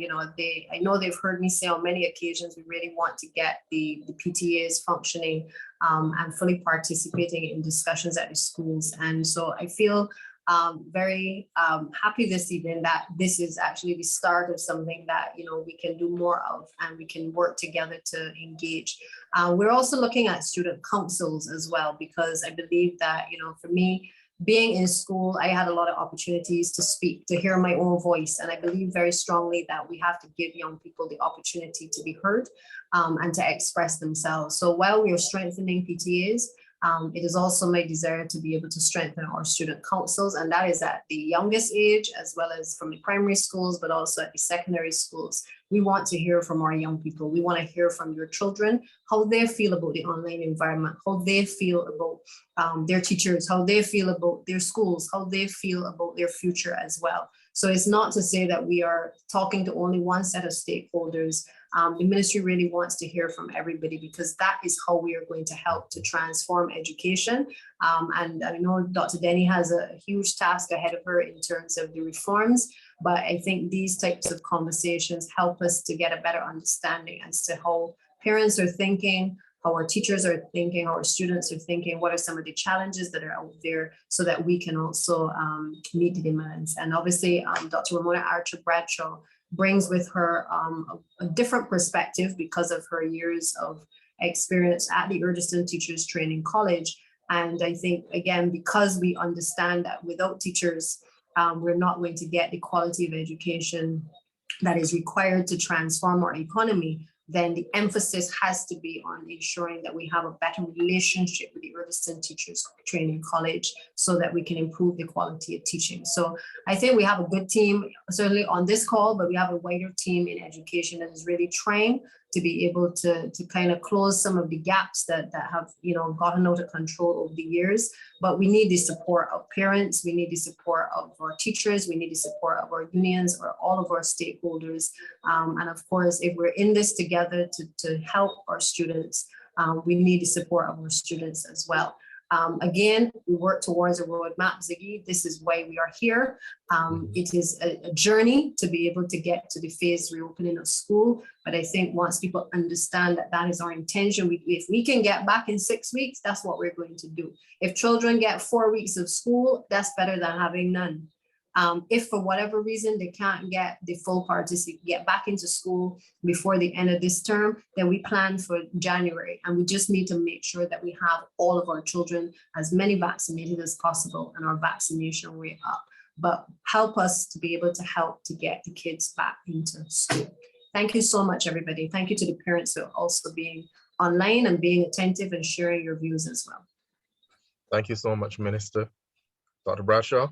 know they've heard me say on many occasions we really want to get the PTAs functioning and fully participating in discussions at the schools, and so I feel very happy this evening that this is actually the start of something that we can do more of and we can work together to engage. We're also looking at student councils as well, because I believe that for me, being in school, I had a lot of opportunities to speak, to hear my own voice, and I believe very strongly that we have to give young people the opportunity to be heard and to express themselves. So while we are strengthening PTAs, it is also my desire to be able to strengthen our student councils, and that is at the youngest age, as well as from the primary schools, but also at the secondary schools. We want to hear from our young people. We want to hear from your children, how they feel about the online environment, how they feel about their teachers, how they feel about their schools, how they feel about their future as well. So it's not to say that we are talking to only one set of stakeholders. The ministry really wants to hear from everybody, because that is how we are going to help to transform education. And I know Dr. Denny has a huge task ahead of her in terms of the reforms, but I think these types of conversations help us to get a better understanding as to how parents are thinking, how our teachers are thinking, how our students are thinking, what are some of the challenges that are out there, so that we can also meet the demands. And obviously, Dr. Ramona Archer Bradshaw brings with her a different perspective because of her years of experience at the Urgeston Teachers Training College. And I think, again, because we understand that without teachers, we're not going to get the quality of education that is required to transform our economy, then the emphasis has to be on ensuring that we have a better relationship with the Urgeston Teachers Training College so that we can improve the quality of teaching. So I think we have a good team, certainly on this call, but we have a wider team in education that is really trying to be able to kind of close some of the gaps that have, gotten out of control over the years. But we need the support of parents, we need the support of our teachers, we need the support of our unions or all of our stakeholders. And of course, if we're in this together to help our students, we need the support of our students as well. Again, we work towards a roadmap, Ziggy. This is why we are here. It is a journey to be able to get to the phased reopening of school. But I think once people understand that that is our intention, if we can get back in 6 weeks, that's what we're going to do. If children get 4 weeks of school, that's better than having none. If for whatever reason they can't get the full get back into school before the end of this term, then we plan for January. And we just need to make sure that we have all of our children as many vaccinated as possible and our vaccination rate up. But help us to be able to help to get the kids back into school. Thank you so much, everybody. Thank you to the parents who are also being online and being attentive and sharing your views as well. Thank you so much, Minister. Dr. Bradshaw.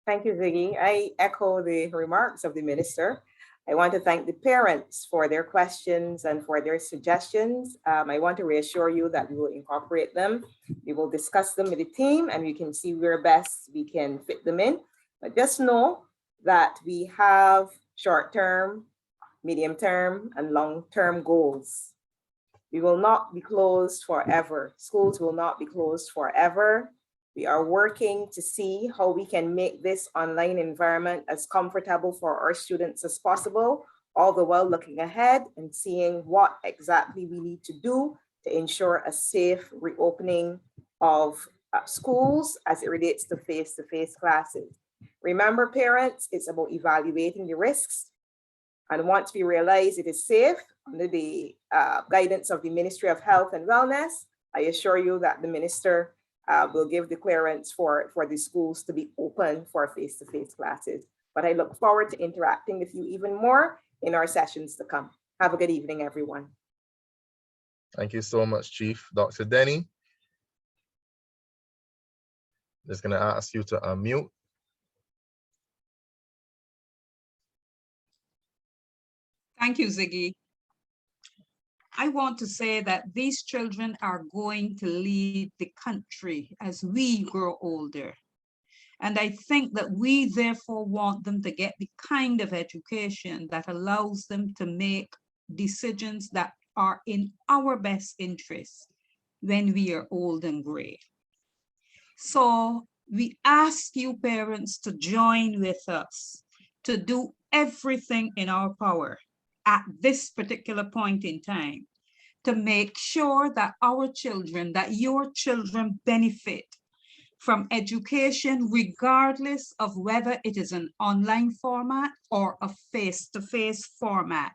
Thank you, Ziggy. I echo the remarks of the minister. I want to thank the parents for their questions and for their suggestions. I want to reassure you that we will incorporate them. We will discuss them with the team and we can see where best we can fit them in. But just know that we have short-term, medium-term, and long-term goals. We will not be closed forever. Schools will not be closed forever. We are working to see how we can make this online environment as comfortable for our students as possible, all the while looking ahead and seeing what exactly we need to do to ensure a safe reopening of schools as it relates to face-to-face classes. Remember, parents, it's about evaluating the risks. And once we realize it is safe under the guidance of the Ministry of Health and Wellness, I assure you that the minister will give the clearance for the schools to be open for face-to-face classes. But I look forward to interacting with you even more in our sessions to come. Have a good evening, everyone. Thank you so much, Chief. Dr. Denny. Just gonna ask you to unmute. Thank you, Ziggy. I want to say that these children are going to lead the country as we grow older. And I think that we therefore want them to get the kind of education that allows them to make decisions that are in our best interest when we are old and gray. So we ask you parents to join with us to do everything in our power at this particular point in time to make sure that our children, that your children benefit from education, regardless of whether it is an online format or a face-to-face format.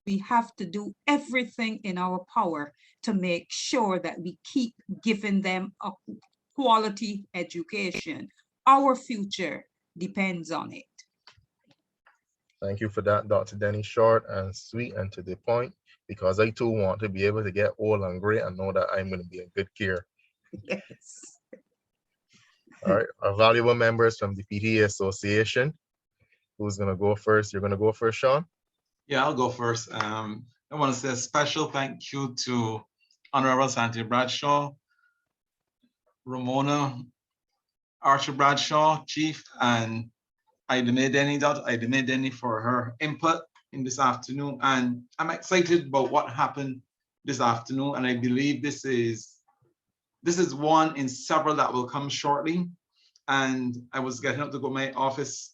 We have to do everything in our power to make sure that we keep giving them a quality education. Our future depends on it. Thank you for that, Dr. Denny. Short and sweet and to the point, because I too want to be able to get old and gray and know that I'm going to be in good care. Yes. All right, our valuable members from the PTA Association. Who's going to go first? You're going to go first, Sean? Yeah, I'll go first. I want to say a special thank you to Honorable Santi Bradshaw, Ramona Archer Bradshaw, Chief, and Ida Mae Denny for her input in this afternoon. And I'm excited about what happened this afternoon. And I believe this is one in several that will come shortly. And I was getting up to go to my office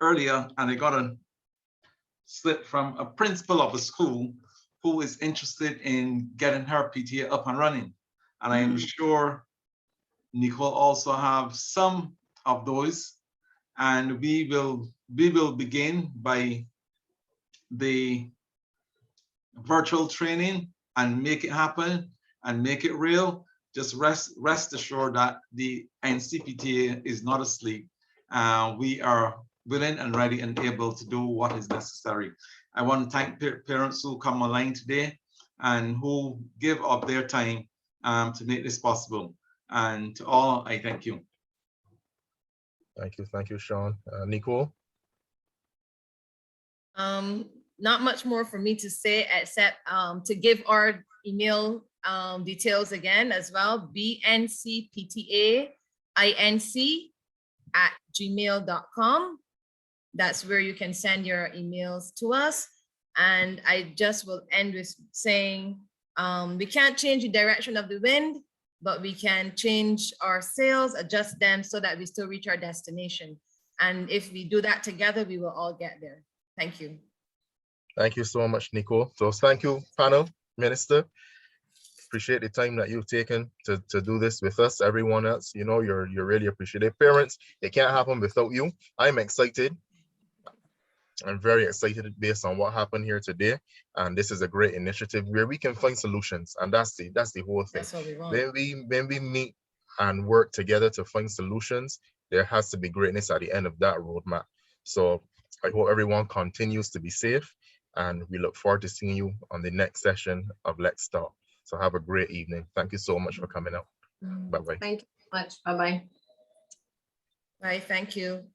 earlier and I got a slip from a principal of a school who is interested in getting her PTA up and running. And I am sure Nicole also have some of those. And we will begin by the virtual training and make it happen and make it real. Just rest assured that the NCPTA is not asleep. We are willing and ready and able to do what is necessary. I want to thank parents who come online today and who give up their time to make this possible. And to all, I thank you. Thank you, Sean. Nicole? not much more for me to say except to give our email details again as well, bncptainc@gmail.com. That's where you can send your emails to us. And I just will end with saying, we can't change the direction of the wind, but we can change our sails, adjust them so that we still reach our destination. And if we do that together, we will all get there. Thank you. Thank you so much, Nicole. So thank you, panel, Minister. Appreciate the time that you've taken to do this with us. Everyone else, you know, you're really appreciated. Parents, it can't happen without you. I'm excited. I'm very excited based on what happened here today. And this is a great initiative where we can find solutions. And that's the whole thing. That's what we want. When we meet and work together to find solutions, there has to be greatness at the end of that roadmap. So I hope everyone continues to be safe, and we look forward to seeing you on the next session of Let's Talk. So have a great evening. Thank you so much for coming out. Bye-bye. Thank you so much. Bye-bye. Bye, thank you.